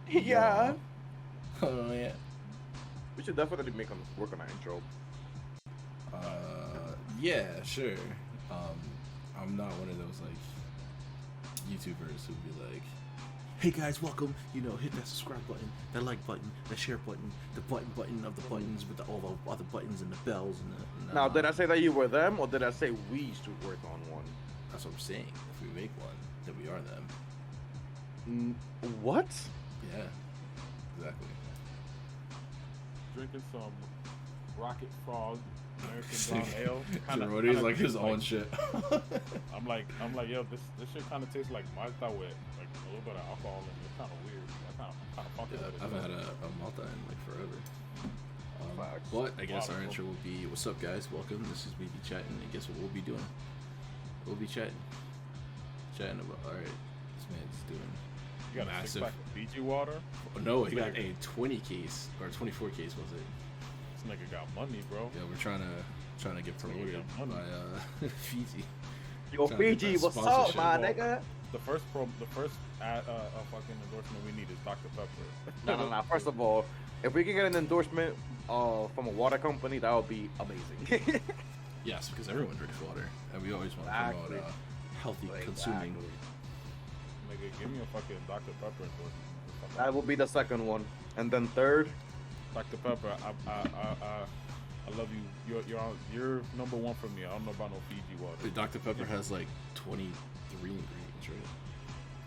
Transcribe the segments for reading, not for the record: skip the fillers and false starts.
Yeah. Oh yeah. We should definitely work on our intro. Yeah, sure. I'm not one of those like YouTubers who'd be like, "Hey guys, welcome. You know, hit that subscribe button, that like button, that share button, the button of the buttons with all the other buttons and the bells and the." Now, did I say that you were them, or did I say we should work on one? That's what I'm saying. If we make one, then we are them. What? Yeah, exactly. Drinking some Rocket Frog American Brown Ale. Juhrownee like his own shit. I'm like, yo, this shit kind of tastes like Malta with like a little bit of alcohol in it. It's kind of weird. I'm kind of fucking with it. I haven't had a Malta in like forever. Facts. But I guess our intro will be, what's up guys, welcome, this is me Chattin, and guess what we'll be doing? We'll be chatting about, alright, this man's doing You got massive. a 6-pack of Fiji water? Oh, no, he got a 20 case, or 24 case was it? This nigga got money, bro. Yeah, we're trying to get promoted by Fiji. Yo, Fiji, what's up, my nigga? The first fucking endorsement we need is Dr. Pepper. No. First of all, if we can get an endorsement from a water company, that would be amazing. Yes, because everyone drinks water, and we always want to promote healthy consuming. Nigga, give me a fucking Dr. Pepper endorsement. That will be the second one, and then third. Dr. Pepper, I love you. You're number one for me. I don't know about no Fiji water. But Dr. Pepper has like 23 ingredients, right?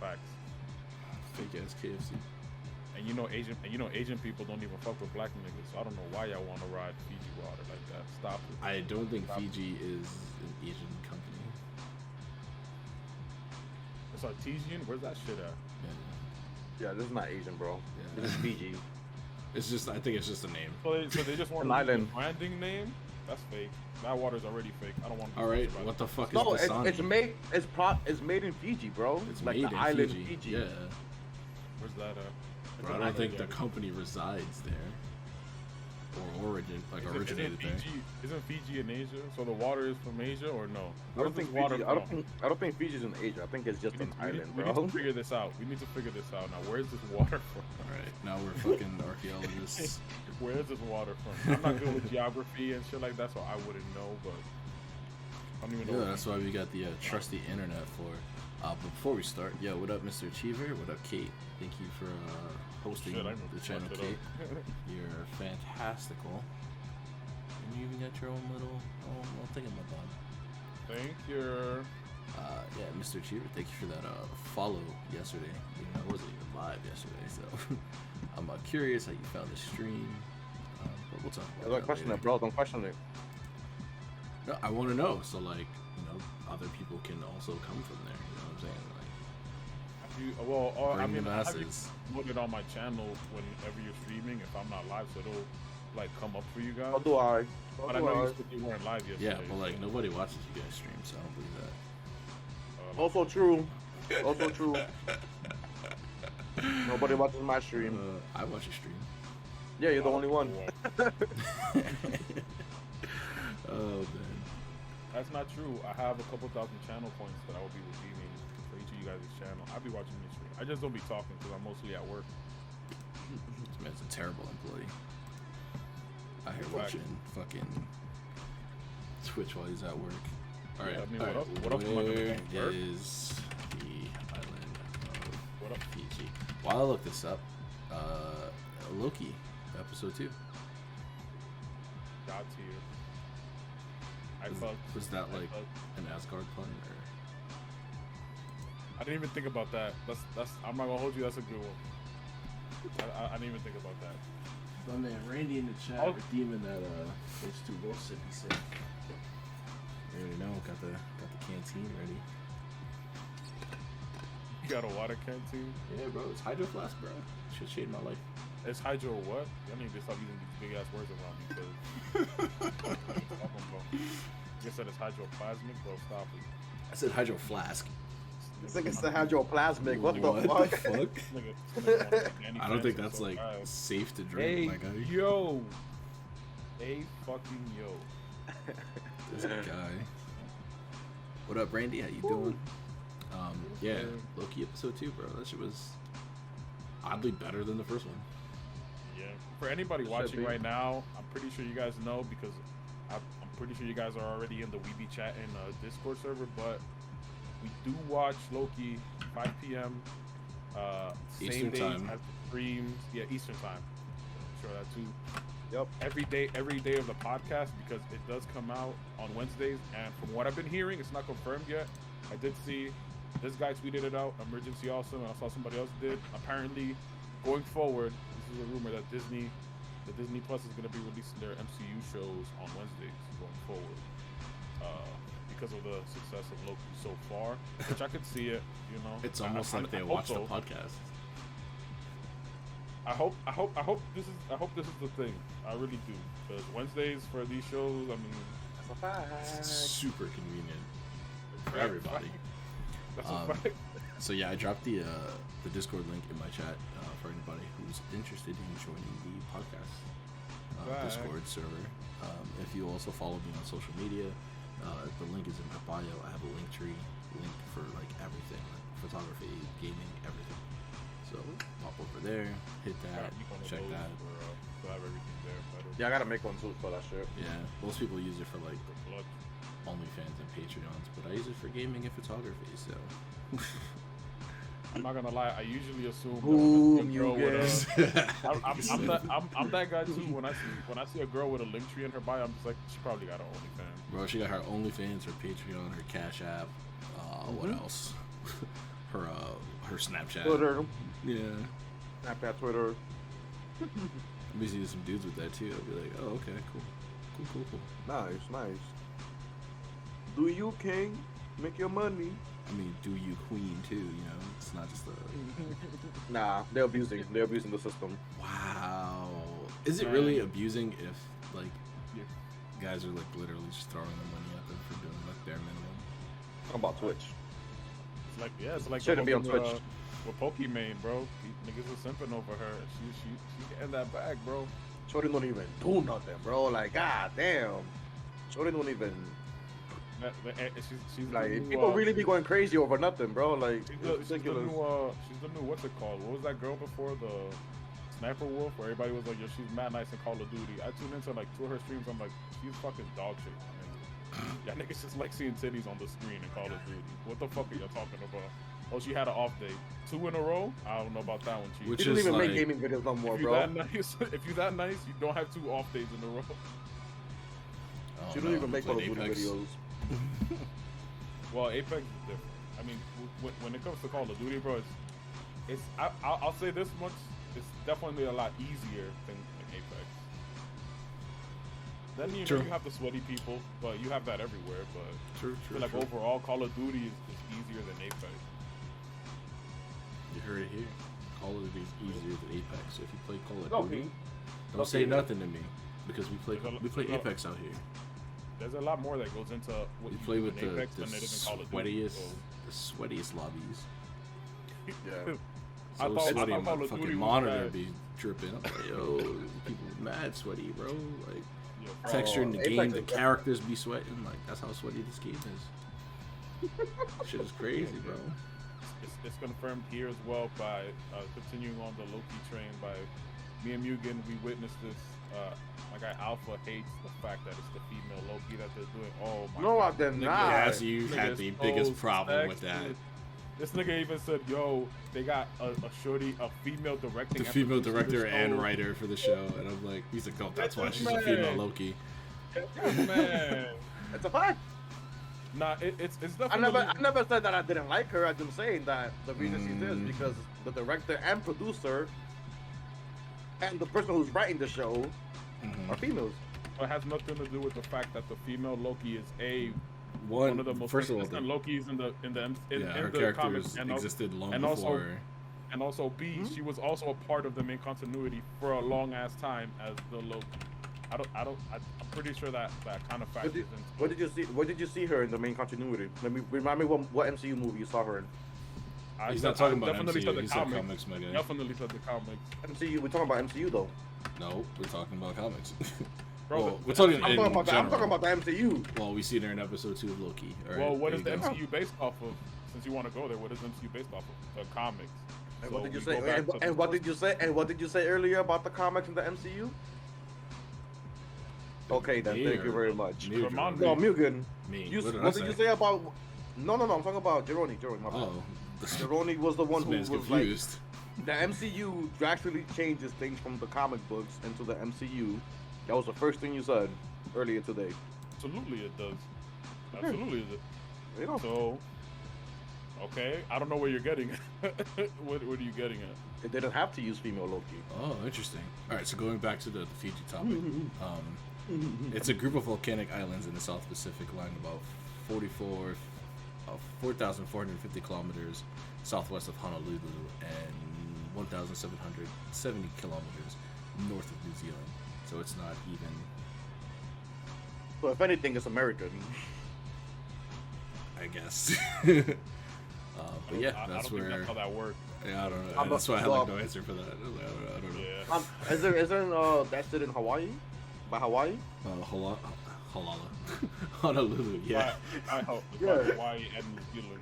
Facts. Fake ass KFC. And you know Asian people don't even fuck with black niggas. So I don't know why y'all want to ride Fiji water like that. Stop it. I don't think Fiji is an Asian company. It's artesian. Where's that shit at? Yeah, this is not Asian, bro. Yeah. This is Fiji. It's just, I think it's just a name. So they just want An to use island. the branding name. That's fake. That water's already fake. I don't want to. All right, what the fuck is No, Dasani? it's made in Fiji, bro. It's like made the in island Fiji. Fiji. Yeah, Where's that at? but I don't think the company resides there, or originated there. Isn't Fiji in Asia? So the water is from Asia or no? I don't think water Fiji, I don't think Fiji's in Asia. I think it's just an island, we bro. need to figure this out. We need to figure this out now. Where's this water from? All right, now we're fucking archaeologists. Where is this water from? I'm not good with geography and shit like that, so I wouldn't know. But I don't even know. Yeah, that's why we got the trusty internet for. But before we start, yo, what up, Mr. Achiever? What up, Kate? Thank you for hosting the channel, Kate. You're fantastical. And you even got your own little thingamabob. Thank you. Yeah, Mr. Achiever, thank you for that follow yesterday. You know, I wasn't even live yesterday, so I'm curious how you found the stream. But we'll talk about Don't question it, bro. Don't question it. No, I want to know. So, like, you know, other people can also come from there. You know what I'm saying? Like, I mean, the I have you masses. promoted on my channel whenever you're streaming. If I'm not live, so it'll like come up for you guys. How do I? But I know you said you weren't live yesterday. Yeah, but like nobody watches you guys stream, so I don't believe that. Also true. Also true. Nobody watches my stream. I watch your stream. Yeah, you're the only one. Oh man. That's not true. I have a couple thousand channel points that I will be redeeming for each of you guys' channel. I'll be watching your stream. I just don't be talking because I'm mostly at work. This man's a terrible employee. I hear watching fucking Twitch while he's at work. All right. Yeah, I mean, all right. what else am I Where gonna do? Work? is the island of What up? Fiji? While I look this up, Loki, episode 2. God tier. Was that like an Asgard pun or? I didn't even think about that. That's. I'm not gonna hold you. That's a good one. I didn't even think about that. My man Randy in the chat redeeming that those 2 roasts that he said. You already know, got the canteen ready. You got a water canteen? Yeah, bro, it's Hydro Flask, bro. Shit changed my life. It's hydro what? Y'all need to stop using these big ass words around me because you said it's hydroplasmic, bro. Stop it. I said Hydro Flask. This nigga said hydroplasmic. What the fuck? Nigga, I don't think that's like safe to drink, my guy. Yo. A fucking yo. This guy. What up, Randy? How you doing? Yeah, Loki episode 2, bro. That shit was oddly better than the first one. Yeah. For anybody Should watching be. right now, I'm pretty sure you guys know because I'm pretty sure you guys are already in the We Be Chattin Discord server, but we do watch Loki 5 p.m. Same Eastern day time. as the streams. Yeah, Eastern time. Sure that too. Yep. Every day of the podcast because it does come out on Wednesdays. And from what I've been hearing, it's not confirmed yet. I did see this guy tweeted it out, Emergency Awesome, and I saw somebody else did. Apparently, going forward, this is a rumor that Disney Plus is going to be releasing their MCU shows on Wednesdays going forward. Because of the success of Loki so far, which I could see it, you know. It's almost like they hope watch so. the podcast. I hope this is the thing. I really do. Because Wednesdays for these shows, I mean, That's a fact. It's super convenient for Right, everybody. that's a fact. So yeah, I dropped the Discord link in my chat for anybody who's interested in joining the podcast Right. Discord server. If you also follow me on social media, the link is in my bio. I have a link tree link for like everything, like photography, gaming, everything. So pop over there, hit that, check that. To have everything there. Better. Yeah, I gotta make one too for that shit. Yeah, most people use it for like Blood. OnlyFans and Patreons, but I use it for gaming and photography. So I'm not gonna lie. I usually assume Ooh, that a girl with Mugen. I'm that guy too. When I see a girl with a link tree in her bio, I'm just like, she probably got her OnlyFans. Bro, she got her OnlyFans, her Patreon, her Cash App. What else? her Snapchat. Twitter, Yeah. Snapchat, Twitter. I'll be seeing some dudes with that too. I'll be like, oh, okay, cool. Nice. Do you, king? Make your money. I mean, do you queen too? You know, it's not just a. Nah, they're abusing the system. Wow. Is it Right. really abusing if like Yeah. guys are like literally just throwing the money at them for doing like bare minimum? Talking about Twitch. It's like Shouldn't be on with, Twitch. With Pokimane, bro. Niggas are simping over her. She getting that bag, bro. Shorty don't even do nothing, bro. Like, god damn. Shorty don't even She's like the new, people really be going crazy over nothing, bro. Like She's it's the ridiculous. new what's it called? What was that girl before the Sniper Wolf? Where everybody was like, yo, she's mad nice in Call of Duty. I tuned into like 2 of her streams. I'm like, she's fucking dog shit. I mean, y'all niggas just like seeing titties on the screen in Call of Duty. What the fuck are y'all talking about? Oh, she had an off day. 2 in a row? I don't know about that one, Chief. Which She doesn't is even like, make gaming videos no more, If you're bro. that nice, you don't have 2 off days in a row. oh, She don't no, even make Call of played Duty Apex. videos. Well, Apex is different. I mean, when it comes to Call of Duty, bro, I'll say this much: it's definitely a lot easier than Apex. Then you True. know you have the sweaty people, but you have that everywhere. But True. I feel like overall, Call of Duty is easier than Apex. You heard it here. Call of Duty is easier than Apex. So if you play Call of Okay. Duty, don't Okay. say nothing to me because we play There's a- Apex out here. There's a lot more that goes into what We you play do with in the Apex than it is in Call of Duty. the sweatiest lobbies. Yeah. I So thought sweaty, Call my of Duty fucking was monitor bad. be dripping. I'm like, yo, people mad sweaty, bro. Like Yeah, texture in the Apex game, is the different. characters be sweating. Like that's how sweaty this game is. Shit is crazy, bro. It's confirmed here as well by continuing on the Loki train by me and Mugen. We witnessed this. My guy Alpha hates the fact that it's the female Loki that they're doing. Oh my No, I god. did Nigga- not. Yes, you nigga had is the so biggest problem with sexist. that. This nigga even said, "Yo, they got a female directing." The and female producing director this and show." writer for the show, and I'm like, he's like, oh, that's why she's a Man. female Loki. Man, It's a fact. nah, it's I definitely. never said that I didn't like her. I'm just saying that the reason she's there is because the director and producer and the person who's writing the show are females. It has nothing to do with the fact that the female Loki is One of the most first of all, consistent Lokis in the her the character comics, and existed long and before. also B, she was also a part of the main continuity for a long ass time as the Loki. I'm pretty sure that kind of factors into. Where did you see her in the main continuity? Let me remind me what MCU movie you saw her in. He's not talking about definitely MCU. said the He said comics. comics, my guy. Definitely said the comics. MCU. We're talking about MCU though. No, we're talking about comics. Bro, well, we're talking I'm in talking general. about the MCU. Well, we see her in episode 2 of Loki. All right, Well, what there is the you go. MCU based off of? Since you want to go there, what is MCU based off of? The comics. And So what did you we say? go back to And the what first- did you say? And what did you say earlier about the comics in the MCU? Okay, then Me thank or- you very much. me or Remind No, me. Mugen. Me. You, What did what I did you say? say about? No, I'm talking about Juhrownee. My bad. Oh, Juhrownee was the one this who man's was confused. like, the MCU drastically changes things from the comic books into the MCU. That was the first thing you said earlier today. Absolutely, it does. Absolutely, it does. You know, So, okay, I don't know where you're getting. What are you getting at? it didn't have to use female Loki. Oh, interesting. All right, so going back to the Fiji topic, it's a group of volcanic islands in the South Pacific, lying about 4,450 kilometers southwest of Honolulu and 1,770 kilometers north of New Zealand. So it's not even. So if anything, it's American. I guess. But yeah, I that's don't where. think that's how that works. Yeah, I don't know. I'm That's a- why I had well, like no answer for that. I don't know. Yeah. Isn't that shit in Hawaii? By Hawaii? Halala. Honolulu, yeah. I hope. Yeah. Hawaii and New Zealand.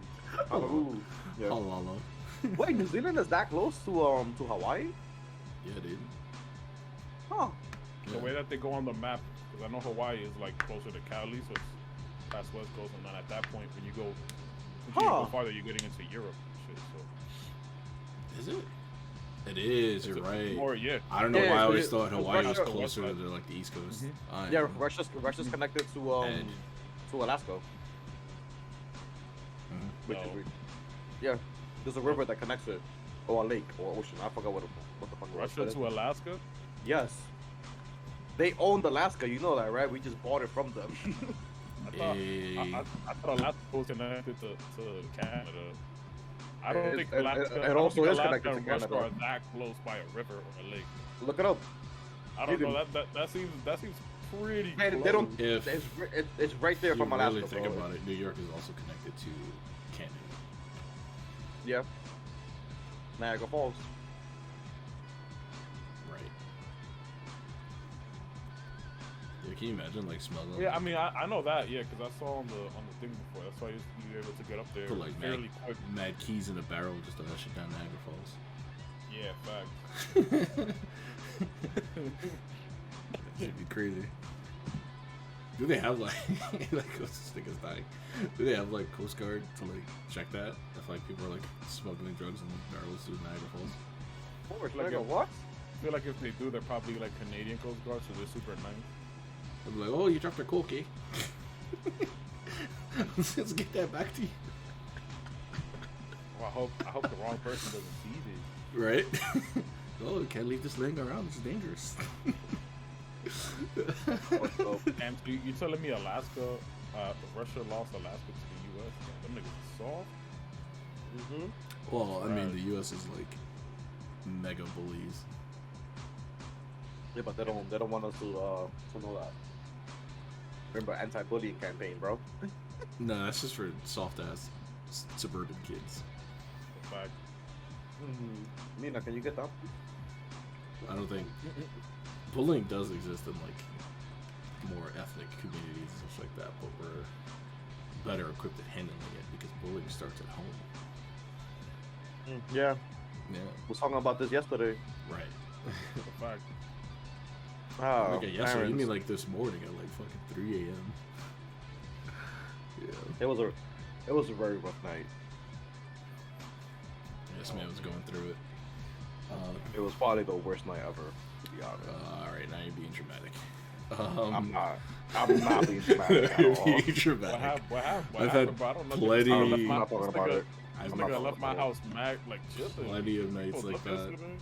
Honolulu. Yeah. Halala. Wait, New Zealand is that close to Hawaii? Yeah, dude. Huh. The Yeah. way that they go on the map, because I know Hawaii is like closer to Cali, so it's past West Coast, and then at that point, when you go farther, you're getting into Europe and shit. So Is it? It is. You're right. Or yeah, I don't know Yeah, why I so always it- thought Hawaii was Russia- closer West to like the East Coast. Mhm. Yeah, Russia's connected to And- Alaska. Mhm. Which No. is, yeah, there's a river that connects it, or a lake, or ocean. I forgot what the fuck it was. Russia to Alaska. Yes. They owned Alaska, you know that, right? We just bought it from them. I thought, Hey. I thought Alaska was connected to Canada. I don't think It Alaska, also I don't think is Alaska connected to and Russia Canada. are that close by a river or a lake. Look it up. I don't You know. That seems pretty. They close. don't. If It's right there you from Alaska. really think bro. about it, New York is also connected to Canada. Yeah. Niagara Falls. Right. Yeah, can you imagine like smuggling? Yeah, I mean, I know that, yeah, because I saw on the thing before. That's why you were able to get up there Put like fairly quick. mad keys in a barrel just to rush it down Niagara Falls. Yeah, fact. That'd be crazy. Do they have like like this nigga's dying? Do they have like Coast Guard to like check that if like people are like smuggling drugs in barrels through Niagara Falls? Of course, Like like a- what? I feel like if they do, they're probably like Canadian Coast Guard, so they're super nice. I'm like, oh, you dropped our coke, eh? Let's get that back to you. Well, I hope the wrong person doesn't see this. Right? Oh, can't leave this laying around. It's dangerous. And you telling me Alaska, Russia lost Alaska to the U.S.? Them niggas is soft. Mm-hmm. Well, I mean, Right. the U.S. is like mega bullies. Yeah, but they don't want us to know that. Remember anti-bullying campaign, bro? No, that's just for soft ass suburban kids. In fact, Mm-hmm. Mina, can you get that? I don't think bullying does exist in like more ethnic communities and stuff like that, but we're better equipped at handling it because bullying starts at home. Yeah, Yeah, we was talking about this yesterday. right. in fact, Oh, Okay, yeah, so you mean like this morning at like fucking 3 a.m. Yeah. it was a very rough night. This man was going through it. It was probably the worst night ever, to be honest. Alright, now you're being dramatic. I'm not being dramatic You're at all. being dramatic. what happened? I've had bro? I don't know. plenty- I left I'm my, not talking about it. This I'm not nigga talking left my about it. house mad, like chilling. Plenty of nights like that. Yesterday?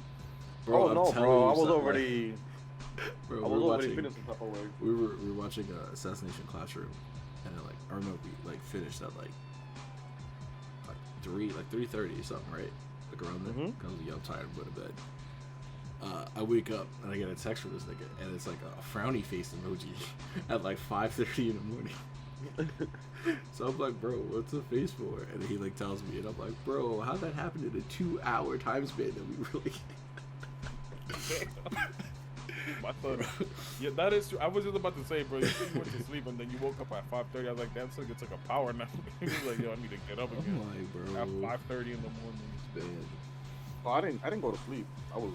Bro, Oh I'm no, telling bro! you I was something, already, bro, I we was were already watching, finishing stuff away. we were watching Assassination Classroom, and then like I remember we like finished at like 3:30 or something, right? Like around there. Mhm. Cause I'm tired, I'm going to bed. I wake up and I get a text from this nigga, and it's like a frowny face emoji at like 5:30 in the morning. So I'm like, bro, what's the face for? And he like tells me, and I'm like, bro, how'd that happen in a 2-hour time span that we really? I thought, yeah, that is true. I was just about to say, bro, you said you went to sleep and then you woke up at 5:30. I was like, damn, so it's like a power nap. He was like, yo, I need to get up I'm again like, bro, at 5:30 in the morning. man. Oh, I didn't go to sleep. I was.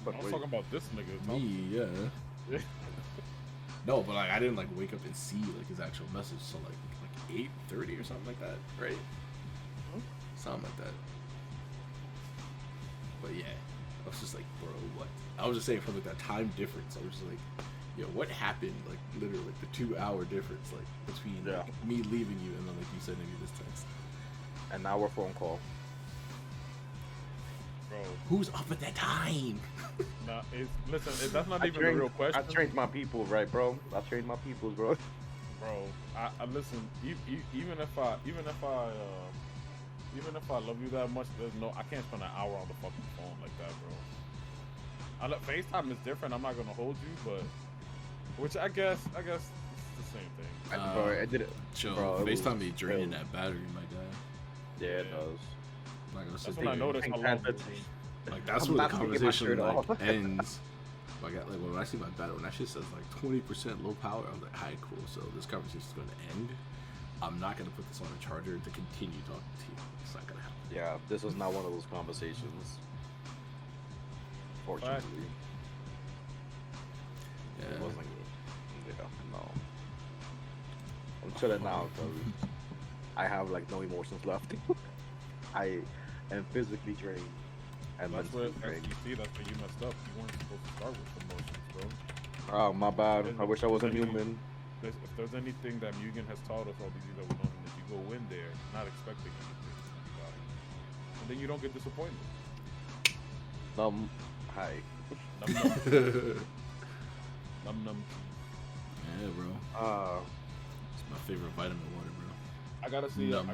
But I was wait. talking about this nigga. Me, yeah. Yeah. No, but like I didn't like wake up and see like his actual message. So like 8:30 or something like that, right? Something like that. But yeah, I was just like, bro, what? I was just saying from like that time difference. I was just like, yo, what happened? Like literally like the 2-hour difference like between like, me leaving you and then like you sending me this text. An hour phone call. Bro. Who's up at that time? Nah, listen, that's not even the real question. I trained my people, right, bro? I trained my people, bro. Bro, I listen. Even if I love you that much, I can't spend an hour on the fucking phone like that, bro. FaceTime is different. I'm not gonna hold you, but which I guess it's the same thing. Bro, I did it. Chill. Bro, FaceTime be draining that battery, my guy. Yeah, it does. I'm not gonna sit That's when I there. noticed how long it was. Like that's I'm where the not gonna get my shirt conversation like off. ends. Like when I see my battery, when that shit says like 20% low power, I'm like, alright, cool. So this conversation is gonna end. I'm not gonna put this on a charger to continue talking to you. It's not gonna happen. Yeah, this was not one of those conversations. Fortunately, Yeah. it wasn't. Yeah, no. I'm chilling now because I have like no emotions left. I am physically drained and That's mentally where drained. you see. That's where you messed up. You weren't supposed to start with emotions, bro. Oh, my bad. I wish I wasn't Then human. If there's anything that Mugen has taught us all these years that we've known, is you go in there not expecting anything, and then you don't get disappointed. Hi. Num num. Num num. Yeah, bro. It's my favorite vitamin water, bro. I gotta see. Num.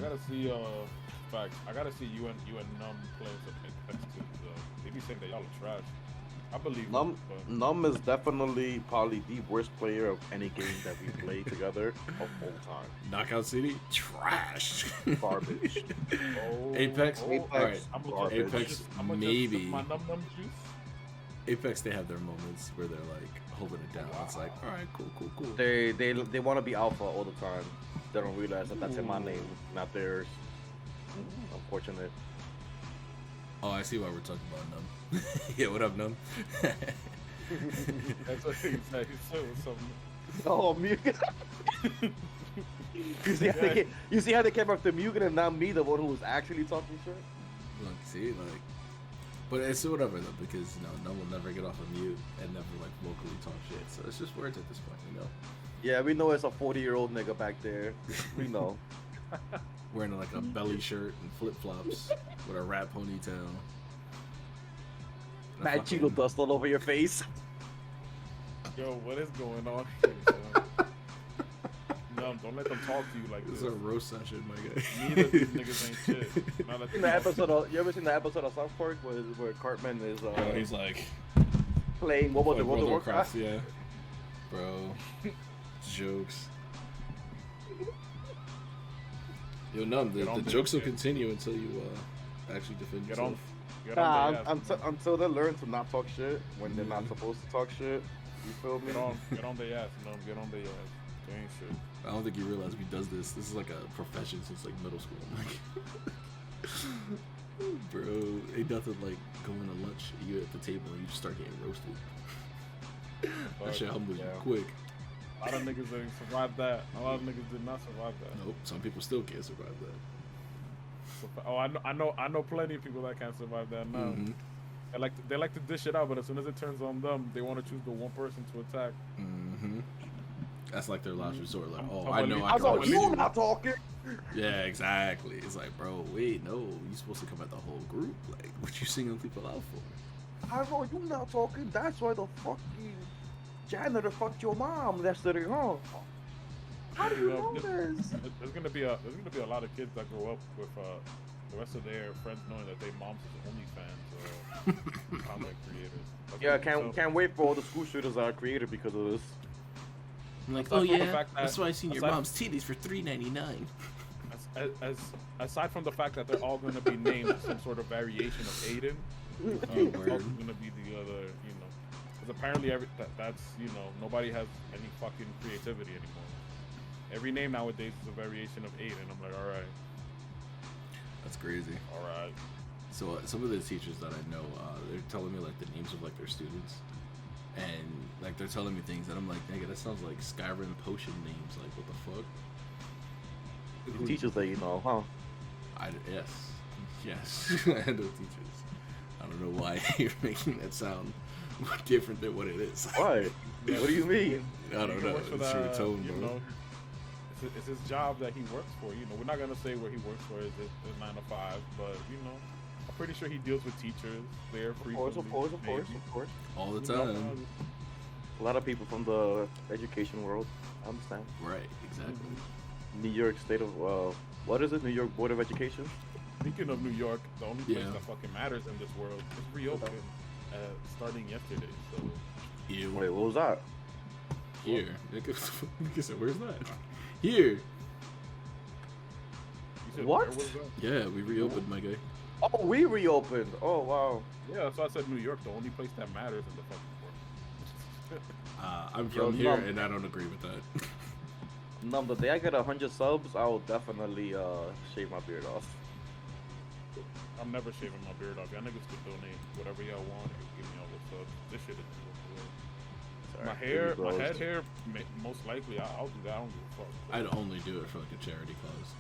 Facts. I gotta see you and Num playing some Apex too. They be saying that y'all are trash. I believe Num but Num is definitely probably the worst player of any game that we play together of all time. Knockout City, trash. Garbage. Apex, alright. Garbage. Apex, I'm gonna maybe. Just my num num juice. Apex, they have their moments where they're like holding it down. It's like, all right, cool. They want to be alpha all the time. They don't realize that that's in my name, not theirs. Unfortunate. Oh, I see why we're talking about Num. Yeah, what up, Num? That's what he said. He said something. Oh, Mugen. You see how they came after Mugen and not me, the one who was actually talking shit? Look, see, like, but it's whatever though, because Num will never get off of mute and never like vocally talk shit. So it's just words at this point, you know. Yeah, we know it's a 40-year-old nigga back there. We know. Wearing like a belly shirt and flip flops with a rat ponytail. And a Mad fucking- Cheeto dust all over your face. Yo, what is going on here, son? No, don't let them talk to you like This this. is a roast session, my guy. Neither of these niggas ain't shit. Now let You them talk. you ever seen the episode of South Park where Cartman is Bro, he's like, playing what was it, World of Warcraft, Warcraft? yeah. Bro, jokes. Yo, Num, the the- jokes will continue until you actually defend Get yourself. on. Get on their ass. Until they learn to not talk shit when they're not supposed to talk shit. You feel me? Get on their ass. No, get on their ass. They ain't shit. I don't think you realize we does this. This is like a profession since like middle school. Like, bro, ain't nothing like going to lunch. You at the table and you just start getting roasted. That shit humbles you quick. A lot of niggas didn't survive that. A lot of niggas did not survive that. Nope, some people still can't survive that. Oh, I know plenty of people that can't survive that now. Mhm. They like to dish it out, but as soon as it turns on them, they want to choose the one person to attack. Mm-hmm. That's like their last resort. Like, oh, I'm I know gonna I I can thought roast you you. not talking. Yeah, exactly. It's like, bro, wait, no, you supposed to come at the whole group. Like, what you singling people out for? I thought you not talking. That's why the fucking janitor fucked your mom yesterday, huh? How do you know this? There's gonna be a lot of kids that grow up with the rest of their friends knowing that their moms is OnlyFans or content creators. That's Yeah, what- can't wait for all the school shooters that are created because of this. I'm like, Aside oh from the yeah, fact that- that's why I seen your aside- mom's titties for $3.99. as aside from the fact that they're all gonna be named some sort of variation of Aiden, Oh, it's word. also gonna be the other, because apparently that's nobody has any fucking creativity anymore. Every name nowadays is a variation of Aiden. I'm like, all right, That's crazy. all right. So some of the teachers that I know, they're telling me like the names of like their students, and like they're telling me things that I'm like, nigga, that sounds like Skyrim potion names. Like, what the fuck? The teachers that you know, huh? Yes, I know teachers. I don't know why you're making that sound different than what it is. What? What do you mean? I don't know. It's your tone, you bro. know, it's his job that he works for. You know, we're not gonna say where he works for. Is it 9 to 5? But you know, I'm pretty sure he deals with teachers there frequently. Of course. All the You know, time. A lot of people from the education world. I understand. Right, exactly. New York State of what is it? New York Board of Education. Speaking of New York, the only place Yeah. that fucking matters in this world is reopened starting yesterday. So Ew. Wait, what was that? Here. Nigga said, where's that? Here. you said, What? where was that? Yeah, we reopened, my guy. Oh, we reopened. Oh wow. Yeah, so I said New York, the only place that matters in the fucking world. I'm Yo, from here, Num. and I don't agree with that. The day I get 100 subs, I will definitely shave my beard off. I'm never shaving my beard off. Y'all niggas can donate whatever y'all want and give me all the subs. This shit is Sorry, my hair, baby my bros. head hair. Most likely, I'll do that. I don't give a fuck. I'd only do it for like a charity cause.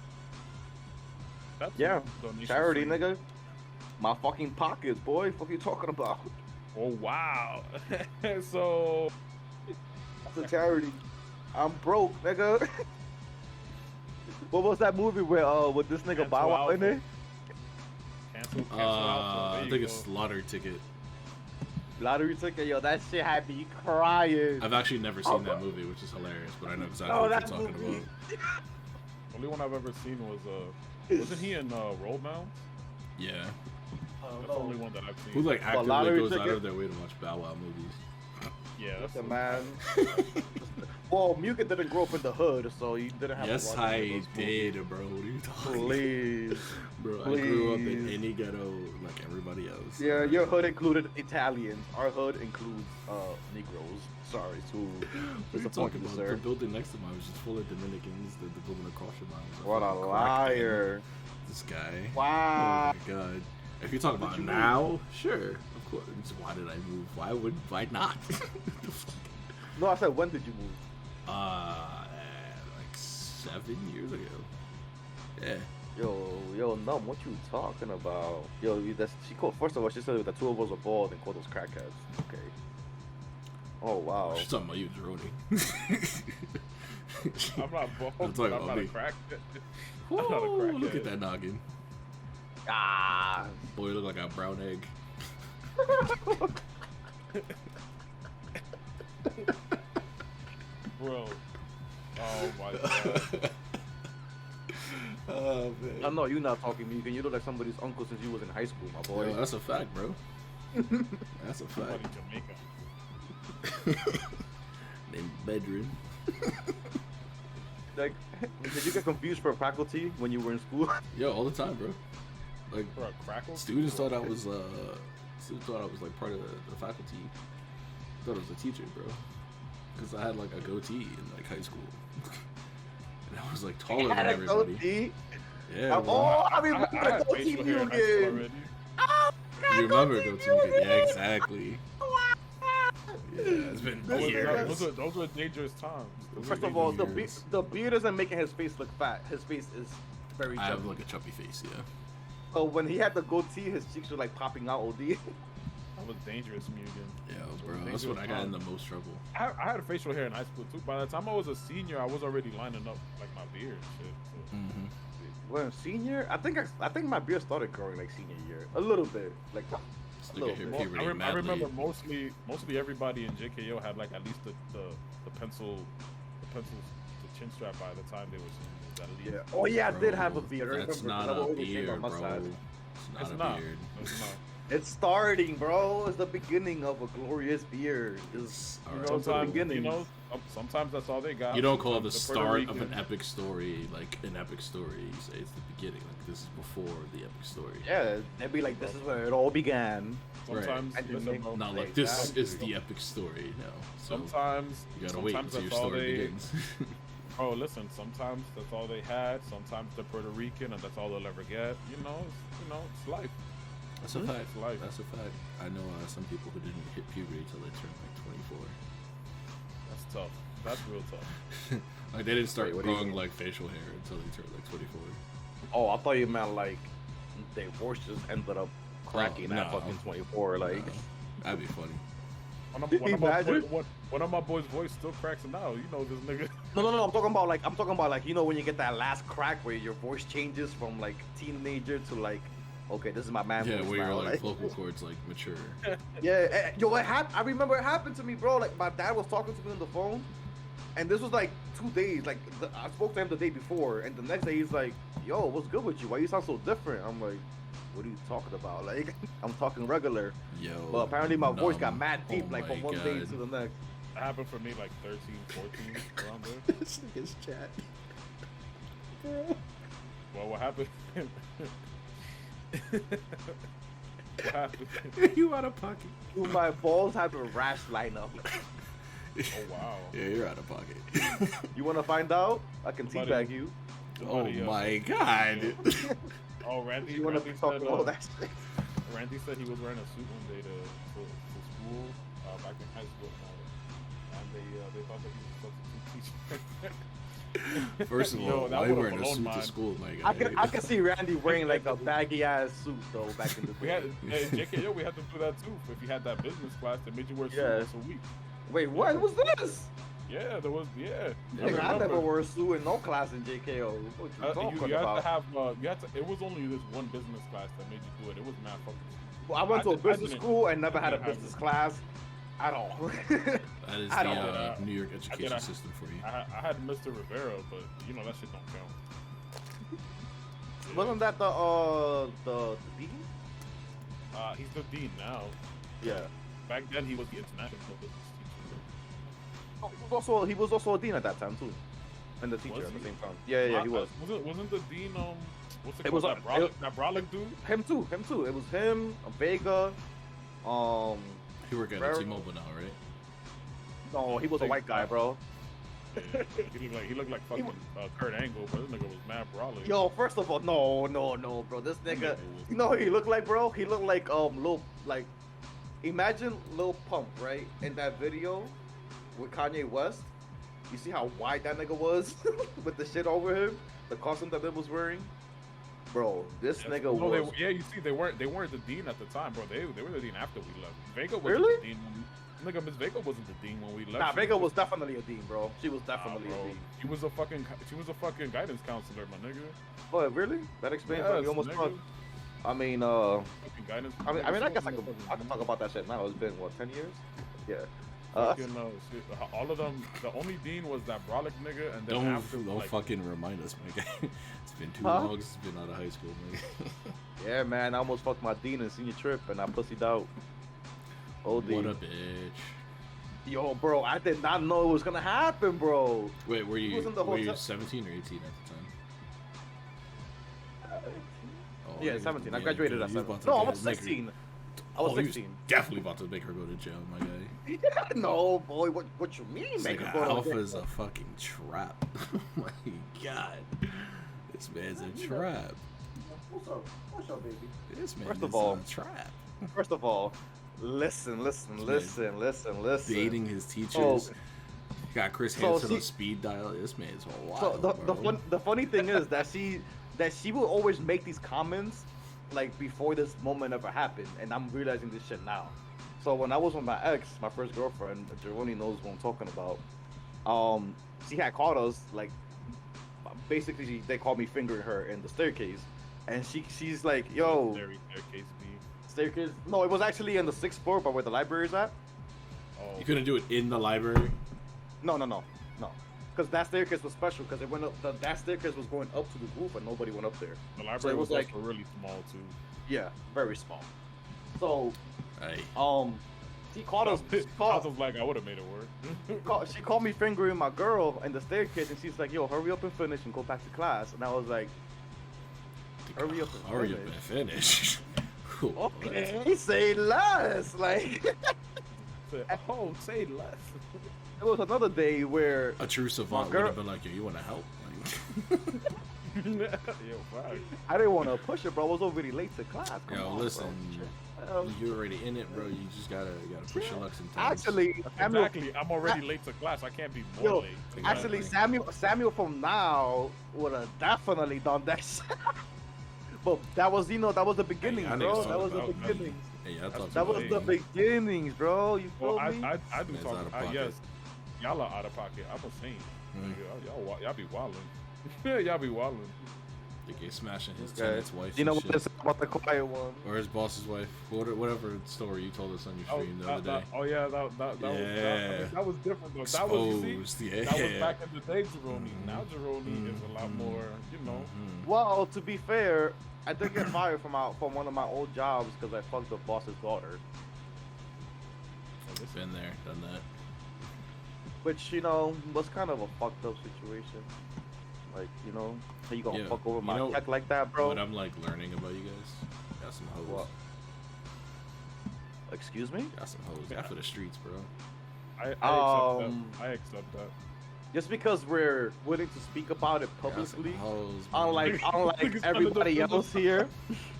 That's Yeah, donation charity, free. nigga. My fucking pockets, boy. What you talking about? Oh wow. So That's a charity. I'm broke, nigga. What was that movie with this nigga Cancel Bow Wow in Alpha. it? cancel out. So I think it's Lottery Ticket. Lottery ticket, yo, that shit had me crying. I've actually never seen that movie, which is hilarious, but I know exactly Oh, what you're that talking movie. about. Only one I've ever seen was wasn't he in Roll Bound? Yeah. That's the only one that I've seen. Who like actively Lottery goes out Ticket? of their way to watch Bow Wow movies? Yeah, that's The man. Well, Mugen didn't grow up in the hood, so you didn't have Yes, to watch any I of those movies. did, bro. What are you talking Please. Bro, I grew up in Please. any ghetto like everybody else. Yeah, your hood included Italians. Our hood includes Negroes. Sorry to What are you disappoint talking you, about? sir. The building next to mine was just full of Dominicans. The building across your mine was What a fucking crack den. liar. This guy. Wow. Oh my god. If you're talking Did about you now, sure, of course. Why did I move? Why not? No, I said, when did you move? Like 7 years ago. Yeah. Yo, Num, what you talking about? Yo, she called. First of all, she said that 2 of us were bald and called us crackheads. Okay. Oh wow. She's talking about you, Juhrownee. I'm not bald. I'm I'm talking not about a me. crack. Woo, I'm not a crackhead. look at that noggin. Ah. Boy, you look like a brown egg. Bro. Oh my god. Oh man. I know you're not talking Mugen. You look like somebody's uncle since you was in high school, my boy. Yo, that's a fact, bro. That's a Somebody fact. Jamaica. Named Bedrin. Like, did you get confused for faculty when you were in school? Yo, all the time, bro. Like, For a crackle? students thought I was like part of the faculty. Thought I was a teacher, bro. Because I had like a goatee in like high school. And I was like taller than everybody. Goatee. Yeah, bro. Oh, I mean, I had goatee facial hair in high school Mugen. already. You remember goatee? Yeah, exactly. Yeah, it's been years. Those were dangerous times. First of all, years. the beard isn't making his face look fat. His face is very I have chubby. like a chubby face, yeah. So when he had the goatee, his cheeks were like popping out OD. That was dangerous, Mugen. Yeah, bro. That's when I got in the most trouble. I had facial hair in high school too. By the time I was a senior, I was already lining up like my beard and shit. So. Mm-hmm. When senior, I think my beard started growing like senior year, a little bit, like This a little nigga hit bit. puberty I madly. remember mostly everybody in JKO had like at least the pencil, the chin strap by the time they were seniors. At least. Yeah. Oh yeah, I did Bro, have a beard. I That's remember, 'cause not I would a always shave my beard, bro. mustache. It's It's not a not. beard. It's not. It's starting, bro. It's the beginning of a glorious beard. It's, All you right. know, it's the Sometimes, beginning. you know, sometimes that's all they got. You don't call the Sometimes Puerto start of Rican- an epic story like an epic story. You say it's the beginning. Like this is before the epic story. Yeah, they'd be like, this is where it all began. Sometimes, Right. listen, bro, Not like Exactly. this is the epic story. No. So sometimes, you gotta wait sometimes until your that's all story they. begins. Oh, listen. Sometimes that's all they had. Sometimes they're Puerto Rican, and that's all they'll ever get. You know, it's life. That's a fact. Life. That's a fact. I know some people who didn't hit puberty until they turned like 24. That's tough. That's real tough. Like they didn't start Wait, what do you growing mean? like facial hair until they turned like 24. Oh, I thought you meant like their voice just ended up cracking at no. fucking 24. Like, That'd be funny. One of my boys' voice still cracks now. You know this nigga. no. I'm talking about like you know when you get that last crack where your voice changes from like teenager to like, okay, this is my man Yeah, voice where now. your like vocal cords like mature. Yeah, yo, I remember it happened to me, bro. Like my dad was talking to me on the phone, and this was like 2 days. Like I spoke to him the day before, and the next day he's like, "Yo, what's good with you? Why you sound so different?" I'm like, "What are you talking about? Like I'm talking regular." Yo. But apparently my voice got mad deep, Oh like my from one day God. to the next. That happened for me like 13, 14, around there. This nigga's chat. Well, what happened? What happened? You out of pocket. Dude, my balls have a rash lineup. Oh wow. Yeah, you're out of pocket. You want to find out? I can Somebody- teabag you. Oh Somebody, my God. Oh, Randy. You want to Randy talk said, about that shit? Randy said he was wearing a suit one day to school back in high school, and they thought that he was a substitute teacher. First of Yo, all, that why you would've wearing a blown suit mine. to school, my guy? I can see Randy wearing like a baggy ass suit though back in the We day. had JKO. We had to do that too. If you had that business class, they made you wear a suit Yeah. once a week. Wait, what was this? Yeah, there was. Yeah, Nigga, I remember. never wore a suit in no class in JKO. What you talking You had about? to have. You had to. It was only this one business class that made you do it. It was mad fucking. Well, I went to a business didn't- school and never I had a didn't have business it. class at all. That is I the don't- New York education I- system for you. I had Mr. Rivera, but you know that shit don't count. Wasn't that the dean? He's the dean now. Yeah. Back then, he was the international business teacher. Oh, he was also a dean at that time too, and the teacher Was at the he? same time. Yeah, he was. Wasn't the dean what's it It called? was That Brolic dude? Him too. It was him, Vega. You work at Rare- T-Mobile now, right? No, he was a white guy, bro. Yeah, he looked like fucking Kurt Angle, but this nigga was mad Brolic. Yo, first of all, no, bro. This That nigga, nigga was- you know who he looked like, bro? He looked like imagine Lil Pump, right? In that video with Kanye West. You see how wide that nigga was with the shit over him, the costume that they was wearing, bro. This Yes. nigga No, was. you see, they weren't the dean at the time, bro. They were the dean after we left. Vega wasn't Really? the dean. Nigga, Miss Vega wasn't the dean when we left. Nah, She Vega was definitely a dean, bro. She was Nah, definitely bro. a dean. She was a fucking guidance counselor, my nigga. But really, that explains why Yes, we almost nigga. fucked. I mean, Fucking guidance. I mean, I guess I Fucking- can talk about that shit now. It's been what, 10 years? Yeah. Fucking, shit. All of them. The only dean was that Brolic nigga, and then after, Don't like, fucking remind us, my guy. It's been too Huh? long since it's been out of high school, man. Yeah, man, I almost fucked my dean in senior trip and I pussied out. OD. What a bitch. Yo, bro, I did not know it was gonna happen, bro. Wait, were was you in the were you hotel- 17 or 18 at the time? Oh, Yeah, you- 17. I yeah, graduated you at was 17. about to No, I make was her- 16. I was Oh, you 16. definitely about to make her go to jail, my guy. No, boy, what you mean, This make nigga her go to Alpha jail? is a fucking trap. Oh my god. This man's a trap. What's up, baby? This man First is of all- a trap. First of all, listen. Dating his teachers. Oh. Got Chris So Hansen on she- speed dial. This man's wild. So bro. the funny thing is that she will always make these comments like before this moment ever happened, and I'm realizing this shit now. So when I was with my ex, my first girlfriend, Juhrownee knows what I'm talking about. She had caught us like basically they called me fingering her in the staircase, and she's like, "Yo, Legendary staircase B. staircase." No, it was actually in the 6th floor, but where the library is at. Oh, You couldn't do it in the library. No. Because that staircase was special because it went up. That staircase was going up to the roof, and nobody went up there. the so library it was was like- also really small too. Yeah, very small. So, Hey. she called us. I was like, I would have made it work. She called me fingering my girl in the staircase, and she's like, "Yo, hurry up and finish and go back to class." And I was like, "Hurry up and Hurry up finish." and finish. Okay, say less. Like, Oh, say less. there was another day where A true savant girl- would have been like, "Yo, you want to help?" Like, fuck. I didn't want to push it, bro. I was already late to class. Come Yo, on, listen, bro. you're already in it, bro. You just gotta push your luck sometimes. Actually, Samuel, Exactly. I'm already late to class. I can't be more Yo, late. actually, Samuel from now would have definitely done that shit. But that was, that was the beginning, Hey, bro. niggas That was talk the about- beginnings. Hey, I thought That was the beginnings, bro. You feel Well, me? I do Man's talk. out of pocket. Yes, y'all are out of pocket. I'm a saint. Mhm. Y'all be wildin'. Y'all be wildin'. Like he's smashing his Okay. tenant's wife. You know and what shit. they say about the quiet one? Or his boss's wife. Whatever story you told us on your stream the other day. That was different though. That was, you Exposed, see, yeah. that was back in the day, Juhrownee. Now Juhrownee is a lot more, Well, to be fair, I did get fired from one of my old jobs because I fucked the boss's daughter. Been there, done that. Which, was kind of a fucked up situation. Like, how you gonna Yeah, fuck over you my know tech like that, bro? What I'm like learning about you guys. Got some hoes. What? Excuse me? Got some hoes. Got for the streets, bro. I accept that. I accept that. Just because we're willing to speak about it Got some publicly, hoes, bro. unlike Niggas everybody under the- else here,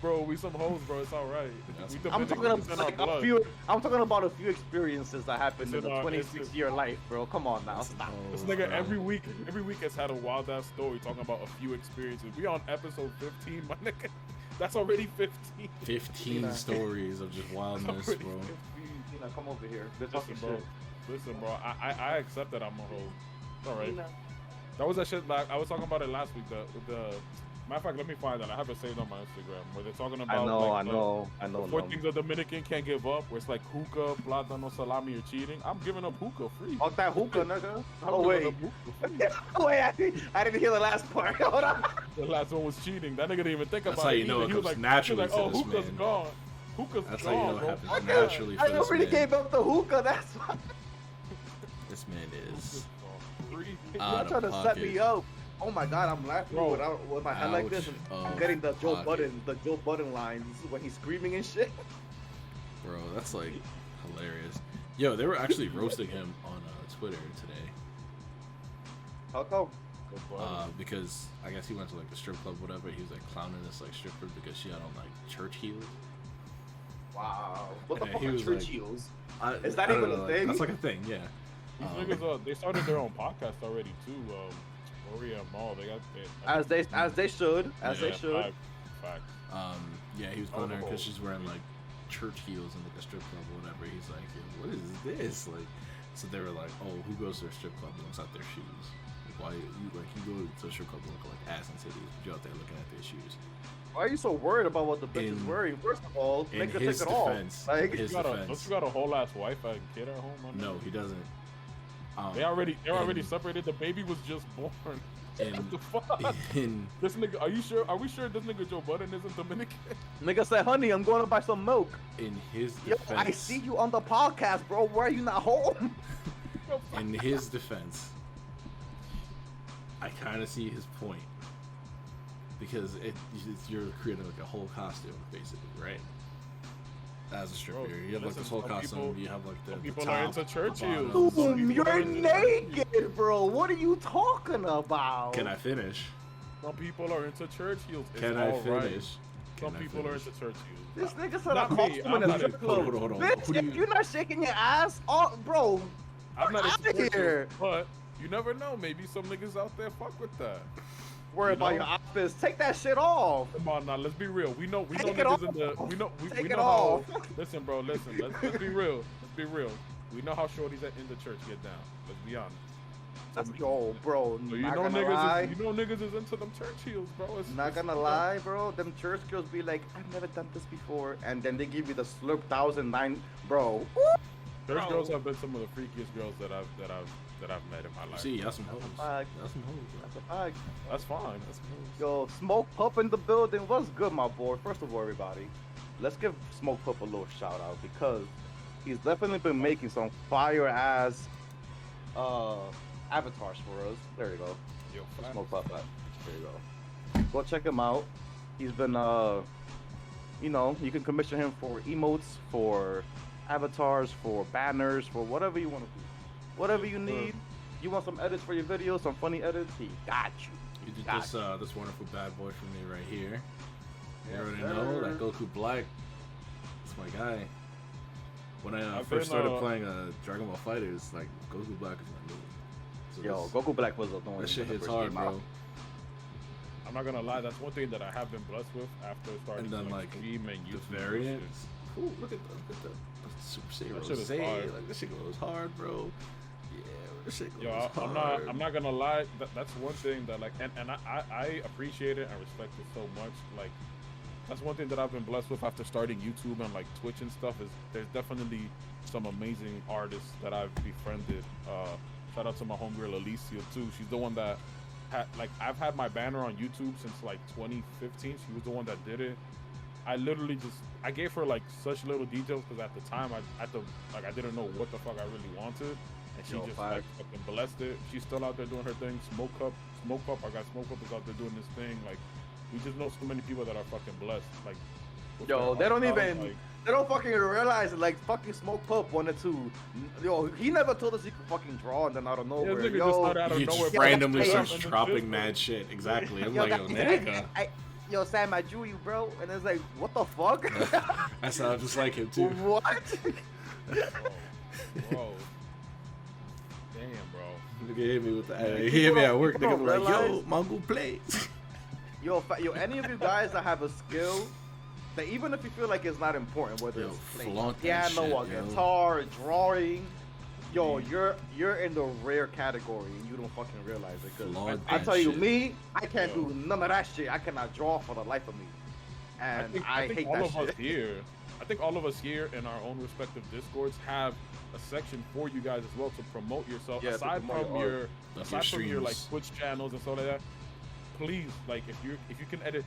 Bro, we some hoes, bro. It's all right. That's- We I'm Dominicans, talking it's in our about blood. I'm talking about a few experiences that happened in It's the in our- it's 26-year life, bro. Come on now, stop. This Hoes, nigga bro. every week has had a wild ass story talking about a few experiences. We on episode 15, my nigga. That's already 15. 15 stories of just wildness, Already bro. 15. Tina, come over here. They're Listen, talking bro. shit. Listen, bro. I accept that I'm a hoe. It's all right. That was that shit. Like I was talking about it last week. Matter of fact, let me find that. I have it saved on my Instagram where they're talking about. I know. The four things a Dominican can't give up. Where it's like hookah, plátano, salami, or cheating. I'm giving up hookah free. Fuck that hookah, nigga. I'm Oh giving wait, up hookah free. wait, I didn't hear the last part. Hold on. The last one was cheating. That nigga didn't even think That's about how it. you know either. it He was comes like, naturally he was like, to oh, this hookah's man. gone. Hookah's That's how gone, you know it bro. happens Fuck naturally that. for I this already man. gave up the hookah. That's why. This man is Free. You're out trying of to set me pocket. up. Oh my god, I'm laughing Bro. with my head like this. And Ouch I'm getting the of Joe pocket. Budden lines when he's screaming and shit. Bro, that's like hilarious. Yo, they were actually roasting him on Twitter today. How come? Because I guess he went to like the strip club, whatever. He was like clowning this like stripper because she had on like church heels. Wow. What the And fuck he are was church like- heels? I Is that don't even know, a like, thing? That's like a thing, yeah. These niggas, they started their own podcast already too. Gloria Mall, they got As they should. Fact. Yeah, he was going there because she's wearing like church heels in like a strip club or whatever. He's like, "Yo, what is this?" Like, so they were like, "Oh, who goes to a strip club and looks at their shoes? Like, why you go to a strip club and look like ass and titties, but you're out there looking at their shoes?" Why are you so worried about what the bitch is In- wearing? First of all, in make her his take it off. defense, Like, his Don't defense. you got a whole ass wife and kid at home? My No, nigga? he doesn't. They already in- separated. The baby was just born. In, What the fuck? in This nigga, are we sure this nigga Joe Budden isn't Dominican? nigga said, "Honey, I'm going to buy some milk." his Yo, defense, I see you on the podcast, bro. Why are you not home? in his defense, I kind of see his point because you're creating like a whole costume, basically, right? As a stripper, Bro, you have like listen, this whole some costume. people- You have like the people top, are into church the heels. bottoms. Some Boom, people are you're into naked, bro. What are you talking about? Can I finish? Some people are into church heels. It's Can I all right. finish? Some Can I people are finish? into church heels. This nigga said Not a me, costume I'm in a not strip into- club. Hold on. Bitch, Who do if you- you're not shaking your ass, bro, I'm not outta into church here. heels, but you never know. Maybe some niggas out there fuck with that. worry You about know? your outfits. Take that shit off. Come on now, let's be real. We know Take it niggas in the off. we know Take we it know off. how. Listen, bro, listen. Let's be real. Let's be real. We know how shorties in the church get down. Let's be honest. That's yo, bro. So Not gonna lie. niggas is into them church heels, bro. Not gonna lie, bro. Them church girls be like, I've never done this before, and then they give you the slurp 1009, bro. Church Bro. girls have been some of the freakiest girls that I've met in my life. See, that's some hoes. fact. That's some hoes, bro. That's a fact. That's fine. That's some hoes. Yo, Smoke Pup in the building. What's good, my boy? First of all, everybody, let's give Smoke Pup a little shout out because he's definitely been making some fire ass avatars for us. There you go. Yo, Smoke Pup. There you go. Go check him out. He's been you can commission him for emotes, for avatars, for banners, for whatever you want to do. Whatever you need. You want some edits for your videos, some funny edits, he got you. You did Gotcha. this wonderful bad boy for me right here. You Yes, already sir. know that Goku Black. That's my guy. When I I've first been, started playing Dragon Ball Fighters, like Goku Black is my move. So Yo, this- Goku Black was annoying. That shit when it hits first hard, came out. bro. I'm not gonna lie, that's one thing that I have been blessed with after starting And then to like stream and the YouTube. variants. Ooh, look at the Super Saiyan That shit is Rose. hard. Like this shit goes hard, bro. Yeah, this shit goes Yo, hard. I'm not gonna lie. That's one thing that like, and I appreciate it and respect it so much. Like, that's one thing that I've been blessed with after starting YouTube and like Twitch and stuff. Is there's definitely some amazing artists that I've befriended. Shout out to my homegirl Alicia too. She's the one that I've had my banner on YouTube since like 2015. She was the one that did it. I literally I gave her like such little details because at the time I didn't know what the fuck I really wanted, and she just like fucking blessed it. She's still out there doing her thing. Smoke Up. I got Smoke Up is out there doing this thing. Like, we just know so many people that are fucking blessed. Like, with Yo, their they don't heart, even. like, They don't fucking realize it. Like fucking Smoke Pup wanted to. Yo, he never told us he could fucking draw, and then out of nowhere, nigga just yo, started out of You nowhere, just Yeah, randomly hey, starts and then dropping this, mad shit. Exactly. I'm yo, like, yo, nigga. yo, Sam, I drew you, bro, and it's like, what the fuck? I sound just like him too. What? bro. Damn, bro. Nigga hit me with the. He hit me at work. People Nigga be like, yo, realize- MugenPlayz. Yo, any of you guys that have a skill, that even if you feel like it's not important, whether Yo, it's playing flaunt that piano shit, or yo. guitar, drawing, yo, you're in the rare category and you don't fucking realize it. Cause Flaunt I that tell you, shit. me, I can't Yo. do none of that shit. I cannot draw for the life of me, and I think hate all that of shit. us here. I think all of us here in our own respective discords have a section for you guys as well to promote yourself. Yeah, to aside promote from your your That's aside your from your like streams. Twitch channels and stuff like that, please, like, if you can edit,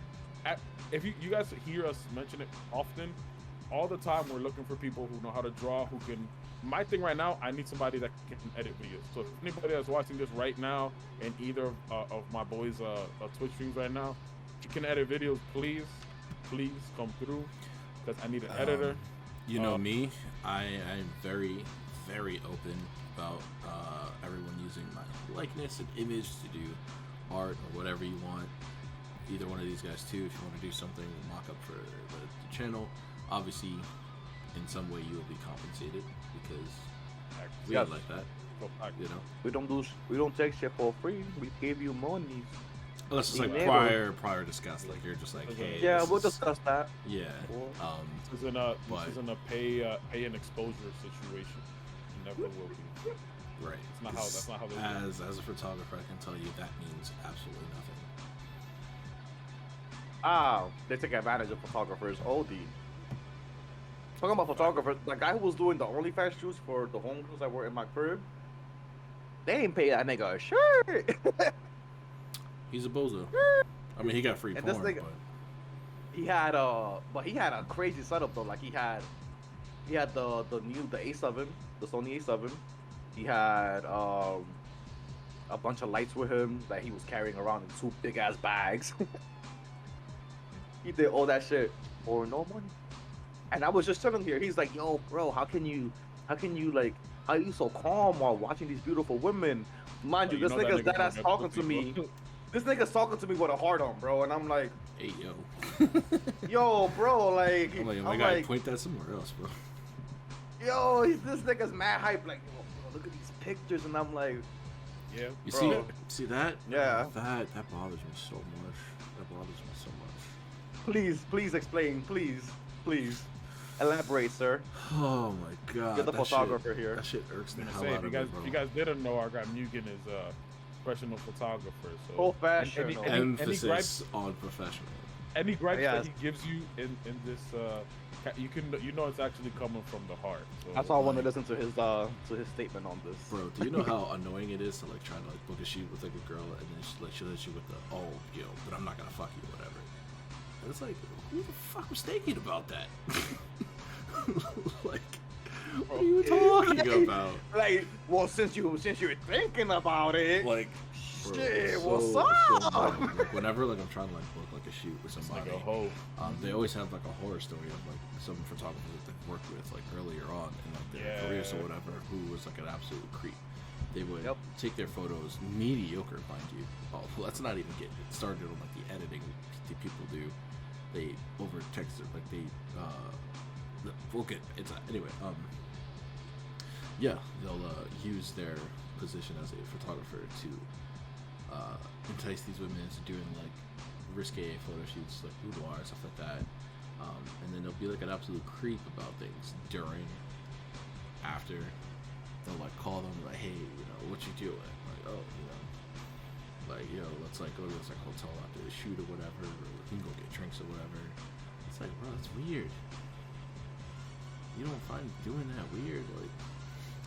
if you guys hear us mention it often, all the time we're looking for people who know how to draw, who can. My thing right now, I need somebody that can edit videos. So if anybody that's watching this right now in either of my boys' Twitch streams right now, if you can edit videos, please come through, because I need an editor. You know me, I'm very, very open about everyone using my likeness and image to do art or whatever you want. Either one of these guys too, if you want to do something, mock up for the channel, obviously in some way you will be compensated because we Yes. like that, you know. We don't take shit for free. We give you money. Unless it's like Yeah. prior discussed, like you're just like, hey, Yeah, this we'll is- discuss that. Yeah. This isn't a But- pay and exposure situation. It never will be. Right. That's not how they do it. As a photographer, I can tell you that means absolutely nothing. They take advantage of photographers. OD. Talking about photographers, the guy who was doing the OnlyFans shoots for the home crews that were in my crib, they ain't pay that nigga a shirt. He's a bozo. I mean, he got free And porn, this nigga- he had a crazy setup though. Like he had the A7, the Sony A7. He had a bunch of lights with him that he was carrying around in 2 big ass bags. He did all that shit for no money. And I was just telling him here, he's like, yo, bro, how you so calm while watching these beautiful women? Mind Oh, you, this know that nigga's nigga dead ass never talking pussy, to me. bro. This nigga's talking to me with a heart on, bro, and I'm like, hey yo. yo, bro, like, I'm like, I'm I gotta like, point that somewhere else, bro. yo, this nigga's mad hype, like, yo, bro, look at these pictures, and I'm like, Yeah. You Bro. see that? Yeah. That bothers me so much. That bothers me so much. please explain, please, elaborate, sir. Oh my god. You're the that photographer shit, here. That shit irks the I was hell gonna say, out if of you me, guys, bro. if you guys didn't know, our guy Mugen is a professional photographer. So Professional. Emphasis on professional. any gripes Yes. that he gives you in this, you know it's actually coming from the heart. So, That's why I want to listen to his statement on this. Bro, do you know how annoying it is to like try to like book a shoot with like a girl and then she'll hit you with the but I'm not gonna fuck you, whatever. And it's like, who the fuck was thinking about that? Like, what are you talking about? Like, well, since you're thinking about it, Like, bro, shit, so- what's so up? annoying. Like, whenever like I'm trying to like book like a shoot with like somebody, a hoe. they always have like a horror story of like some photographer that they've worked with like earlier on in like their careers or Yeah. whatever, who was like an absolute creep. They would take their photos mediocre, mind you. Oh, well, let's not even get started on like the editing people do. They over text it like they we'll get it's anyway. Yeah, they'll use their position as a photographer to entice these women into doing like risque photo shoots, like boudoir stuff like that. And then they'll be like an absolute creep about things during, after. They'll like call them like, hey, you know, what you doing? Like, oh, you know, like, yo, let's like go to this like hotel after the shoot or whatever, or we can go get drinks or whatever. It's like, bro, that's weird. You don't find doing that weird?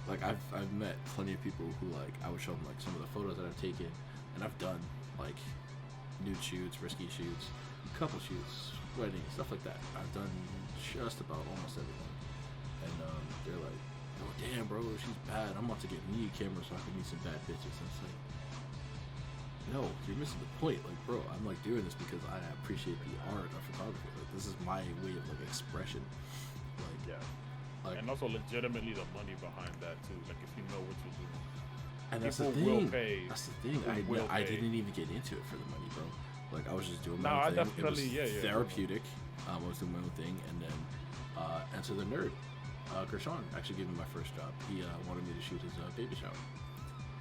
Like I've met plenty of people who like I would show them like some of the photos that I've taken, and I've done like nude shoots, risky shoots, couple shoots, weddings, stuff like that. I've done just about almost everything, and they're like, oh damn, bro, she's bad. I'm about to get me a camera so I can meet some bad bitches. And it's like, no, you're missing the point. Like, bro, I'm like doing this because I appreciate the art of photography. Like, this is my way of like expression. Like, Yeah. like, And also legitimately the money behind that too. Like if you know what you're doing. and that's the People will thing. pay. That's the thing. People will I pay. didn't even get into it for the money, bro. Like, I was just doing No, my I own thing. It was definitely- yeah. therapeutic. I was doing my own thing, and then Enter the Nerd. Gershon actually gave me my first job. He wanted me to shoot his baby shower,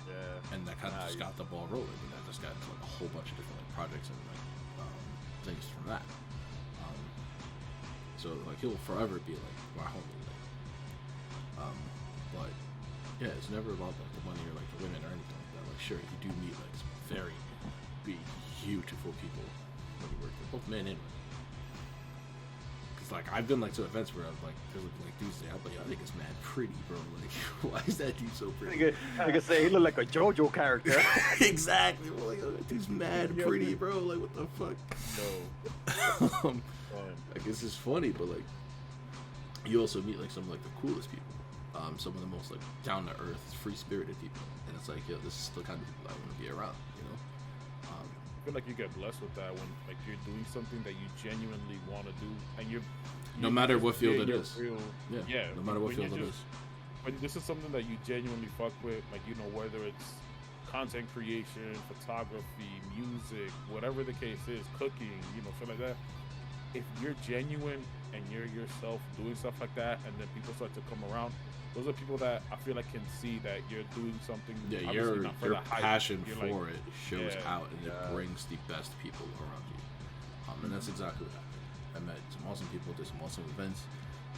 Yeah. and that kind of just got the ball rolling. And I just got into like a whole bunch of different like projects and like things from that. So like he'll forever be like my homie. Like, but yeah, it's never about like the money or like the women or anything like that. Like sure, you do meet like some very beautiful people when you work there, both men and women. Like I've been like to events where I'm like, there's like dudes there, I'm like, yo, I think it's mad pretty, bro. Like, why is that dude so pretty? I could say he looked like a JoJo character. Exactly. Well, like, oh, that dude's mad pretty, bro. Like, what the fuck? No. Like, it's just funny, but like, you also meet like some of like the coolest people, some of the most like down to earth, free spirited people, and it's like, yo, this is the kind of people I want to be around, you know. I feel like you get blessed with that when like you're doing something that you genuinely want to do, and No matter what field it is. Yeah. No matter what when field you it is. When this is something that you genuinely fuck with, like you know whether it's content creation, photography, music, whatever the case is, cooking, you know, shit like that. If you're genuine and you're yourself doing stuff like that, and then people start to come around, those are people that I feel like can see that you're doing something. Yeah, obviously not for your the hype. passion You're for like, it shows yeah, out, and it brings the best people around you. And that's exactly what happened. I met some awesome people, did some awesome events.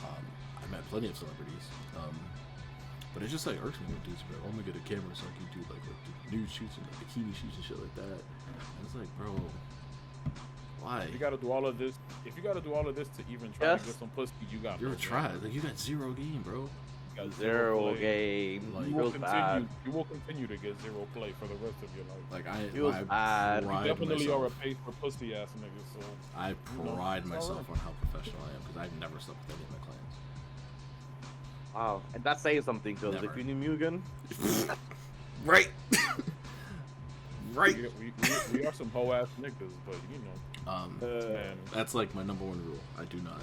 I met plenty of celebrities. But it just like irks me when dudes are like, oh, I'm gonna get a camera so I can do like the nude shoots and like bikini shoots and shit like that. And it's like, bro, why? You gotta do all of this. If you gotta do all of this to even try to get some pussy, you got. You're a try. Like you got zero game, bro. You got Zero play. game. Like, You will Feels bad. continue. You will continue to get zero play for the rest of your life. Like Feels I bad. pride You definitely myself. are a pay for pussy ass nigga. So I pride it's myself alright. on how professional I am because I've never slept with any of my clients. Wow, and that's saying something because Never. if you knew Mugen, Right. Right. we are some hoe ass niggas, but you know, man. That's like my number one rule. I do not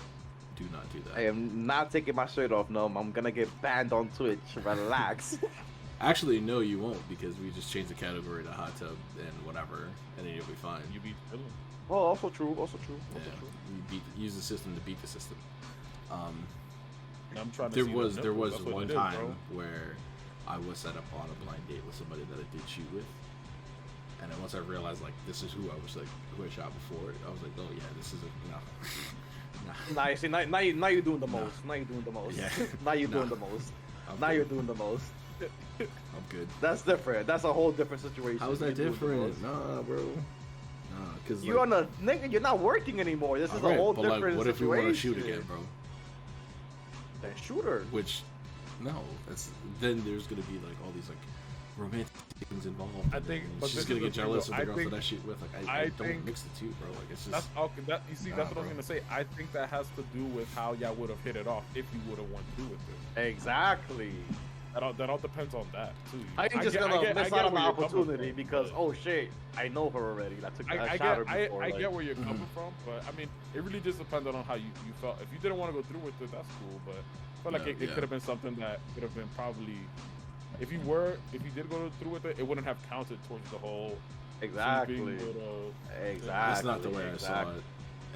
do that. I am not taking my shirt off. No, I'm gonna get banned on Twitch. Relax. Actually, no, you won't because we just changed the category to hot tub and whatever, and then you'll be fine. You be chilling. Oh, also true. Also true. Yeah, Also true. you use the system to beat the system. I'm trying to There see was the there nipples. was That's what one it is, time bro. where I was set up on a blind date with somebody that I did shoot with, and then once I realized like this is who I shot before, I was like, oh yeah, this is no. Nah, you see, now you're doing the most. Now you're doing the most. Yeah. Now you're Nah. doing the most. I'm Now good. you're doing the most. I'm good. That's different. That's a whole different situation. How is that You're doing the different? most. Nah, bro. Nah, cause You're on a nigga. You're not working anymore. This is a alright, whole but different like, what if we situation. want to shoot again, bro? Then shoot her. Which, no, then there's gonna be like all these like romantic things involved. I and think- then but she's this gonna is get the thing, jealous though. of the I girl think- that I shoot with. Like I I don't think- mix the two, bro. Like it's just That's okay. You see, Nah, that's what I was bro. gonna say. I think that has to do with how y'all would have hit it off if you would have wanted to do with it. Exactly. That all depends on that too. I ain't just get- gonna get- miss get out on the where you're coming opportunity from, because but- oh shit, I know her already. I took I shot her get, before. I like, get where you're coming Mhm. from, but I mean, it really just depended on how you felt. If you didn't want to go through with it, that's cool. But I feel like Yeah, it yeah. could have been something that could have been probably if you did go through with it, it wouldn't have counted towards the whole. Exactly. Exactly. That's not the way I saw it,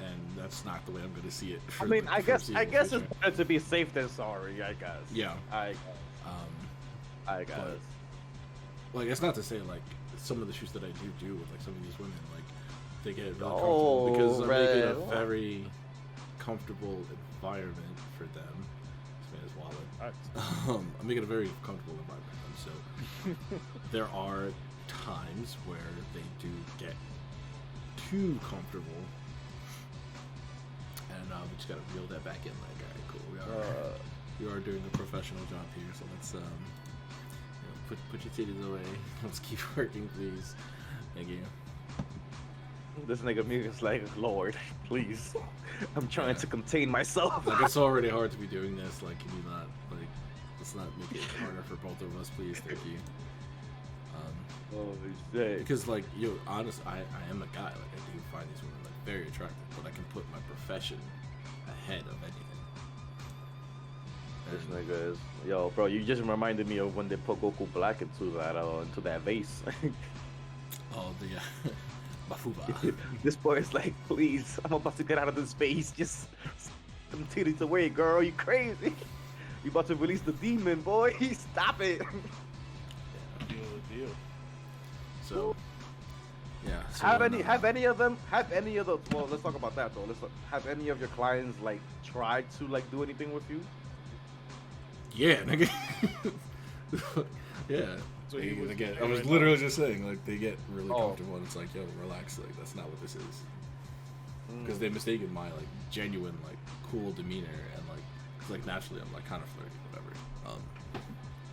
and that's not the way I'm going to see it. I mean, I guess it's better to be safe than sorry. I guess. Yeah. I guess. But, like, it's not to say like some of the shoots that I do with like some of these women, like they get really comfortable because I'm making a very comfortable environment for them. This man is wallet. I'm making a very comfortable environment for them. So there are times where they do get too comfortable, and we just gotta reel that back in. Like, all right, cool. We are doing a professional job here, so let's put your titties away. Let's keep working, please. Thank you. This nigga Mugen's like, Lord, please. I'm trying to contain myself. Like, it's already hard to be doing this. Like, can you not, like, let's not make it harder for both of us, please. Thank you. Oh shit. Because, like, honest, I am a guy. Like, I do find these women like very attractive, but I can put my profession ahead of anything. This nigga is, yo, bro. You just reminded me of when they put Goku Black into that vase. Oh, the Bafuba. This boy is like, please, I'm about to get out of this vase. Just some titties away, girl. You crazy? You about to release the demon, boy? Stop it. Deal. So, yeah. So Have any of the? Well, let's talk about that though. Have any of your clients like tried to like do anything with you? Yeah, nigga. Yeah. So he was I was literally just saying, like, they get really comfortable, and it's like, yo, relax, like, that's not what this is. Because they mistaken my, like, genuine, like, cool demeanor, and, like, naturally I'm, like, kind of flirty, whatever.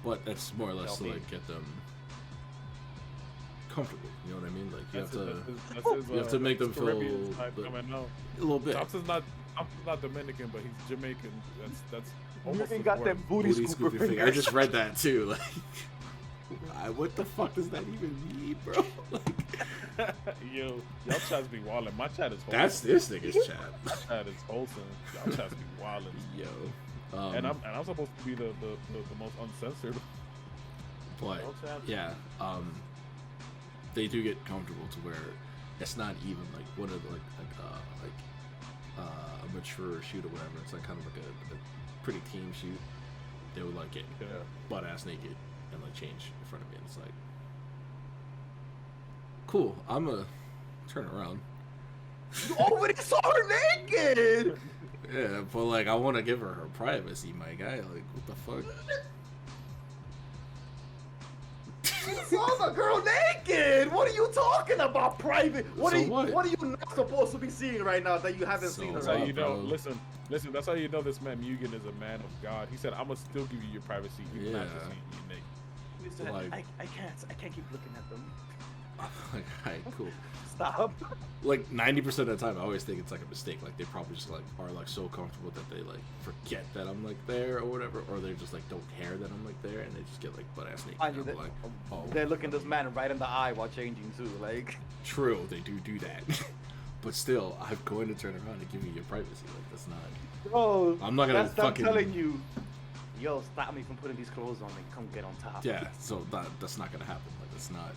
But that's more or less to, like, get them comfortable, you know what I mean? Like, you have to make them feel a little bit. Tops is not Dominican, but he's Jamaican. That's almost You got them booty scooper fingers. I just read that, too, like... what the fuck does that even mean, bro? Like, yo, y'all chats be wildin'. My chat is wholesome. That's this nigga's chat. My chat is wholesome. Y'all chats be wildin'. Yo. And I'm supposed to be the most uncensored. But yeah, they do get comfortable to where it's not even like one of the a mature shoot or whatever. It's like kind of like a pretty team shoot. They would like get butt ass naked and like change in front of me, and it's like, cool, I'm gonna turn around. You already saw her naked! Yeah, but like, I want to give her privacy, my guy. Like, what the fuck? You saw the girl naked! What are you talking about, private? What are you not supposed to be seeing right now that you haven't seen her? That's how you know, listen, that's how you know this man Mugen is a man of God. He said, I'm gonna still give you your privacy, even after seeing you naked. Like, I can't keep looking at them. Like, alright, cool. Stop. Like 90% of the time, I always think it's like a mistake. Like they probably just like are like so comfortable that they like forget that I'm like there or whatever, or they just like don't care that I'm like there, and they just get like butt ass naked. I'm like, oh, they're looking this man right in the eye while changing too. Like, true, they do that, but still, I'm going to turn around and give you your privacy. Like that's not. Bro, I'm not gonna fucking. I'm telling you. Yo, stop me from putting these clothes on and come get on top. Yeah, so that's not gonna happen. Like that's not.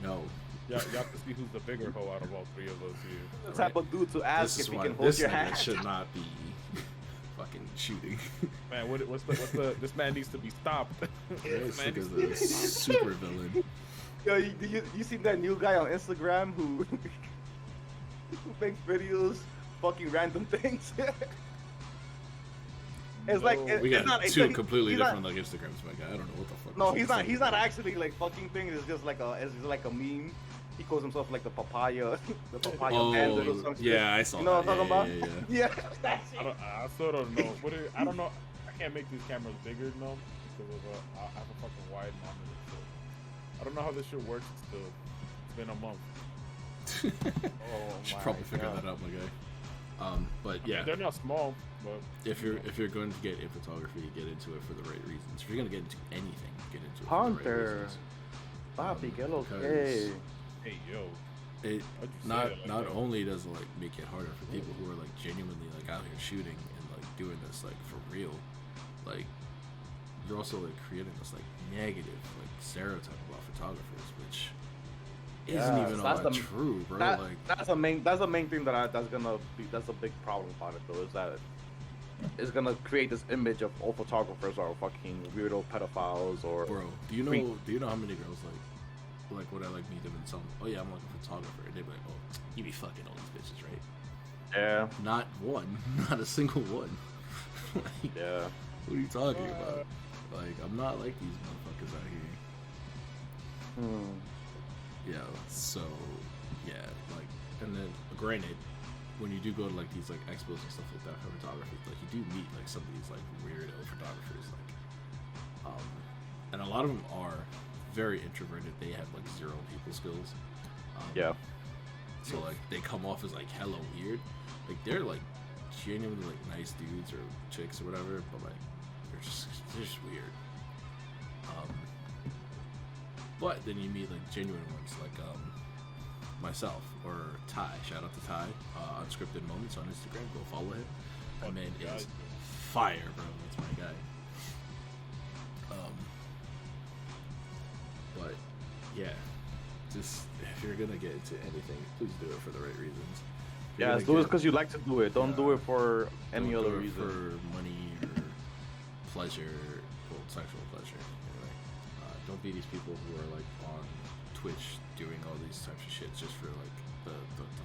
No. Y'all can see who's the bigger hoe out of all three of us here. The type of dude to ask if he can hold your hand. This should not be fucking shooting. Man, what's the? This man needs to be stopped. This man is a super villain. Yo, you seen that new guy on Instagram who makes videos, fucking random things? It's like we got two completely different like Instagrams, my guy. I don't know what the fuck. No, he's not actually like fucking things. It's just like a meme. He calls himself like the papaya bandit or something. Yeah, I saw. You know that. what I'm talking about? Yeah. I still don't know. I don't know. I can't make these cameras bigger, no, because I have a fucking wide monitor. So I don't know how this shit works. Still, it's been a month. Should probably figure that out, my guy. But yeah, they're not small. But if you're going to get in photography, get into it for the right reasons. If you're going to get into anything, get into it for the right reasons. Papi, que lo que? Hey yo. It not only does it like make it harder for people who are like genuinely like out here shooting and like doing this like for real, like you're also like creating this like negative like stereotype about photographers, which isn't even all that true, bro. That's the main thing that's a big problem about it though, is that it's gonna create this image of all photographers are fucking weirdo pedophiles or. Bro, do you know how many girls like would I like meet them and tell them, oh yeah, I'm like a photographer, and they'd be like, oh, you be fucking all these bitches, right? Yeah. Not one, not a single one. Like, yeah. What are you talking about? Like, I'm not like these motherfuckers out here. Yeah, so, yeah, like, and then, granted, when you do go to, like, these, like, expos and stuff like that for photography, like, you do meet, like, some of these, like, weirdo photographers, like, and a lot of them are very introverted. They have, like, zero people skills. Yeah. So, like, they come off as, like, hella weird. Like, they're, like, genuinely, like, nice dudes or chicks or whatever, but, like, they're just weird. But then you meet, like, genuine ones, like, myself or Ty. Shout out to Ty. Unscripted Moments on Instagram. Go follow him. That man is fire, bro. That's my guy. But, yeah. Just, if you're gonna get into anything, please do it for the right reasons. Yeah, do it because you like to do it. Don't do it for any other reason. For money or pleasure, well, sexual pleasure. Anyway, don't be these people who are like on Twitch doing all these types of shit just for like the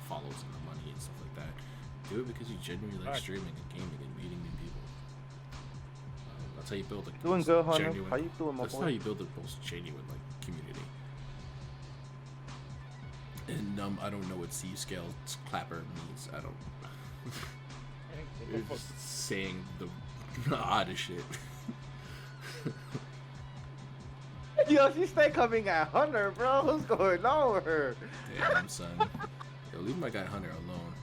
follows and the money and stuff like that. Do it because you genuinely like streaming and gaming and meeting new people. That's how you build like doing good, honey. How you doing, my boy? That's how you build the most genuine like community. And I don't know what C-scale clapper means. I don't. You're just saying the oddest shit. Yo, she stay coming at Hunter, bro. What's going on with her? Damn, son. Yo, leave my guy Hunter alone.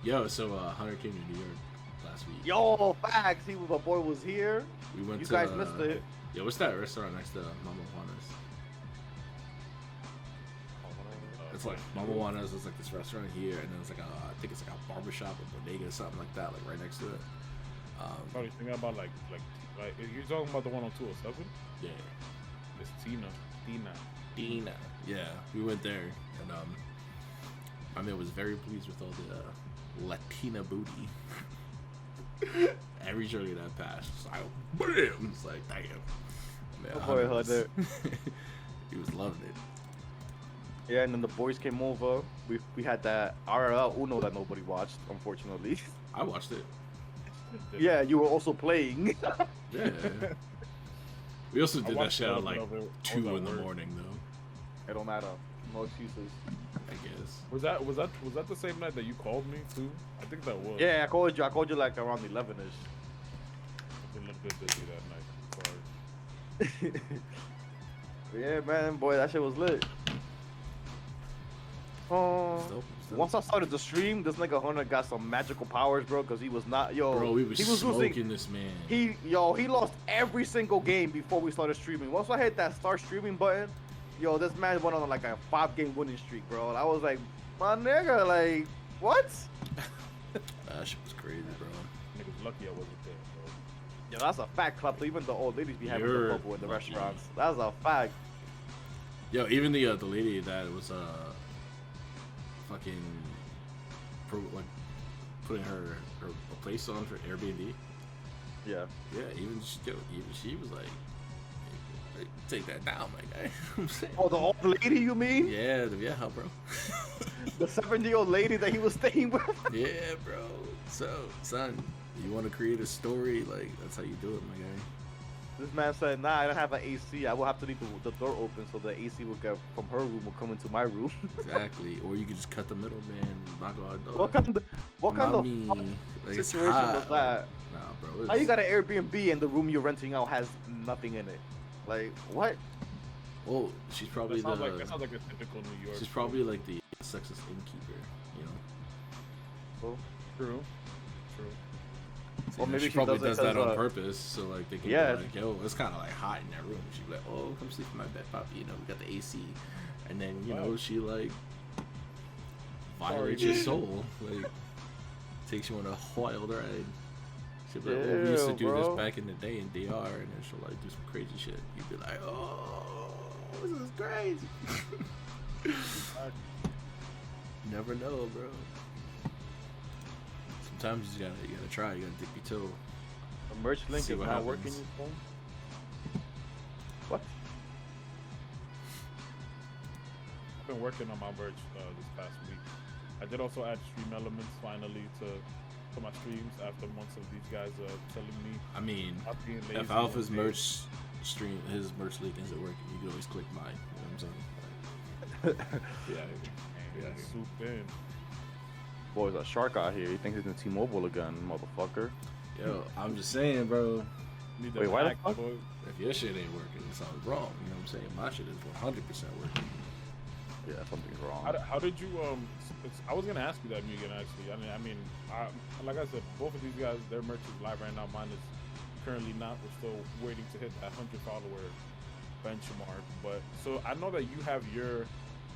Yo, so Hunter came to New York last week. Yo, facts. My boy was here. We went you to. You guys missed it. Yo, what's that restaurant next to Mama Juana's? It's like Mama Juana's is like this restaurant here, and then it's like I think it's like a barbershop or bodega or something like that, like right next to it. Probably thinking about like you're talking about the one on 207? Yeah. It's Dina. Yeah, we went there, and I mean, I was very pleased with all the Latina booty. Every journey that passed, it's like, bam! It's like, damn. Man, oh boy, Hunter. He was loving it. Yeah, and then the boys came over. We had that RLL Uno that nobody watched, unfortunately. I watched it. Yeah, you were also playing. Yeah. We also did that shit at like 2 in the morning, though. It don't matter. No excuses. I guess. Was that the same night that you called me too? I think that was. Yeah, I called you like around 11ish. I've been a little bit busy that night. Sorry. Yeah, man, boy, that shit was lit. Once I started the stream, this nigga Hunter got some magical powers, bro, because he was not, Bro, we was smoking this man. He lost every single game before we started streaming. Once I hit that start streaming button, this man went on like a 5-game winning streak, bro. And I was like, my nigga, like, what? That shit was crazy, bro. Niggas lucky I wasn't there, bro. Yo, that's a fact, club. Even the old ladies be having the bubble in the restaurants. That's a fact. Yo, even the lady that was fucking like putting her place on for Airbnb. Yeah. Yeah, even she was like, hey, take that down, my guy. I'm saying. Oh, the old lady, you mean? Yeah, bro. The 70-year-old lady that he was staying with. Yeah, bro. So, son, you want to create a story? Like, that's how you do it, my guy. This man said, nah, I don't have an AC. I will have to leave the door open so the AC will go from her room will come into my room. Exactly. Or you could just cut the middle, man. Knock on our door. What kind of like, situation was that? Nah, bro. How you got an Airbnb and the room you're renting out has nothing in it? Like, what? Well, she's probably that sounds like a typical New York. She's probably like the sexist innkeeper, you know? Well, true. Well, maybe she probably does that on purpose, so like they can be yeah. like, yo, it's kind of like hot in that room. She'd be like, oh, come sleep in my bed, Poppy. You know, we got the AC, and then you know she like violates your soul, like takes you on a wild ride. She'll be like, oh, we used to Yeah, do bro. this back in the day in DR, and then she'll like do some crazy shit. You'd be like, oh, this is crazy. You never know, bro. Sometimes you gotta try. You gotta dip your toe. The merch link See is what not happens. working. Your phone. What? I've been working on my merch this past week. I did also add stream elements finally to my streams after months of these guys telling me I mean, I'm being lazy. if Alpha's and merch stream, his merch link isn't working, you can always click mine. You know what I'm saying? yeah, soup in. Boy, there's a shark out here. He thinks he's in T-Mobile again, motherfucker. Yo, I'm just saying, bro. Need Wait, why the hack, fuck? boy. If your shit ain't working, something's wrong. You know what I'm saying? My shit is 100% working. Yeah, something's wrong. How did you I was gonna ask you that, Mugen, actually. Like I said, both of these guys, their merch is live right now. Mine is currently not. We're still waiting to hit that 100 follower benchmark. But so I know that you have your.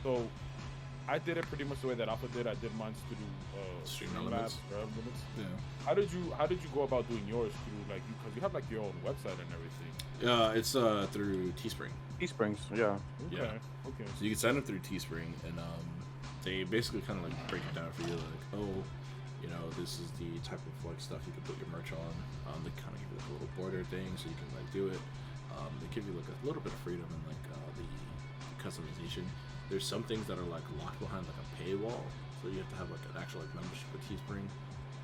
So I did it pretty much the way that Alpha did. I did mine through Stream Streamlabs Elements. or Elements. Yeah. How did you go about doing yours through like because you have like your own website and everything? It's through Teespring. Teesprings, yeah. Okay. Yeah. Okay. So you can sign up through Teespring, and they basically kind of like break it down for you, like, oh, you know, this is the type of like stuff you can put your merch on. They kind of give you like a little border thing, so you can like do it. They give you like a little bit of freedom in like the customization. There's some things that are like locked behind like a paywall, so you have to have like an actual like membership with Teespring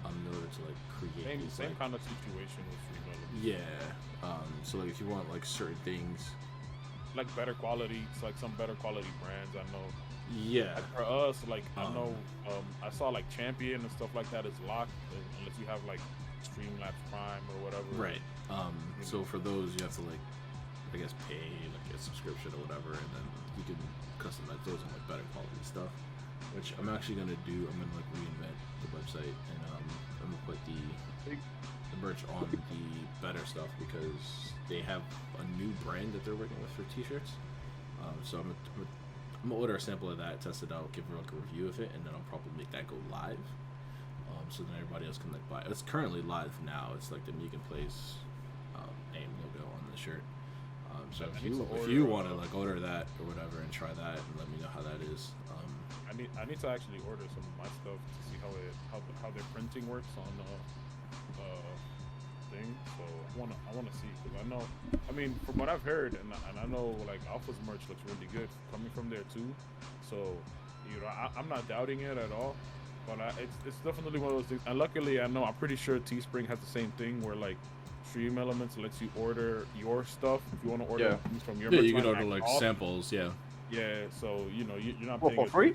in order to like create these, Same like, kind of situation with Stream Elements. yeah. So like if you want like certain things, Like better quality, it's like some better quality brands. I know. yeah. Like for us, like I know, I saw like Champion and stuff like that is locked unless you have like Streamlabs Prime or whatever. Right. So for those, you have to like, I guess, pay like a subscription or whatever, and then you can customize those on like better quality stuff. Which I'm actually gonna do. I'm gonna like reinvent the website, and I'm gonna put the merch on the better stuff because they have a new brand that they're working with for t-shirts. So I'm gonna order a sample of that, test it out, give her like a review of it, and then I'll probably make that go live. So then everybody else can like buy it. It's currently live now. It's like the MugenPlayz name logo on the shirt. So if you want to like order that or whatever and try that and let me know how that is. I need to actually order some of my stuff to see how their printing works on thing. So I wanna see because I mean from what I've heard and I know like Alpha's merch looks really good coming from there too. So you know I'm not doubting it at all. But it's definitely one of those things. And luckily, I'm pretty sure Teespring has the same thing where like Stream Elements lets you order your stuff if you want to order things from your. Yeah, merch you can line order at like cost. samples. Yeah. Yeah, so you know you're not What, paying for free?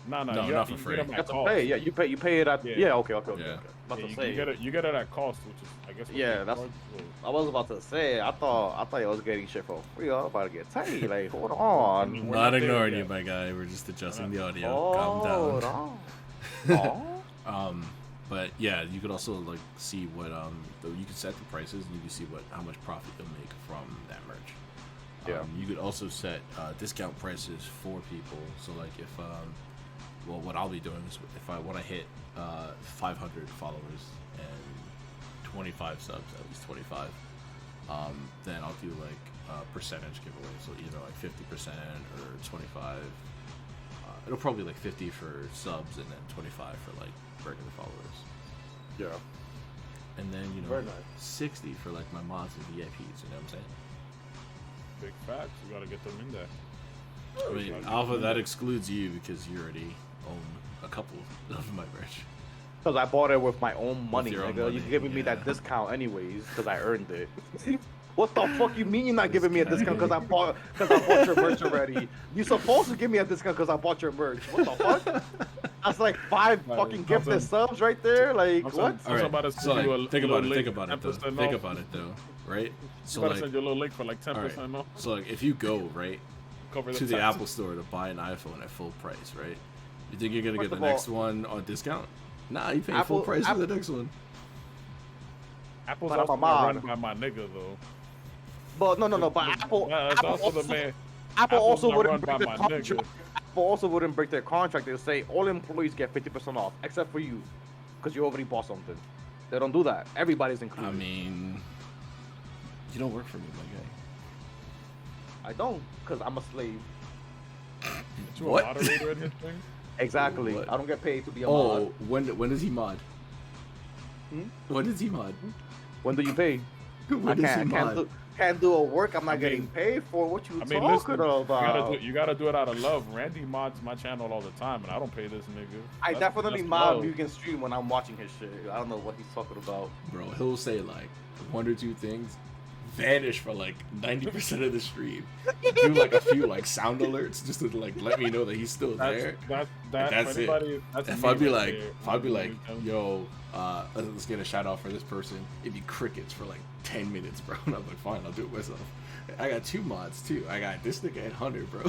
No, No, you not have for to get free. them You at have to cost. pay. Yeah, you pay it at. Yeah. Yeah, okay. Yeah. About Yeah, to say. you get it at cost, which is I guess. what Yeah, they that's. charge, so- I was about to say. I thought I was getting shit for free. I was about to get tight. Like, hold I on. mean, I'm we're not not there ignoring you, yet. my guy. We're just adjusting the audio. Hold Calm on. down. But yeah, you could also like see what you can set the prices and you can see how much profit you'll make from that merch. Yeah. You could also set discount prices for people. So like if well, what I'll be doing is when I hit 500 followers and 25 subs, at least 25, then I'll do like a percentage giveaway. So either like 50% or 25. It'll probably be like 50 for subs and then 25 for like regular followers. Yeah. And then, you know, Very nice. 60 for like my mods and VIPs, you know what I'm saying? Big facts. You gotta get them in there. I mean, Alpha, that excludes you because you already own a couple of my merch. Because I bought it with my own money, your own nigga. money, You're giving me that yeah. discount anyways because I earned it. What the fuck you mean you're not giving me a discount because I bought your merch already? You supposed to give me a discount because I bought your merch. What the fuck? That's like 5 Right, fucking I'm gifted some- subs right there. Like I'm what? some- about to so send you like, a think about little it, link, think about it, though. 10% Think off. about it, though, right? So I'm about like, to send you a little link for like 10% alright. off. So like, if you go right Cover to the taxes. Apple Store to buy an iPhone at full price, right? You think you're gonna First get the of all- next one on discount? Nah, you pay full Apple- price for Apple- the next one. Apple's But I'm also a run mod. by my nigga though. But no. But Apple, That's Apple also also, the man. Apple Apple's also not wouldn't run break by their my contract. nigga. Apple also wouldn't break their contract. They'll say all employees get 50% off except for you, because you already bought something. They don't do that. Everybody's included. I mean, you don't work for me, my guy. I don't, because I'm a slave. You What? a moderator in this thing? Exactly. What? I don't get paid to be a mod. Oh, when does he mod? When does he mod? When do you pay? When does he mod? Can't do a work I'm not getting paid for. What you talking about? You gotta do it out of love. Randy mods my channel all the time, and I don't pay this nigga. I That's- definitely that's mod love. Mugen stream when I'm watching his shit. I don't know what he's talking about. Bro, he'll say like one or two things, vanish for like 90% of the stream, do like a few like sound alerts just to like let me know that he's still there. That's it. If I'd be like, yo, let's get a shout out for this person, it'd be crickets for like 10 minutes, bro. And I'm like, fine, I'll do it myself. I got 2 mods too. I got this nigga and Hunter, bro.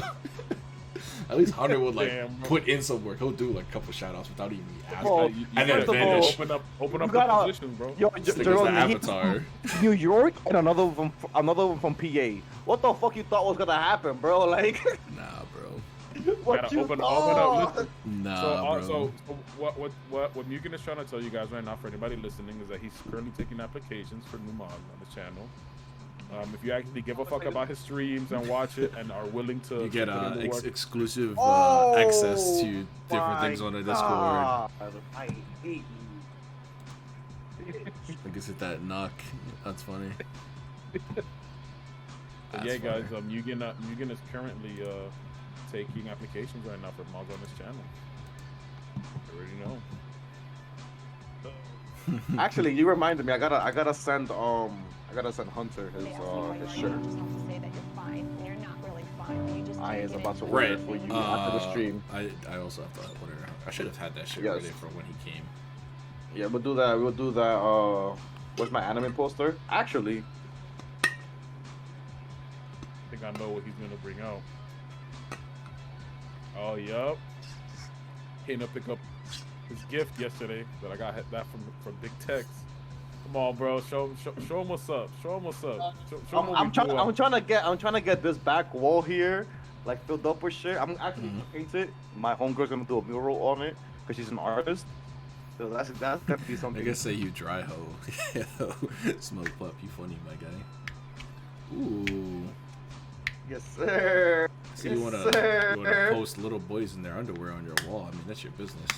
At least Hunter would like put in some work. He'll do like a couple shout outs without even asking. Bro, and then vanish. Open up gotta- the position, bro. Yo, This nigga's the avatar. New York and another one from PA. What the fuck you thought was gonna happen, bro? Like, Nah, bro. what Gotta you open thought? up. Listen. Nah, bro. So what Mugen is trying to tell you guys right now, for anybody listening, is that he's currently taking applications for new mods on the channel. If you actually give a fuck about his streams and watch it and are willing to You get put in the work, exclusive Oh, access to different my things on the Discord. God. I hate you. I guess hit that knock. That's funny. But yeah, guys, Mugen is currently taking applications right now for mods on his channel. You already know. Actually, you reminded me. I gotta send Hunter his shirt. Just have to say that you're fine. And you're not really fine. You just I take is it about to in. order for you after the stream. I also have to order. I should have had that shit Yes. ready for when he came. Yeah, we'll do that. We'll do that. What's my anime poster? Actually, I think I know what he's gonna bring out. Oh, yup. Came to pick up his gift yesterday that I got that from Big Tex. Come on, bro. Show him what's up. Show him what's up. Show him what I'm we doing. trying to get this back wall here like filled up with shit. I'm actually gonna paint it. My homegirl's gonna do a mural on it because she's an artist. So that's gonna be something. I guess say you dry hoe. Smoke pup, you funny, my guy. Ooh. Yes, sir. So yes, you wanna post little boys in their underwear on your wall? I mean, that's your business.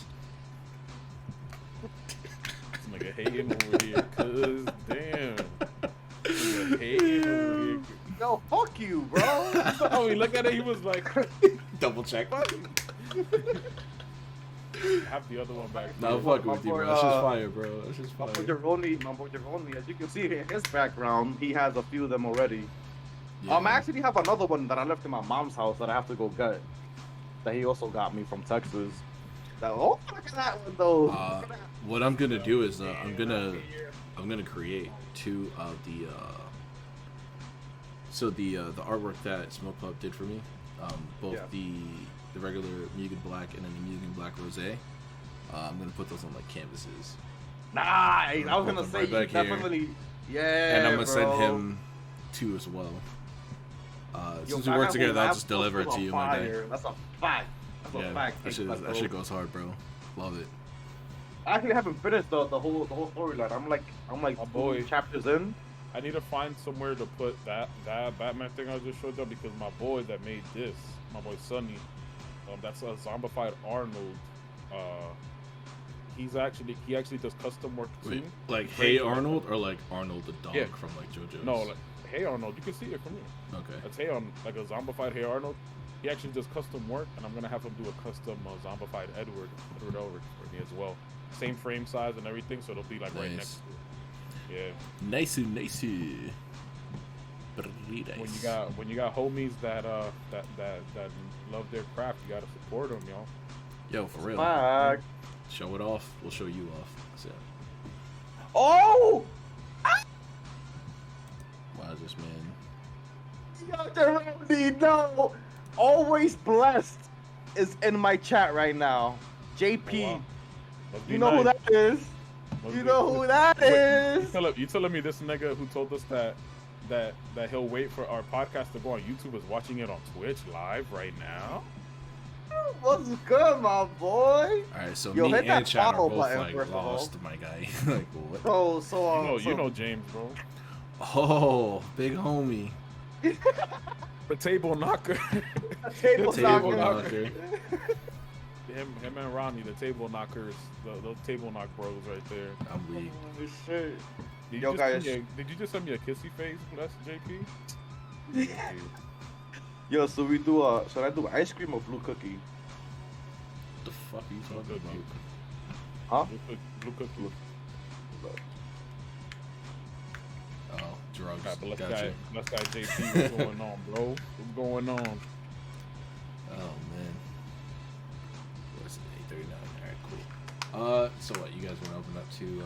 This nigga hating over here, cuz damn. Nigga hating over here. Yo, fuck you, bro. Oh, he looked at it. He was like, Double check. have the other one back. No, My fuck with you, boy, bro. That's just fire, bro. That's just My fire. boy Juhrownee, as you can see in his background, he has a few of them already. Yeah. I actually have another one that I left in my mom's house that I have to go get. That he also got me from Texas. Oh, look at that one though. What I'm gonna do is I'm gonna create 2 of the the artwork that Smoke Pup did for me, both Yeah. the regular Mugen Black and then the Mugen Black Rosé. I'm gonna put those on like canvases, Nice. I was Put gonna them say right you back here. definitely. Yeah. and I'm gonna send bro. him 2 as well. Yo, Since we I work have together, one- I I'll have just deliver it one to you, on my guy. fire. That's a fact. That's a Yeah, fact. that shit goes hard, bro. Love it. I actually haven't finished the whole storyline. I'm like My boy. 2 chapters in. I need to find somewhere to put that Batman thing I just showed you because my boy that made this, my boy Sonny, that's a zombified Arnold. He actually does custom work too. Wait, like Great. Hey Arnold or like Arnold the dog Yeah. from like JoJo's? No, like Hey Arnold, you can see it from here. Okay. That's Hey Arnold, like a zombified Hey Arnold. He actually does custom work, and I'm gonna have him do a custom zombified Edward over for me as well. Same frame size and everything, so it'll be like right Nice. next to it. Yeah. Nice. When you got homies that love their craft, you gotta support them, y'all. Yo, for real. Fact. Show it off. We'll show you off. That's it. Oh! Wow, this man. Yo, Juhrownee, no! Always blessed is in my chat right now. JP. Oh, wow. Must be You know who nice. that is? Must You be- know who that is? You telling me this nigga who told us that he'll wait for our podcast to go on YouTube is watching it on Twitch live right now? What's good, my boy? Alright, so Yo, me hit that and Chat are follow both button, like first of all. lost, my guy. Like what? You know James, bro. Oh, big homie. The table knocker. Table Table knocker. knocker. him and Ronnie, the table knockers, the table knock bros right there. I'm weak. Holy shit. Did Yo, you, guys. did you just send me a kissy face? That's JP. Yo, so we do should I do ice cream or blue cookie? What the fuck are you talking about? Huh? Blue cookie. Oh, drugs. Right, but Gotcha. let's guy JP, what's going on, bro? What's going on? Oh man. What's it? 8:39. All right, cool. So what? You guys want to open up to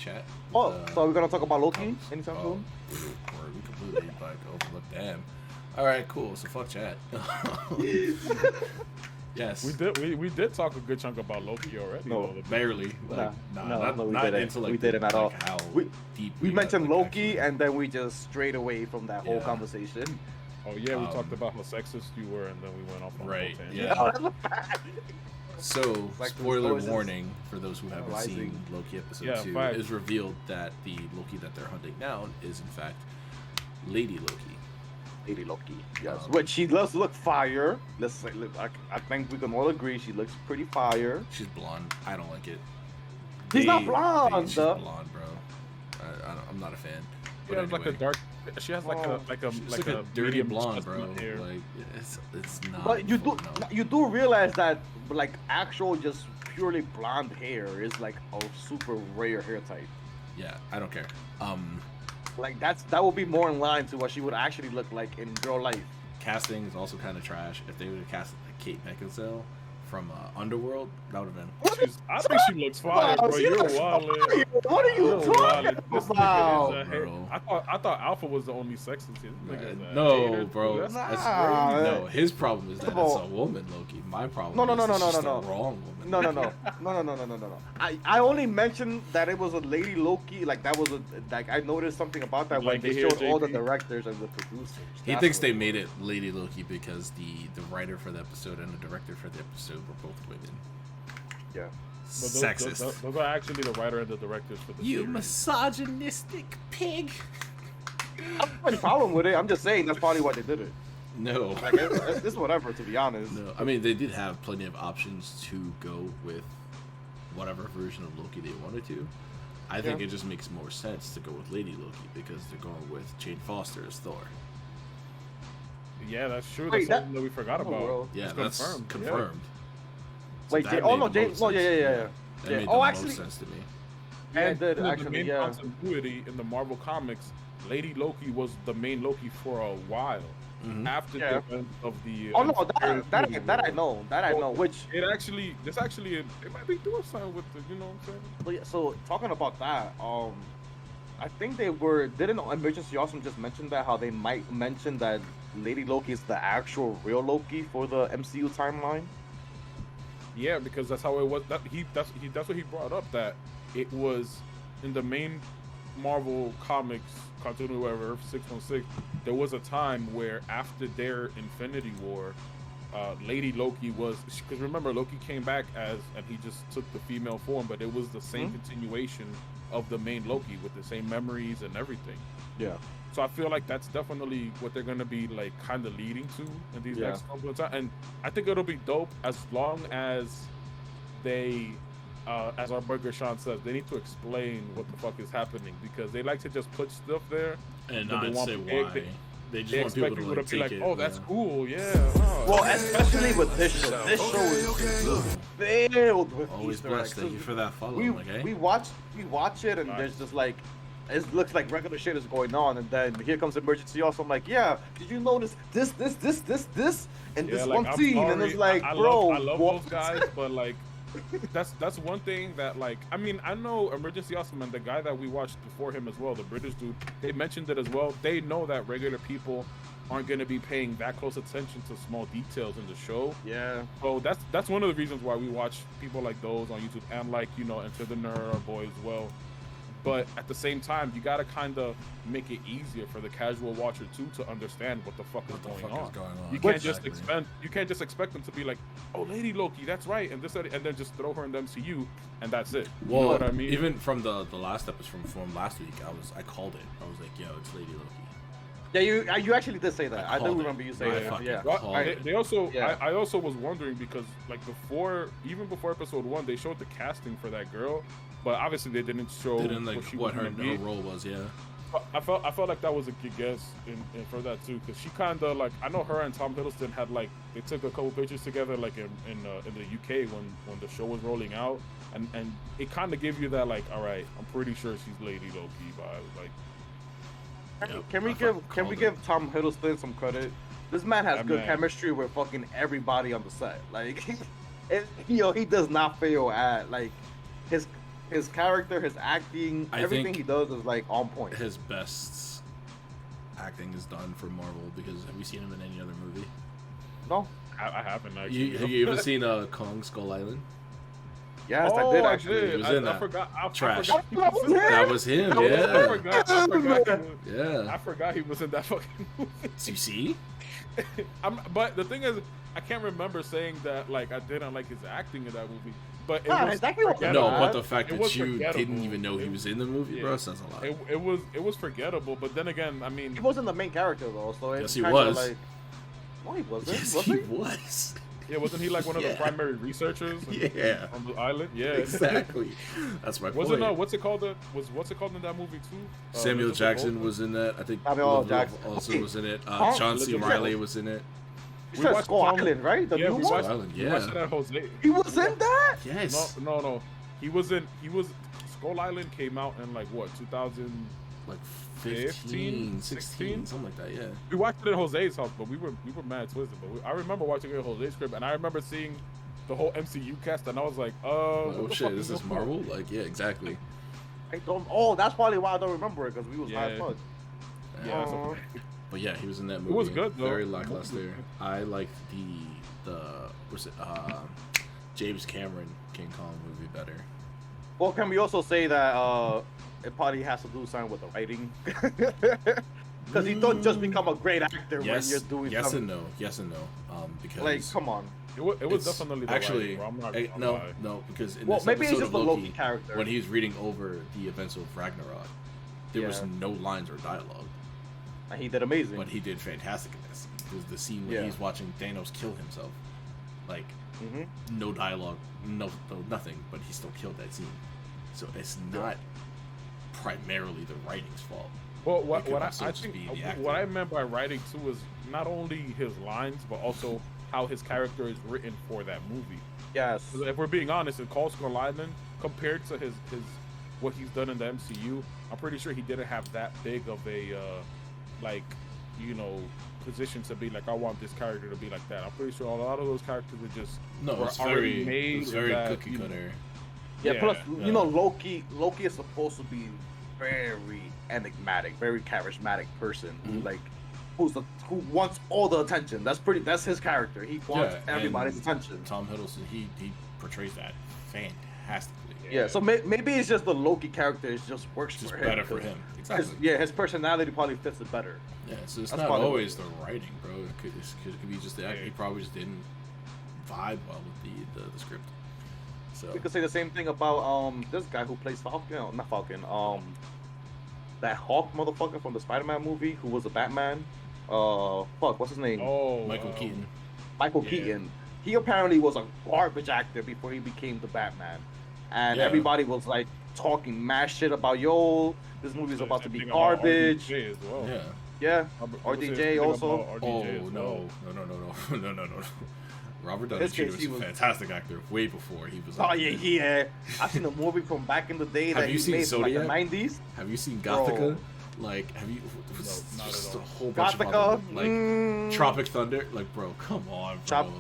chat? Oh, with, so we're gonna talk about Loki comments? anytime Oh, soon? or we completely like overlooked them. All right, cool. So fuck chat. Yes. We did talk a good chunk about Loki already. No. though. Barely. Like, no, we not didn't. into like We didn't at all. how We- deep We got, mentioned like, Loki, actually. and then we just strayed away from that whole Yeah. conversation. Oh yeah, we Um, talked about how sexist you were, and then we went off on a Right, whole tangent. yeah. Oh, that's a fact. So, Like, spoiler voices warning for those who haven't rising. seen Loki episode Yeah, 2, fact. is revealed that the Loki that they're hunting down is in fact Lady Loki. Lady Loki, yes. Um, Which she does look fire. Let's say, look, I think we can all agree she looks pretty fire. She's blonde. I don't like it. She's not blonde, She's though. blonde, bro. I'm not a fan. She But has like a anyway, dark. She has like Oh. she's like a dirty medium blonde, chestnut bro. hair. Like it's not. But you full, do no. you do realize that like actual just purely blonde hair is like a super rare hair type. Yeah, I don't care. Like that would be more in line to what she would actually look like in real life. Casting is also kind of trash. If they would have cast like, Kate Beckinsale from Underworld, that would have been. I think she looks fire, Wow, bro. she You're looks wildin'. What are you You're talking wildin'. This nigga about? is a hater. Bro. I thought Alpha was the only sexist. This nigga is a No, hater, bro. too. That's Nah. crazy. No, his problem is that Come it's on. a woman, Loki. My problem No, is it's just a wrong woman. No. I only mentioned that it was a lady Loki. Like that was a like I noticed something about that You when like they it here, showed all the JP? directors and the producers. He That's thinks what- they made it Lady Loki because the writer for the episode and the director for the episode were both women. Yeah. But Sexist. Those are actually the writer and the directors for the You series. misogynistic pig. I don't have any problem with it. I'm just saying that's probably why they did it. No. Like it's whatever, to be honest. No, I mean they did have plenty of options to go with whatever version of Loki they wanted to. I think Yeah. it just makes more sense to go with Lady Loki because they're going with Jane Foster as Thor. Yeah, that's true. Wait, That's something that we forgot Oh, about. bro. Yeah, It's that's confirmed. confirmed. So Wait, that Jane- oh, made no, the Jane- most no, yeah, sense. yeah. That Yeah. made Oh, the actually- most sense to me. Yeah, it did, The actually, main yeah. continuity in the Marvel comics, Lady Loki was the main Loki for a while. Mhm. After Yeah. the event of the. Oh no, Infinity that I War. know. That I know. Which It actually, it might be doing something with the, you know what I'm saying? so, yeah, so talking about that, I think didn't Emergency Awesome just mention that how they might mention that Lady Loki is the actual real Loki for the MCU timeline? Yeah, because that's how it was. That's what he brought up. That it was in the main Marvel comics continuity, whatever, Earth 616. There was a time where after their Infinity War, Lady Loki was, because remember Loki came back and he just took the female form, but it was the same continuation of the main Loki with the same memories and everything. Yeah. So I feel like that's definitely what they're gonna be like kind of leading to in these Yeah. next couple of times, and I think it'll be dope as long as they, as our burger Sean says, they need to explain what the fuck is happening because they like to just put stuff there And but they not want- say they- why. They just They want expect people people to to be take like, it. "Oh, that's yeah. cool, yeah." Oh. Well, especially with this show. This show is filled with Always Easter blessed. eggs. Thank you for that follow. We okay? we watch it and Nice. there's just like it looks like regular shit is going on, and then here comes Emergency Awesome. I'm like, yeah, did you notice this, and Yeah, this like, one I'm scene? And sorry. it's like, I bro, love what? those guys, but like, that's one thing that like, I mean, I know Emergency Awesome and the guy that we watched before him as well, the British dude, they mentioned it as well. They know that regular people aren't going to be paying that close attention to small details in the show. Yeah, So that's one of the reasons why we watch people like those on YouTube and like, you know, Enter the Nerd, our boy as well. But at the same time, you gotta kind of make it easier for the casual watcher too to understand what the fuck is going on. You can't just expect them to be like, "Oh, Lady Loki, that's right," and then just throw her in the MCU and that's it. Well, you know what I mean? Even from the last episode from last week, I called it. I was like, "Yo, it's Lady Loki." Yeah, you actually did say that. I do remember you saying that. Yeah. They also, I also was wondering because like even before episode 1, they showed the casting for that girl, but obviously they didn't show what her role was. Yeah. I felt like that was a good guess in for that too, because she kind of like, I know her and Tom Hiddleston had like, they took a couple pictures together like in the UK when the show was rolling out, and it kind of gave you that like, all right, I'm pretty sure she's Lady Loki vibe. Like, can we give Tom Hiddleston some credit? This man has good chemistry with fucking everybody on the set. Like, he does not fail at like his character, his acting, everything he does is like on point. His best acting is done for Marvel because have you seen him in any other movie? No, I haven't actually. Have you ever seen Kong Skull Island? Yes, I did actually. He was in that. I forgot. Trash. That was him. I forgot he was in that fucking movie. You see? But the thing is, I can't remember saying that like I didn't like his acting in that movie. But it was no, but the fact that you didn't even know he was in the movie, bro, says a lot. It was forgettable, but then again, I mean, he wasn't the main character though, so yes, he was. Like, no, he wasn't. Yes, he was. Yeah, wasn't he like one of the primary researchers? On the island. Yeah, exactly. That's my point. What's it called in that movie too? Samuel Jackson was in that. I think Samuel Jackson also was in it. John C. Reilly was in it. We watched Skull Island, right? We watched it at Jose. He was in that? Yes. No. He was. Skull Island came out in like what 2000. Like 15, 16, something like that, yeah. We watched it at Jose's house, but we were mad twisted. But I remember watching it at Jose's crib, and I remember seeing the whole MCU cast, and I was like, oh shit, is this Marvel? Like, yeah, exactly. I don't. Oh, that's probably why I don't remember it, because we was high as fuck. Yeah. But yeah, he was in that movie. It was good though. Very lackluster. I liked the James Cameron King Kong movie better. Well, can we also say that it probably has to do something with the writing? Because you don't just become a great actor when you're doing something. Yes and no. Because like, come on. It was definitely the actually writing, no, because in well, this maybe episode it's just of the Loki, Loki character. when he was reading over the events of Ragnarok, there was no lines or dialogue. And he did amazing. But he did fantastic in this. It was the scene where he's watching Thanos kill himself. Like, no dialogue, no nothing, but he still killed that scene. So it's not primarily the writing's fault. Well, what I meant by writing too is not only his lines, but also how his character is written for that movie. Yes. If we're being honest, in Skull Island, compared to his what he's done in the MCU, I'm pretty sure he didn't have that big of a position to be like, I want this character to be like that. I'm pretty sure a lot of those characters are just very that, cookie cutter. Yeah, plus Loki is supposed to be very enigmatic, very charismatic person who wants all the attention. That's his character. He wants everybody's attention. Tom Hiddleston, he portrays that fantastically. Yeah, so maybe it's just the Loki character just works for him. Better for him. Exactly. His personality probably fits it better. Yeah, so it's not always the writing, bro. It could be just the acting. He probably just didn't vibe well with the script. So we could say the same thing about this guy who plays Falcon. No, not Falcon. That Hawk motherfucker from the Spider-Man movie who was a Batman. What's his name? Oh, Michael Keaton. Michael Keaton. He apparently was a garbage actor before he became the Batman, and everybody was like talking mad shit about this movie's about to be garbage. RDJ as well. Yeah. RDJ also. No. Robert Downey Jr. was a fantastic actor way before he was. I've seen a movie from back in the day that he made in like the 90s. Have you seen Gothica? Bro. Like, have you? No, not just at all. a whole bunch Gothica, of other, like Tropic Thunder. Like, bro, come on, bro.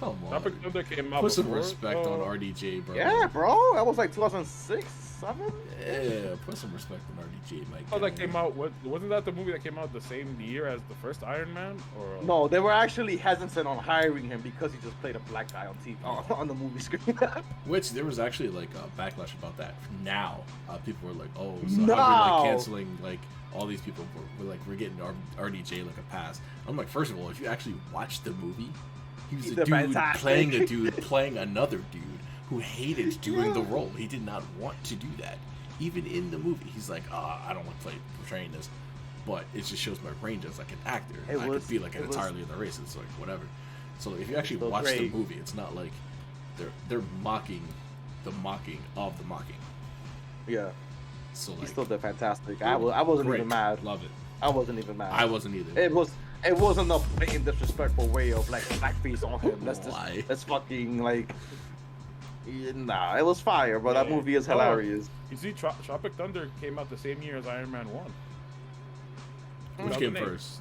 Come on. Tropic Thunder came out Put some before, respect on RDJ, bro. Yeah, bro. That was like 2006, 7. Yeah, put some respect on RDJ, Mike. Oh, that came out. Wasn't that the movie that came out the same year as the first Iron Man? Or No, they were actually hesitant on hiring him because he just played a black guy on TV on the movie screen. Which there was actually like a backlash about that. Now, people were like, "Oh, so No. how we're like canceling like all these people? We're getting RDJ like a pass." I'm like, first of all, if you actually watch the movie, he was a dude fantastic. playing a dude playing another dude who hated doing the role. He did not want to do that. Even in the movie, he's like, I don't want to play portraying this, but it just shows my range as like an actor. I could be like an entirely other race. It's like whatever. So if you actually watch the movie, it's not like they're mocking the mocking of the mocking. Yeah. So like, He still did fantastic. I wasn't great. even mad. Love it. I wasn't even mad. I wasn't either. It wasn't a blatant disrespectful way of like blackface on him. Why? That's fucking like. Nah, it was fire, but that movie is hilarious. You see, Tropic Thunder came out the same year as Iron Man 1. Which came first?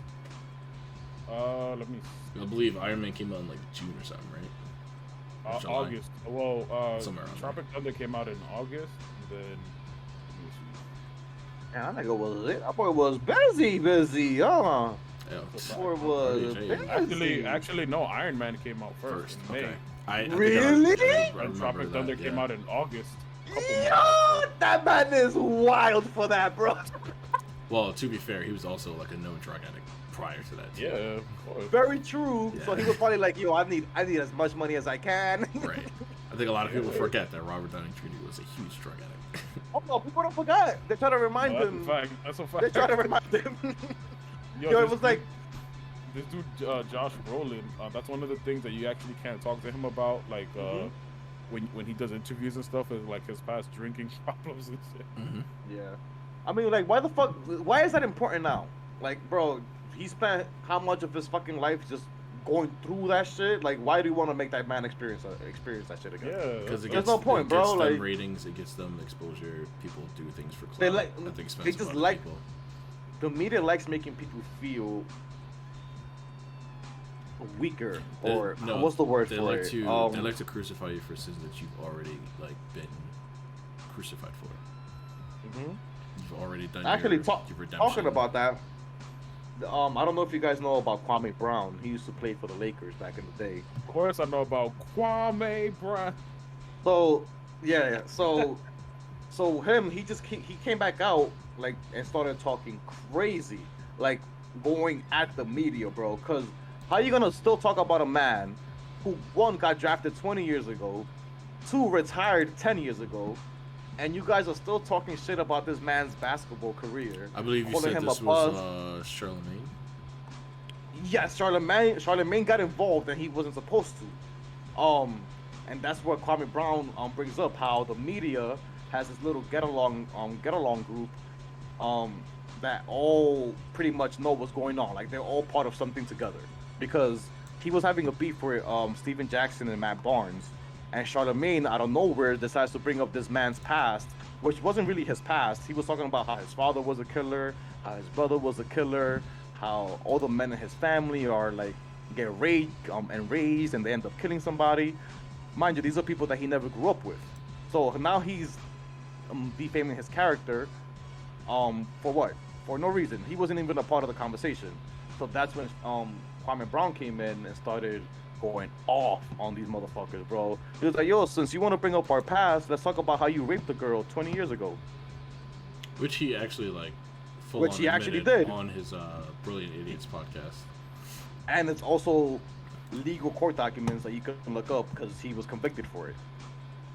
Let me. I believe Iron Man came out in like June or something, right? August. Well, somewhere around Tropic Thunder came out in August. And then. Yeah, that nigga was it. That boy was busy, huh? Yeah, Boy was busy. Actually, no. Iron Man came out first in May. Okay. I Really? And Tropic Thunder came out in August. Yo, that man is wild for that, bro. Well, to be fair, he was also like a known drug addict prior to that. Too. Yeah, of course. Very true. Yeah. So he was probably like, yo, I need as much money as I can. Right. I think a lot of people forget that Robert Downey Jr. was a huge drug addict. Oh no, people don't forget. They try to remind him. That's a fact. They try to remind him. Yo, it was like. This dude, Josh Brolin, that's one of the things that you actually can't talk to him about, like, when he does interviews and stuff, is like his past drinking problems and shit. Mm-hmm. Yeah. I mean, like, why is that important now? Like, bro, he spent how much of his fucking life just going through that shit? Like, why do you want to make that man experience that shit again? Yeah. Because there's no point, bro. It gets them like, ratings, it gets them exposure. People do things for they clout like, at the expense they of just other like, people. the media likes making people feel weaker, or what's the word they for like it? they like to crucify you for sins that you've already like been crucified for. You've already done Actually, your redemption. talking about that, I don't know if you guys know about Kwame Brown. He used to play for the Lakers back in the day. Of course, I know about Kwame Brown. So yeah, so him, he came back out like and started talking crazy, like going at the media, bro. Cause how you gonna still talk about a man who, one, got drafted 20 years ago, two, retired 10 years ago, and you guys are still talking shit about this man's basketball career? I believe you said this was Charlemagne. Yes, Charlemagne got involved and he wasn't supposed to. And that's what Kwame Brown brings up, how the media has this little get along group that all pretty much know what's going on. Like, they're all part of something together. Because he was having a beef with Steven Jackson and Matt Barnes, and Charlemagne out of nowhere decides to bring up this man's past, which wasn't really his past. He was talking about how his father was a killer, how his brother was a killer, how all the men in his family are like get raised and they end up killing somebody. Mind you, these are people that he never grew up with. So now he's defaming his character for what? For no reason. He wasn't even a part of the conversation. So that's when Kwame Brown came in and started going off on these motherfuckers, bro. He was like, yo, since you want to bring up our past, let's talk about how you raped a girl 20 years ago. Which he actually like Which he actually did on his Brilliant Idiots podcast. And it's also legal court documents that you can look up because he was convicted for it.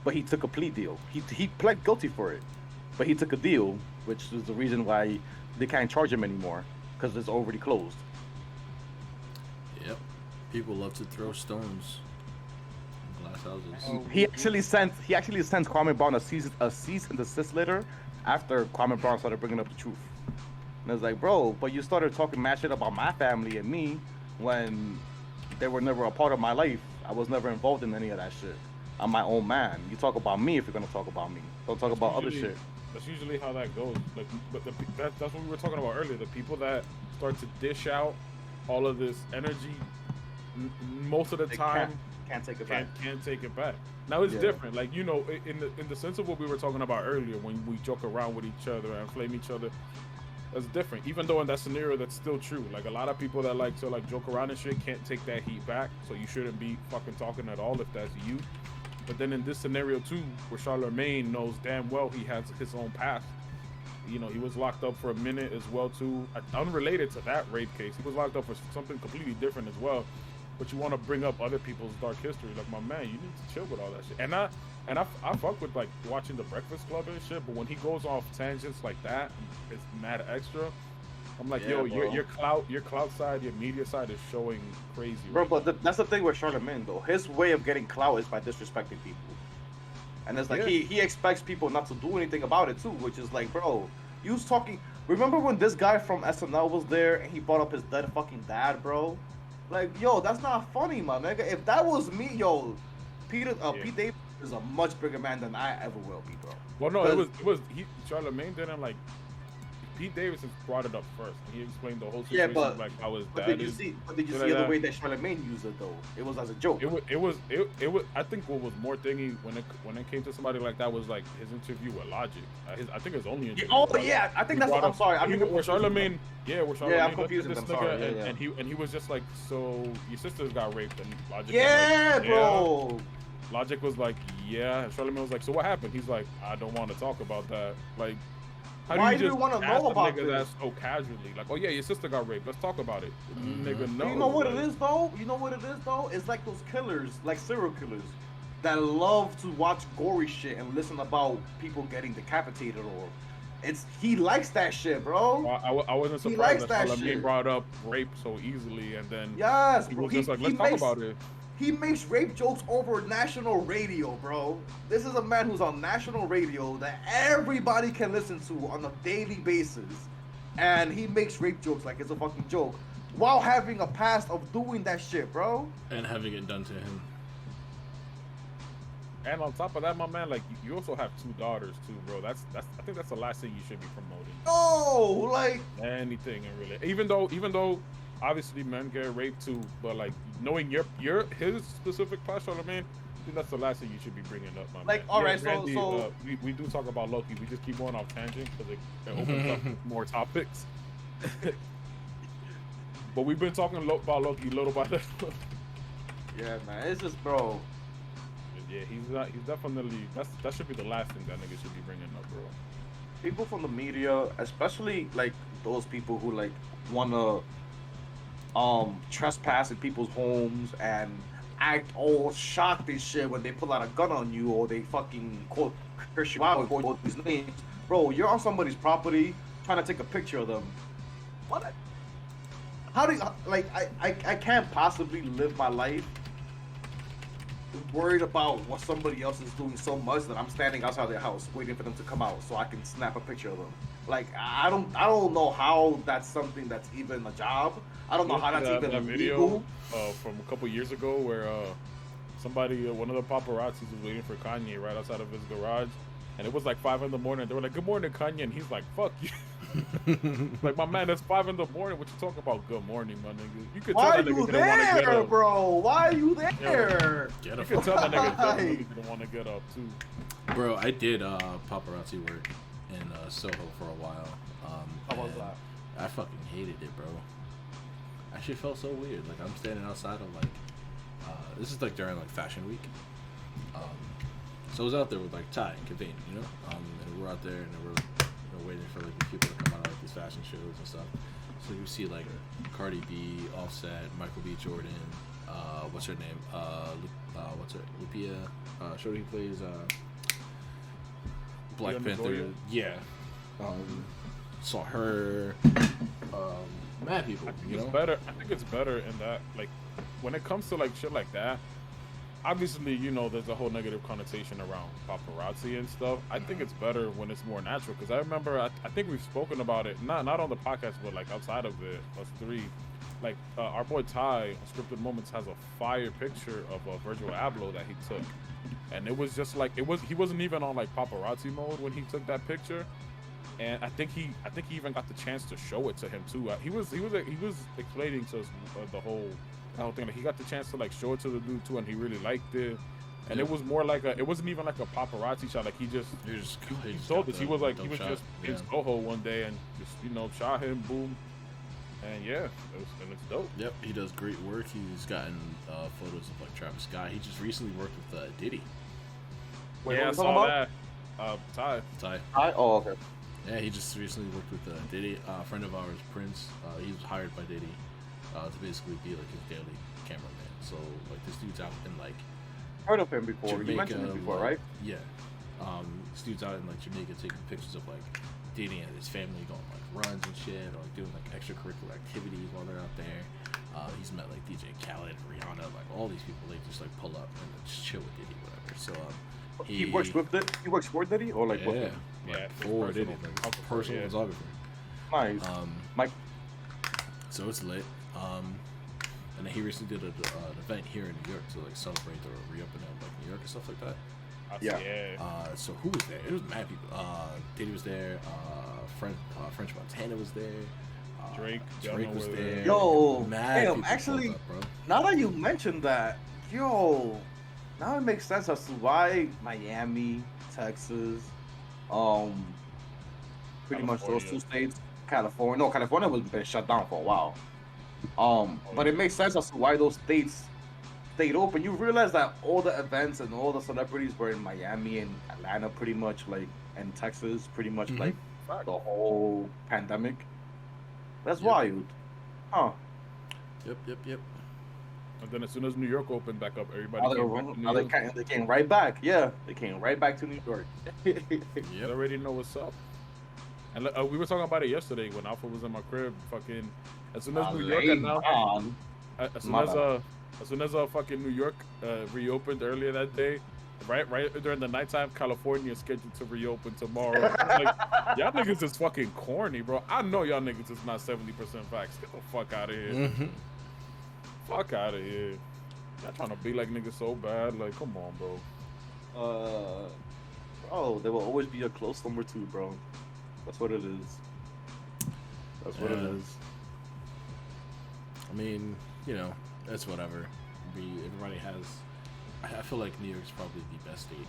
But he took a plea deal. He pled guilty for it. But he took a deal, which is the reason why they can't charge him anymore, because it's already closed. Yep. People love to throw stones in glass houses. He actually sent Kwame Brown a cease and desist letter after Kwame Brown started bringing up the truth. And it's like, bro, but you started talking mad shit about my family and me when they were never a part of my life. I was never involved in any of that shit. I'm my own man. You talk about me if you're gonna talk about me. Don't talk about other shit. That's usually how that goes. Like, but that's what we were talking about earlier. The people that start to dish out all of this energy, most of the time, Can't take it back. Can't take it back. Now it's Yeah. different. Like, you know, in the sense of what we were talking about earlier, when we joke around with each other and flame each other, that's different. Even though in that scenario, that's still true. Like, a lot of people that like to like joke around and shit can't take that heat back. So you shouldn't be fucking talking at all if that's you. But then in this scenario too, where Charlemagne knows damn well he has his own past. You know, he was locked up for a minute as well too. Unrelated to that rape case, he was locked up for something completely different as well. But you want to bring up other people's dark history, like, my man, you need to chill with all that shit. And I fuck with like watching The Breakfast Club and shit, but when he goes off tangents like that, it's mad extra. I'm like, Yeah, yo, bro. your clout side, your media side is showing crazy. Bro, right but that's the thing with Charlemagne though. His way of getting clout is by disrespecting people, and it's like Yeah. he expects people not to do anything about it too, which is like, bro, you was talking. Remember when this guy from SNL was there and he brought up his dead fucking dad, bro? Like, yo, that's not funny, my nigga. If that was me, yo, Pete Davidson is a much bigger man than I ever will be, bro. Well, no, it was Charlemagne didn't like. Pete Davidson brought it up first. He explained the whole Yeah, situation, but like how his But dad did you is. see shit the like way that. that Charlemagne used it though? It was as a joke. It was. I think what was more thingy when it came to somebody like that was like his interview with Logic. I think his only interview. Oh with Logic. yeah, I think He that's what brought I'm up- sorry. I'm he- even where confusing Charlemagne, them. where Charlemagne I'm looked at confusing this them, nigga sorry, yeah, and he was just like, so your sisters got raped, and Logic. Yeah, was like, bro. Logic was like, yeah. And Charlemagne was like, so what happened? He's like, I don't want to talk about that. Like, how Why do do you you just wanna ask know a about nigga this? that so casually? Like, oh yeah, your sister got raped. Let's talk about it. Nigga, no. But you know what it like- is though? You know what it is though? It's like those killers, like serial killers, that love to watch gory shit and listen about people getting decapitated or. He likes that shit, bro. I wasn't He surprised likes that that Charlemagne shit. brought up rape so easily, and then Yes, he bro. was just like, let's talk about it. He makes rape jokes over national radio, bro. This is a man who's on national radio that everybody can listen to on a daily basis. And he makes rape jokes like it's a fucking joke while having a past of doing that shit, bro. And having it done to him. And on top of that, my man, like you also have 2 daughters too, bro. That's I think that's the last thing you should be promoting. Oh, like, Anything and really, even though obviously men get raped too, but like knowing his specific past, Charlemagne, I think that's the last thing you should be bringing up, my Like, man. alright, Randy, so- we do talk about Loki. We just keep going off tangent because it opens up more topics. But we've been talking about Loki little by little. yeah, man. It's just, bro. Yeah, he's definitely that should be the last thing that nigga should be bringing up, bro. People from the media, especially like those people who like wanna trespass in people's homes and act all shocked and shit when they pull out a gun on you or they fucking curse you out or quote these names. Bro, you're on somebody's property trying to take a picture of them. What? How do you, like, I can't possibly live my life worried about what somebody else is doing so much that I'm standing outside their house waiting for them to come out so I can snap a picture of them. Like, I don't know how that's something that's even a job. I don't know how that's even that legal. video from a couple years ago where somebody, one of the paparazzis was waiting for Kanye right outside of his garage, and it was like 5 in the morning. They were like, "Good morning, Kanye," and he's like, "Fuck you." Like, my man, it's 5 in the morning. What you talking about? Good morning, my nigga. You could Why tell are that nigga you didn't want to get there, up. bro? Why are you there? Get You a could tell that nigga Why? definitely didn't want to get up too. Bro, I did paparazzi work in Soho for a while. How was and that? I fucking hated it, bro. I shit felt so weird. Like, I'm standing outside of like, this is like during like fashion week. So I was out there with like Ty and Kavane, you know, and we're out there and we're waiting for like these people to come out of like these fashion shows and stuff. So you see like Cardi B, Offset, Michael B. Jordan, what's her name? What's her? Lupia. Shorty who plays Black Lupita Panther. Nyong'o? Yeah. Saw her. Mad people. I think You it's know. better. I think it's better in that, like, when it comes to like shit like that. Obviously, you know, there's a whole negative connotation around paparazzi and stuff. I think it's better when it's more natural, because I remember, I think we've spoken about it, not on the podcast, but like outside of it, us three. Like, our boy Ty, Scripted Moments, has a fire picture of Virgil Abloh that he took, and it was just like, he wasn't even on like paparazzi mode when he took that picture, and I think he even got the chance to show it to him too. He was explaining to us the whole I don't think like, he got the chance to like show it to the dude too, and he really liked it. And it was more like it wasn't even like a paparazzi shot. Like he told us he was just in Soho one day and just shot him, boom, and yeah, it looks dope. Yep, he does great work. He's gotten photos of like Travis Scott. He just recently worked with Diddy. Wait, yeah, I saw that. Ty. Oh, okay. Yeah, he just recently worked with Diddy. A friend of ours, Prince. He was hired by Diddy to basically be like his daily cameraman. So like this dude's out in like. Heard of him before. Jamaica, You mentioned him before, right? Yeah. This dude's out in like Jamaica taking pictures of like Diddy and his family going like runs and shit, or like doing like extracurricular activities while they're out there. He's met like DJ Khaled, Rihanna, like all these people. They just like pull up and just chill with Diddy, whatever. So he works with Diddy. He works for Diddy, or like with him? Yeah, for Diddy, like personal photographer. Nice. Mike. So it's lit. And then he recently did an event here in New York to like celebrate the reopening of like New York and stuff like that. Yeah. So who was there? It was mad people. Diddy was there. French Montana was there. Drake was there. Yo, mad damn. Actually, up, bro. now that you mentioned that, now it makes sense as to why Miami, Texas, pretty much those two states. California was been shut down for a while. But it makes sense as to why those states stayed open. You realize that all the events and all the celebrities were in Miami and Atlanta, pretty much like, and Texas, pretty much like the whole pandemic. That's wild, huh? Yep. And then as soon as New York opened back up, everybody they came right back. Yeah, they came right back to New York. They already know what's up. And we were talking about it yesterday when Alpha was in my crib. Fucking as soon as New York announced, as soon as fucking New York reopened earlier that day, right during the nighttime, California is scheduled to reopen tomorrow. Like, y'all niggas is fucking corny, bro. I know y'all niggas is not 70% facts. Get the fuck out of here. Fuck out of here. Y'all trying to be like niggas so bad. Like, come on, bro. Bro, there will always be a close number 2, bro. That's what it is. That's what it is. I mean, that's whatever. Everybody has. I feel like New York's probably the best state.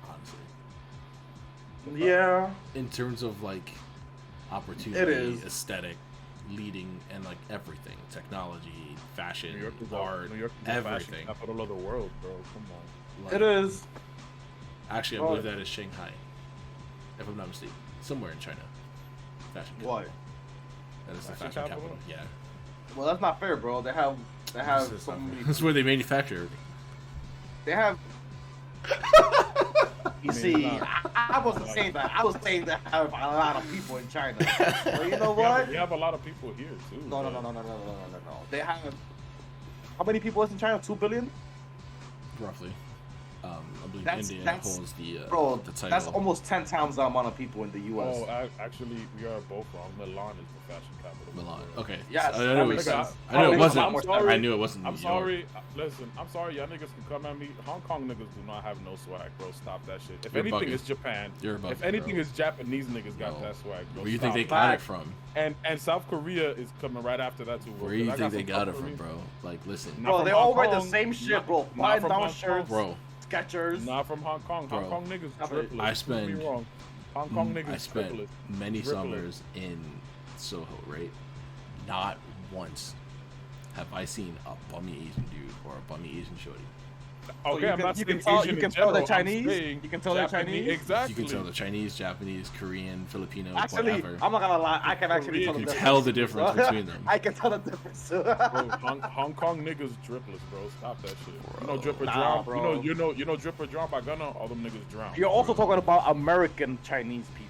Honestly. Yeah. In terms of like opportunity, it is. Aesthetic, leading, and like everything, technology, fashion, New York is art, New York is everything. The capital of the world, bro. Come on. Like, it is. Actually, I believe that is Shanghai, if I'm not mistaken. Somewhere in China. Fashion capital. What? That is the fashion capital. Yeah. Well, that's not fair, bro. They have so many. That's where they manufacture everything. They have. You see, I wasn't saying that. I was saying they have a lot of people in China. But you know what? We have a lot of people here too. No. They have. How many people is in China? 2 billion? Roughly. I believe India holds the title. That's almost 10 times the amount of people in the U.S. Oh, actually, we are both wrong. Milan is the fashion capital. Milan. Okay. Yes. I knew it wasn't. I knew it wasn't. I'm sorry. Listen, I'm sorry. Y'all niggas can come at me. Hong Kong niggas do not have no swag, bro. Stop that shit. If anything, it's Japan. If anything, it's Japanese niggas got that swag, bro. Where you think they got it from? And South Korea is coming right after that too. Where you think they got it from, bro? Like, listen. Bro, they all wear the same shit, bro. Five down shirts, bro. Skechers. Not from Hong Kong. Bro, Hong Kong niggas triplets. I spent. Hong Kong niggas I spent triplets. many summers in Soho, right? Not once have I seen a bummy Asian dude or a bummy Asian shorty. Okay, you can tell the Chinese. You can tell the Chinese. Exactly. You can tell the Chinese, Japanese, Korean, Filipino, actually, whatever. I'm not gonna lie. I can actually tell the difference. Tell the difference between them. I can tell the difference. Bro, Hong Kong niggas dripless, bro. Stop that shit. Bro. You know Drip or Drown. Bro. You know Drip or Drown by Gunna. All them niggas drown. You're also talking about American Chinese people.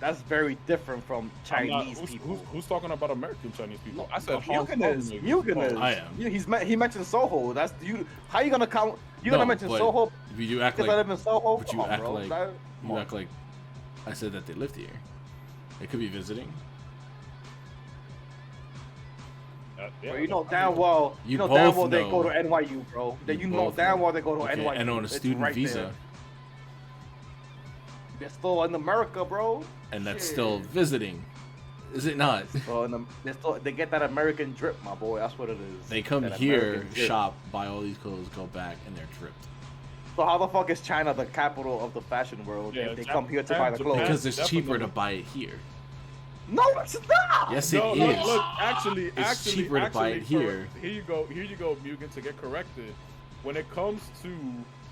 That's very different from Chinese people. Who's talking about American Chinese people? I said Hong Kong Mugen is. niggas. Mugen is. I am. He mentioned Soho. That's you. How you gonna count? You gonna mention but Soho? You act Because I like. live in Soho. But you act like. You act like. I said that they lived here. They could be visiting. Bro, you know damn well. You know damn well they go to NYU, bro. You know damn well they go to NYU. And on a student visa. They're still in America, bro. And that's still visiting. Is it not? So they get that American drip, my boy. That's what it is. They come That here, American drip. shop, buy all these clothes, go back, and they're dripped. So how the fuck is China the capital of the fashion world Yeah, if they Japan- come here to buy the clothes? Because it's cheaper definitely. to buy it here. No, it's not. Yes, No, it no, is. look, actually, It's cheaper to buy it here. Here you go, Mugen, to get corrected. When it comes to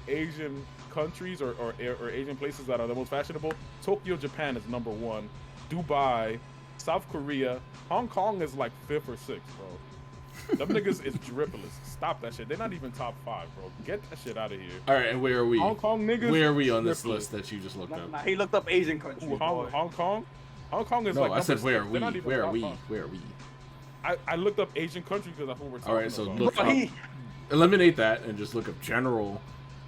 Asian countries or Asian places that are the most fashionable, Tokyo, Japan is #1. Dubai, South Korea, Hong Kong is like 5th or 6th, bro. Them niggas is drippless. Stop that shit. They're not even top 5, bro. Get that shit out of here. All right, and where are we? Hong Kong niggas. Where are we on this drippless. list that you just looked up? Nah, he looked up Asian countries. Ooh, boy. Hong Kong? Hong Kong is No, like I said number where are 6. we? They're not even Where are top we? 5. Where are we? I looked up Asian countries because that's what we're talking All right, so about. look But up. Eliminate that and just look up general.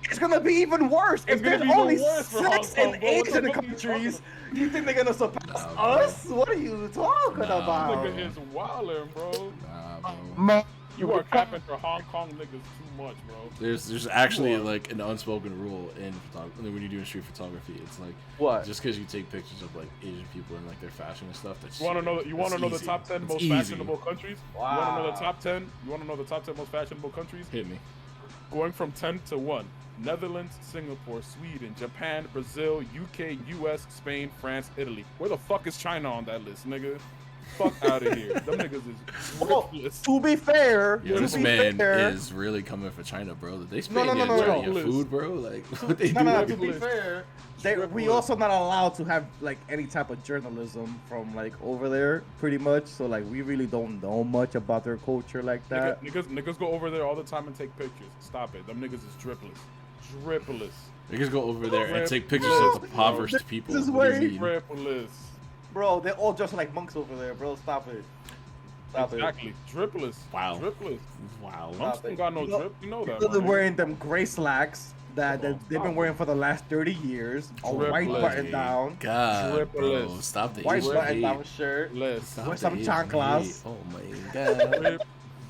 It's gonna be even worse. It's If gonna there's be even only worse for Hong 6 Kong, in bro. What the Asian fuck are you countries, you think they're gonna surpass Nah, bro. us? What are you talking Nah, about? Nigga is wildin', bro. Nah, bro. Man, You are capping for Hong Kong niggas too much, bro. There's actually like an unspoken rule in photography when you're doing street photography. It's like What? just because you take pictures of like Asian people and like their fashion and stuff. That's You want to know? You want to know the easy. top 10 It's most easy. fashionable countries? You want to know the Wow. top 10? You want to know the top 10 most fashionable countries? Hit me. Going from 10 to 1. Netherlands, Singapore, Sweden, Japan, Brazil, UK, US, Spain, France, Italy. Where the fuck is China on that list, nigga? Fuck out of here. Them niggas is Well, ridiculous. to be fair, Yo, to this be man fair, is really coming for China, bro. They No, spend no, no, your no. food, bro. Like what they no, do? no, with to be it. fair, we Triple. also not allowed to have like any type of journalism from like over there, pretty much. So like we really don't know much about their culture like that. Niggas go over there all the time and take pictures. Stop it. Them niggas is dripless. Dripless. They just go over there and Rip. take pictures Bro, of impoverished this people. is What do where you he- mean? Dripless. Bro, they're all just like monks over there, bro. Stop it. Stop Exactly. Dripless. Wow. Dripless. Wow. Monks don't got no You know- drip. You know that. They're man. wearing them gray slacks that Come on, they've been stop wearing for the last 30 years. A Drip white leg. button down, God, bro, Dripless. stop the white Asian button hate. down shirt. Less. Stop with the some Asian chanclas. hate. Oh my God.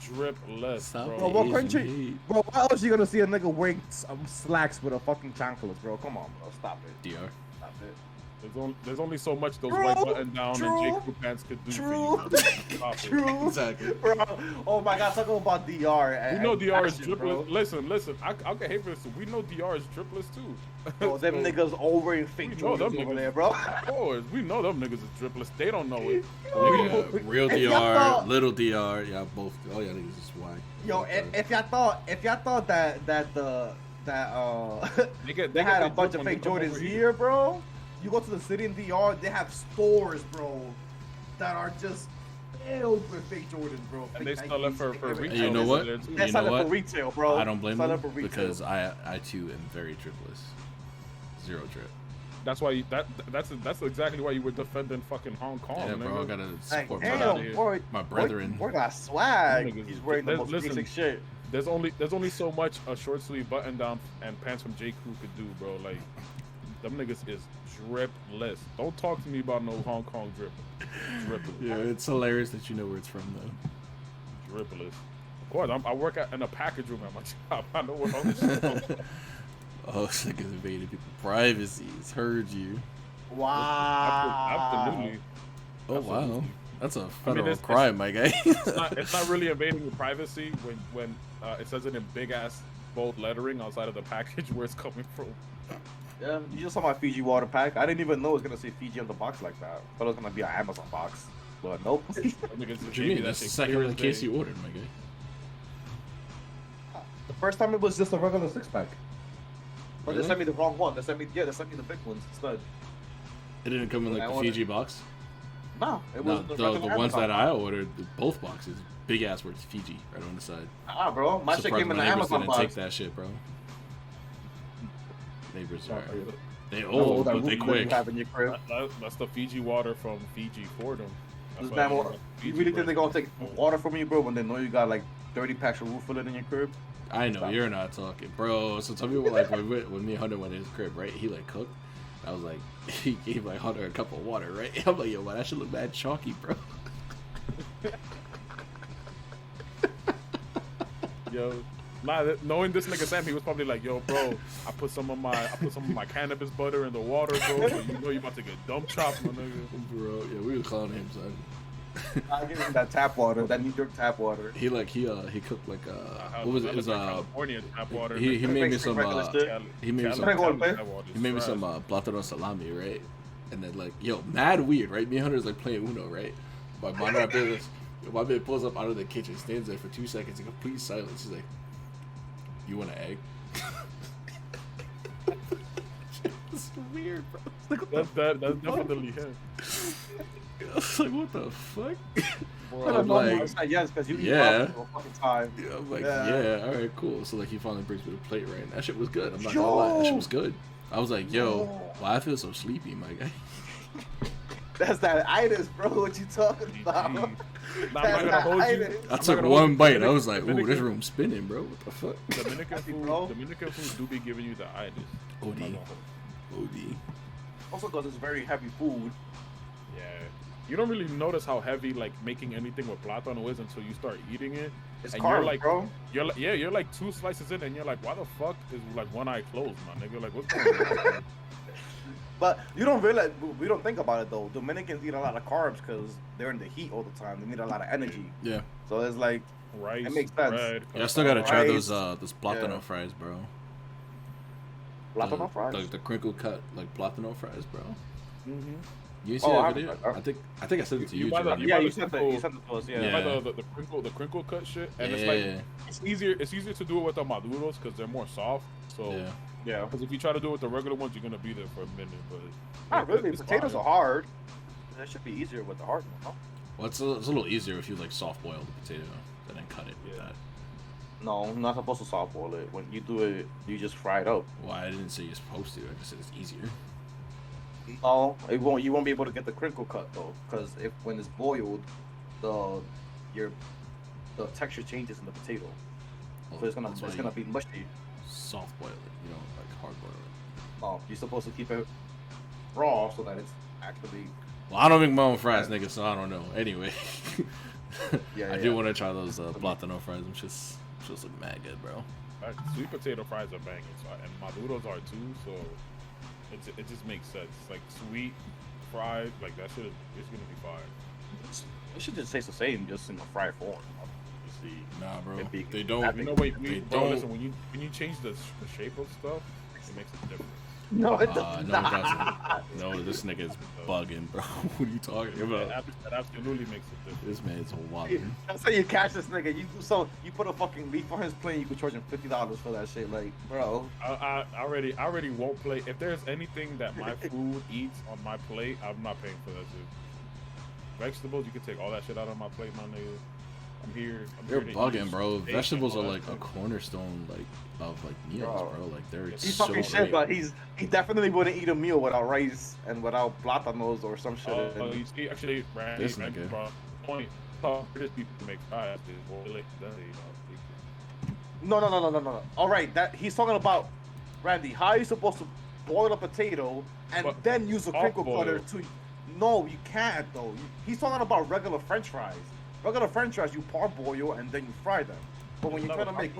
Dripless, Stop bro. Bro, the what Asian country? hate. Bro, why else you gonna see a nigga wearing some slacks with a fucking chanclas, bro? Come on, bro. Stop it. DR. Stop it. There's only so much those True, white button down true, and J. Crew pants could do True. for you. Stop it. True. Exactly. Bro. Oh my god, talking about DR. We know and DR is fashion, bro. dripless. Listen. I'll get hate for this. We know DR is dripless too. Bro, them So, niggas all wearing fake we know them Jordans over niggas. there, bro. Of course, we know them niggas is dripless. They don't know it. Oh, yeah. Real If y'all DR, thought- little DR, yeah, both. Oh yeah, niggas just whack. Yo, if y'all thought that They get they had their a bunch drip of when fake they come Jordans over here, bro. You go to the city in DR, they have stores, bro, that are just filled with fake Jordans, bro. And Fake they sell it Nikes, for fake retail. everything. You know what? There too. They You sell know it what? for retail, bro. I don't blame Sell it them for retail. because I too am very dripless. Zero drip. That's why that's exactly why you were defending fucking Hong Kong. Yeah, bro, I nigga. gotta Like, support Get my, outta damn, here. boy, my brethren. Boy got swag. Niggas- He's wearing the most listen. basic shit. There's only so much a short sleeve button down and pants from J. Crew could do, bro. Like them niggas is dripless. Don't talk to me about no Hong Kong drip. Dripless. Yeah, it's hilarious that you know where it's from though. Dripless. Of course, I work in a package room at my job. I know where all this shit comes from. Oh, it's like invading people's privacy. It's heard you. Wow. Absolutely. Oh Absolutely. wow, that's a federal it's- crime, my guy. It's not really invading your privacy when it says it in big ass bold lettering outside of the package where it's coming from. Yeah, you just saw my Fiji water pack. I didn't even know it was gonna say Fiji on the box like that. Thought it was gonna be an Amazon box, but nope. Them niggas just What you gave me mean? that That's the shit second clear in as case day. you ordered, my guy. The first time it was just a regular six pack. But Really? they sent me the wrong one. They sent me the big ones instead. It didn't come in When like I the ordered- Fiji box. No, it No, was the regular ones Amazon that I box. ordered, both boxes, big ass words Fiji right on the side. Ah, bro, my shit Surprised came in my the neighbors Amazon didn't take box. that shit, bro. Neighbors Oh, are they oh, old, that but they root beer quick. you have in your crib. That's the Fiji water from Fiji for them. That's This why man, they wa- got you Fiji really think bread. they're gonna take water from you, bro, when they know you got like 30 packs of root fillet in your crib? I know Stop. you're not talking, bro. So tell me what, like when me and Hunter went to his crib, right? He like cooked. I was like, he gave like Hunter a cup of water, right? I'm like, yo, man, that should look bad chalky, bro. Yo, Knowing this nigga Sam, he was probably like, "Yo, bro, I put some of my cannabis butter in the water, bro. So you know you about to get dump chopped, my nigga." Bro, yeah, we were calling him, son. I give him that tap water, that New York tap water. He cooked like what was it? It was California tap water. he made me some he made me some some plátano salami, right? And then like, yo, mad weird, right? Me and Hunter's like playing Uno, right? My man pulls up out of the kitchen, stands there for 2 seconds in complete silence. He's like, "You want an egg?" It's weird, bro. That's definitely him. I was like, what the fuck? Bro, I'm like, I said yes, because you eat yeah. the whole fucking time. Yeah, I'm like, Yeah. yeah, all right, cool. So like, he finally brings me the plate, right? And that shit was good. I'm not gonna lie, that shit was good. I was like, yo, why I feel so sleepy, my guy? That's that itis, bro. What you talking about? Nah, I'm not gonna hold you. I took one bite and I was like, ooh, this room's spinning, bro. What the fuck? Dominican food do be giving you the itis. OD. Also, because it's very heavy food. Yeah. You don't really notice how heavy like making anything with plátano is until you start eating it. It's and carbs, you're like, bro. You're like 2 slices in, and you're like, why the fuck is like one eye closed, my nigga? Like, what's going on? But you don't realize, we don't think about it though. Dominicans eat a lot of carbs because they're in the heat all the time. They need a lot of energy. Yeah. So it's like, Rice, it makes sense. bread, Yeah, I still gotta try Rice. those plátano Yeah. fries, bro. Plátano fries? Like the crinkle cut, like plátano fries, bro. Mm-hmm. You see that video? I think I sent it to you. buy the- Jordan. Yeah, buy you the sent crinkle- it to us. Yeah. Yeah. You buy the crinkle cut shit, and it's Yeah. like it's easier to do it with the maduros because they're more soft. So Yeah. Yeah. because if you try to do it with the regular ones, you're gonna be there for a minute. But Not really. it's Potatoes fine. are hard. That should be easier with the hard one, huh? Well, it's a little easier if you like soft boil the potato and then cut it with Yeah. that. No, you're not supposed to soft boil it. When you do it, you just fry it up. Well, I didn't say you're supposed to. I just said it's easier. No, it won't. You won't be able to get the crinkle cut though, because if when it's boiled, the texture changes in the potato, Well, so it's that's why gonna you be mushy. soft boil it. You don't like hard boil it. No, you're supposed to keep it raw so that it's actually. Well, I don't make my own fries, nigga, so I don't know. Anyway, Yeah, I yeah. do want to try those plátano fries. I'm just look mad good, bro. Sweet potato fries are banging, so and maduros are too. So it just makes sense. Like sweet fried, like that shit. It's gonna be fire. It should just taste the same, just in a fried form. You see, Nah, bro. It'd be- They don't. I You know, wait, They bro, don't- listen. When you change the shape of stuff, it makes it different. no, it No, does it not. doesn't. No, this nigga's bugging, bro. What are you talking about? That absolutely makes it different. This man's wilding. That's how you catch this nigga. You put a fucking leaf on his plate, you could charge him $50 for that shit. Like, bro. I already won't play. If there's anything that my food eats on my plate, I'm not paying for that shit. Vegetables, you can take all that shit out of my plate, my nigga. I'm here. You're to bugging, eat bro. steak Vegetables and are all like that a shit. cornerstone, of meals, bro. Like they're He's so talking shit, great. but he definitely wouldn't eat a meal without rice and without plátanos or some shit. Oh, you see, actually, Randy, This nigga. bro, point. British people make fries. Is boil it, then they, No. All right, that he's talking about, Randy. How are you supposed to boil a potato and But then use a crinkle off-boil. cutter to? No, you can't though. He's talking about regular French fries. Regular French fries, you parboil and then you fry them. But when you're trying to make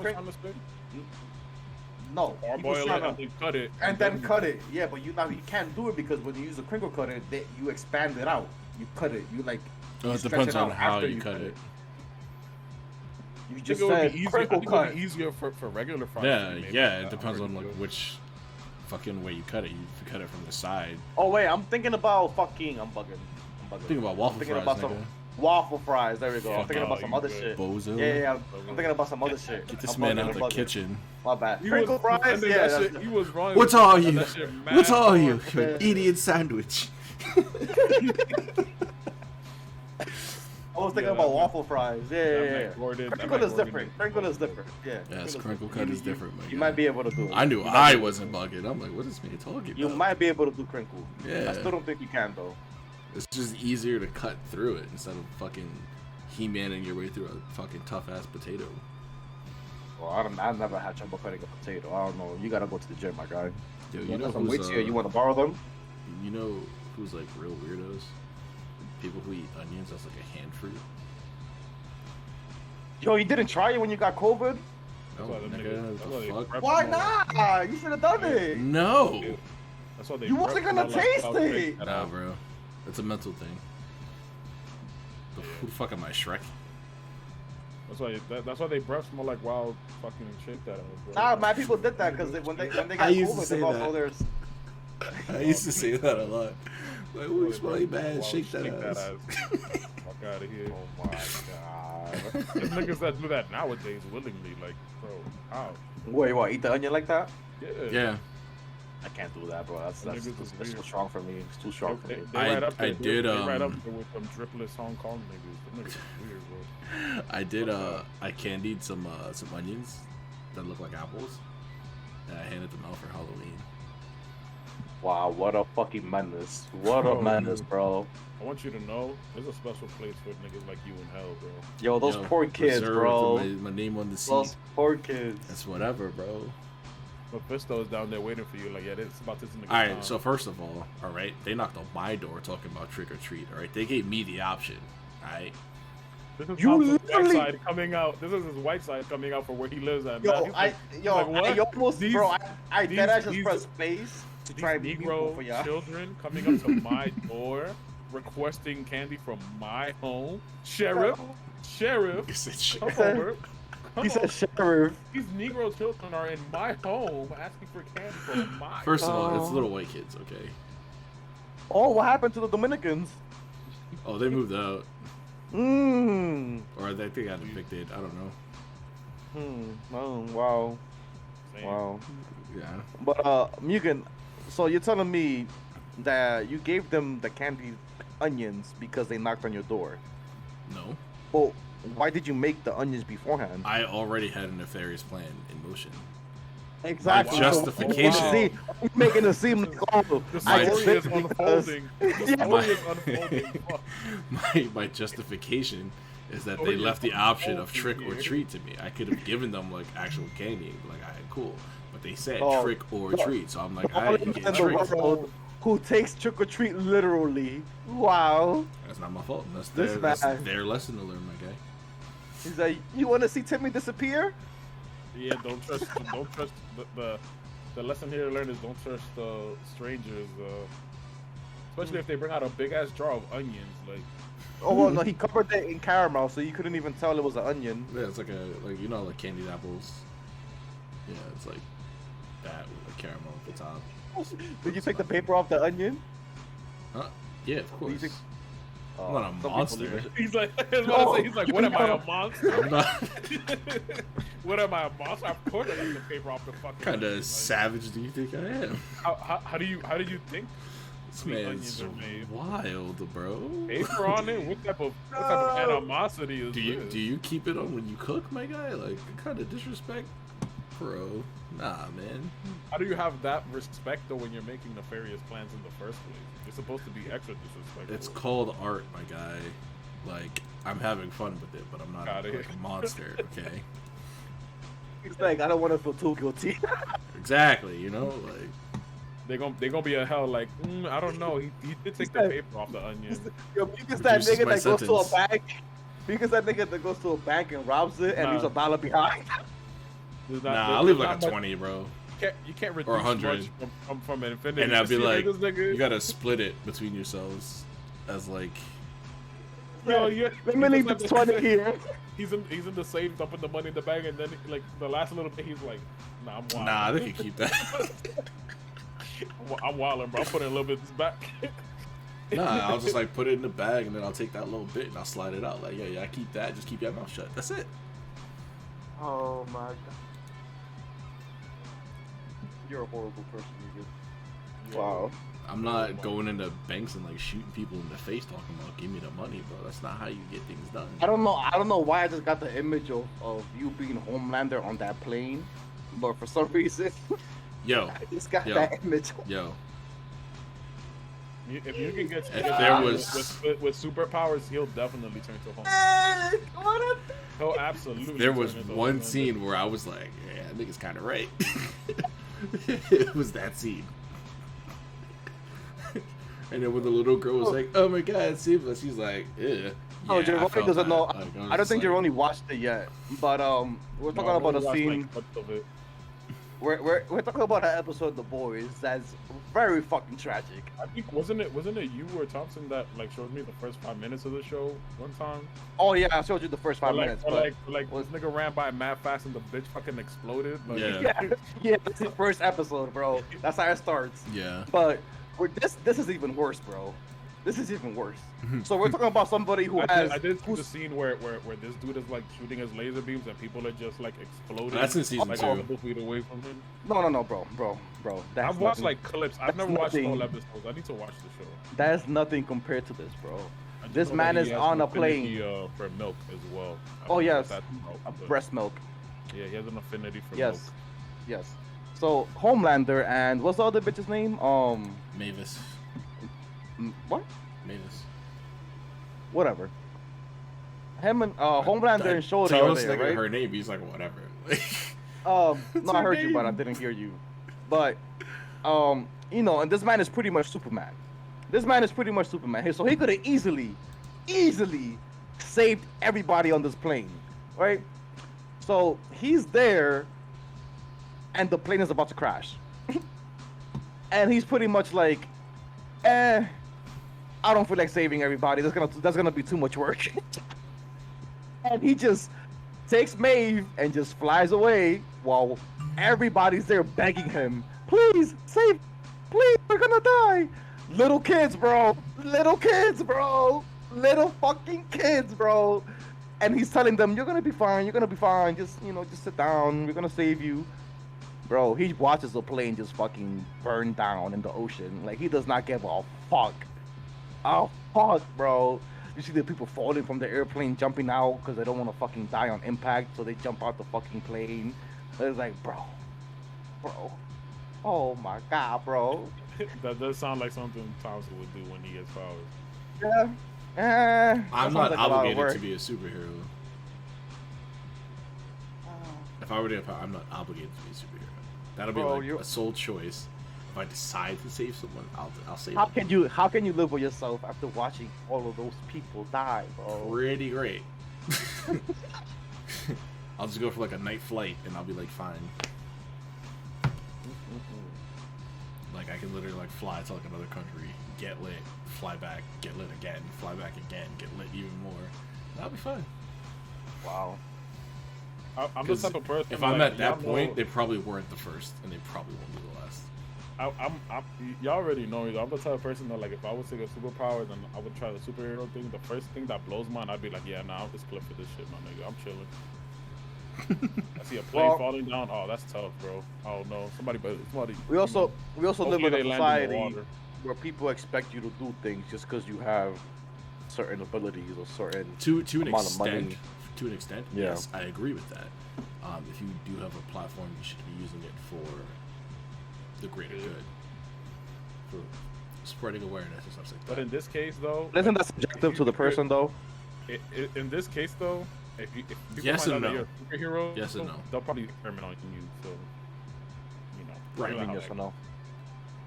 no, he was parboil trying it to- and then cut it, and then cut it. Yeah, but you can't do it because when you use a crinkle cutter, you expand it out. You cut it. You like. Oh, you it stretch depends on out how after you cut it. You I just think it would said be easier. I crinkle think it would cut. be easier for regular fries. Yeah, to be made yeah. like It that. depends I'm on like pretty which fucking way you cut it. If you cut it from the side, Oh wait, I'm thinking about fucking. I'm bugging. think about waffle I'm thinking fries, about nigga. some waffle fries. There we go. I'm Fuck thinking no, about some you other good. shit. Bozo. Yeah. I'm thinking about some other shit. Get this I'm man bugging, out I'm the bugging. kitchen. My bad. He Crinkle was- fries. I think Yeah. that shit, he was wrong. What's with all that you? shit mad What's all hard. you? You're an idiot sandwich. I was thinking Yeah, about that waffle fries. Yeah. Matt Gordon- that Crinkle Matt is Gordon different. is Crinkle is bullshit. different. Yeah. Yes, crinkle crinkle cut is different, man. You might be able to do it. I knew You might I be able wasn't to do bugging. I'm like, what is this man talking it. about? You might be able to do crinkle. Yeah. I still don't think you can though. It's just easier to cut through it instead of fucking He-Manning your way through a fucking tough ass potato. Well, I've never had trouble cutting a potato. I don't know. You gotta go to the gym, my guy. Yo, You you know got some who's weights here. You want to borrow them? you know who's like real weirdos? People who eat onions as like a hand fruit. Yo, you didn't try it when you got COVID? No, That's why them nigga, niggas- that's why they the fuck? prep Why more. not? You should have done it. No. That's why they You prep wasn't gonna more, like, taste without it. taking that Nah, out. bro. It's a mental thing. Who the fuck am I, Shrek? That's why they breath smell like wild fucking shit that was. Nah, my people did that because when they got I used to COVID, say they bought that. all their. I used to say that a lot. Like, ooh, you smell like bad. Wild, Shake that ass. Fuck out of here. Oh my god. There's niggas that do that nowadays willingly. Like, bro, how? Wait, what? Eat the onion like that? Yeah. Yeah. I can't do that, bro. That's Niggas is too weird. strong for me. It's too strong for me. I right up there, did, They right up um, there with them dripless Hong Kong niggas. Them niggas is weird, bro. I did. I candied some onions that look like apples, and I handed them out for Halloween. Wow, what a fucking menace. What a Bro. menace, bro. I want you to know, there's a special place for niggas like you in hell, bro. Yo, those Yo, poor kids, reserved bro. My name on the seat. Those poor kids. That's whatever, bro. Mephisto is down there waiting for you. Like, yeah, it's about this nigga. All right. So first of all right, they knocked on my door talking about trick or treat. All right, they gave me the option. All right. this is You Thompson's literally- white side coming out. This is his white side coming out for where he lives at. Yo, man. He's like, I almost, These- bro, I these- dead ass just these- pressed space to these try and be people for Negro y'all. children coming up to my door requesting candy from my home. Sheriff, He said shit. come He said- over. Come He said, over. Sheriff. These Negro children are in my home asking for candy from my First of all, it's Oh. little white kids, okay? Oh, what happened to the Dominicans? Oh, they moved out, Mmm. or they got evicted. I don't know. Oh, wow. Same. Wow. Yeah. But, Mugen, so you're telling me that you gave them the candied onions because they knocked on your door. No. Well, why did you make the onions beforehand? I already had a nefarious plan in motion. Exactly. My justification. See, I'm making it seem like, oh, The I story did is it because- unfolding. The story is unfolding. Fuck. My justification is that Oh, they yeah. left the option of Oh, trick or yeah. treat to me. I could have given them like actual candy, like, alright, cool. But they said Oh, trick or no. treat, so I'm like, The alright, only you man get in the tricked. world who takes trick or treat literally. Wow. That's not my fault. This That's man. their lesson to learn, my guy. He's like, you want to see Timmy disappear? Yeah, don't trust the lesson here to learn is don't trust strangers, especially if they bring out a big ass jar of onions. Like, Oh well, no, he covered it in caramel, so you couldn't even tell it was an onion. Yeah, it's like you know, like candied apples. Yeah, it's like that with a caramel at the top. Did you take the paper off the onion? Huh? Yeah, of You course. think- I'm not a some people monster. leave it. he's like, I was about to say, he's like, what am I, a monster? I'm not What am I, a monster? Of course I take the paper off the fucking. kind onion. of Like, savage. Do you think I am? How do you think This sweet man's onions are made? wild, bro. Paper on it? What type of animosity is Do this? you keep it on when you cook, my guy? Like, what kind of disrespect, bro? Nah, man. How do you have that respect though when you're making nefarious plans in the first place? You're supposed to be extra disrespectful. It's called art, my guy. Like, I'm having fun with it, but I'm not Got it. like a monster, okay? He's like, I don't want to feel too guilty. Exactly, you know, like. They gonna be a hell like I don't know. He did take the said- paper off the onion. Yo, because that Reduces nigga my that goes to a sentence. bank, because that nigga that goes to a bank and robs it and Nah. leaves $1 behind. There's Nah, there's I'll leave like not a much- 20, bro. You can't reduce 100. much from an infinity. And I'd be You see, like, this nigga, you gotta split it between yourselves as like. yo, yeah, Let me leave this 20 here. He's in the safe, dumping the money in the bag, and then like the last little bit, he's like, nah, I'm wild. Nah, they can keep that. I'm wilding, bro. I'm putting a little bit back. Nah, I'll just like put it in the bag and then I'll take that little bit and I'll slide it out. Like, yeah, I keep that. Just keep your mouth shut. That's it. Oh my god. You're a horrible person, nigga. Wow. I'm not going into banks and like shooting people in the face talking about give me the money, bro. That's not how you get things done. I don't know why I just got the image of you being Homelander on that plane, but for some reason Yo, I just got Yo. that image. yo, If you can get If there was- with superpowers, he'll definitely turn to home. He'll absolutely. there was turn into one Homelander. scene where I was like, yeah, that nigga's kind of right. It was that scene. And then when the little girl was like, "Oh my God, Seamless," she's like, "Yeah," Oh, Yeah, I Juhrownee felt doesn't that. know. Like, I was I don't just think like- Juhrownee watched it yet. But we're talking about a scene. Of it. We're talking about an episode of The Boys that's very fucking tragic. I think wasn't it you or Thompson that like showed me the first 5 minutes of the show one time? Oh yeah, I showed you the first 5 minutes. But This nigga ran by mad fast and the bitch fucking exploded. Like, Yeah. yeah, that's the first episode, bro. That's how it starts. Yeah. But this is even worse, bro. This is even worse. So we're talking about somebody who has. I did see the scene where this dude is like shooting his laser beams and people are just like exploding. That's in season like, 2. a couple feet away from him. No, bro. That's I've watched nothing- like clips. I've that's never watched nothing. all episodes. I need to watch the show. That's nothing compared to this, bro. I just This know man that is he has on an a affinity, plane. for milk as well. I Oh don't know yes, what that's about, but breast milk. Yeah, he has an affinity for Yes, milk. yes. So Homelander and what's the other bitch's name? Mavis. What? Mavis. Whatever. Him and Homelander and Shorty Tell are us there, nigga right? her name. He's like whatever. No, I her heard you, but I name. didn't hear you. But, you know, and this man is pretty much Superman. This man is pretty much Superman. Hey, so he could have easily saved everybody on this plane, right? So he's there, and the plane is about to crash, and he's pretty much like, I don't feel like saving everybody. That's gonna be too much work. And he just takes Maeve and just flies away while everybody's there begging him, please save, please, we're gonna die. Little kids, bro. Little fucking kids, bro. And he's telling them, you're gonna be fine. Just, just sit down. We're gonna save you. Bro, he watches the plane just fucking burn down in the ocean. Like, he does not give a fuck. Oh, fuck, bro. You see the people falling from the airplane, jumping out because they don't want to fucking die on impact, so they jump out the fucking plane. It's like, bro. Oh my god, bro. That does sound like something Thompson would do when he gets powers. Yeah. I'm not obligated to be a superhero. If I were to get power, I'm not obligated to be a superhero. That'll be Bro, like a sole choice. If I decide to save someone, I'll save How them. can you live with yourself after watching all of those people die, bro? Pretty great. I'll just go for like a night flight and I'll be like fine. Like I can literally like fly to like another country, get lit, fly back, get lit again, fly back again, get lit even more. That'll be fine. Wow. I'm the type of person. If I'm like, at that y'all point, know- they probably weren't the first, and they probably won't be the last. y'all already know me. I'm the type of person that like if I was to get superpowers and I would try the superhero thing, the first thing that blows mine, I'd be like, yeah, nah, I'll just clip for this shit, my nigga. I'm chilling. I see a plane falling down. Oh, that's tough, bro. Oh no, somebody. We also live hopefully in a they land in the society water. where people expect you to do things just because you have certain abilities or certain To an amount of money. extent, Yeah. yes, I agree with that. If you do have a platform, you should be using it for the greater good, for spreading awareness and stuff like that. But in this case, though, Isn't that subjective to the person, though? in this case, though, if people Yes find and out that no. you're a superhero, Yes and no. they'll probably experiment on you. So, you know, Right. you know how Yes that or no?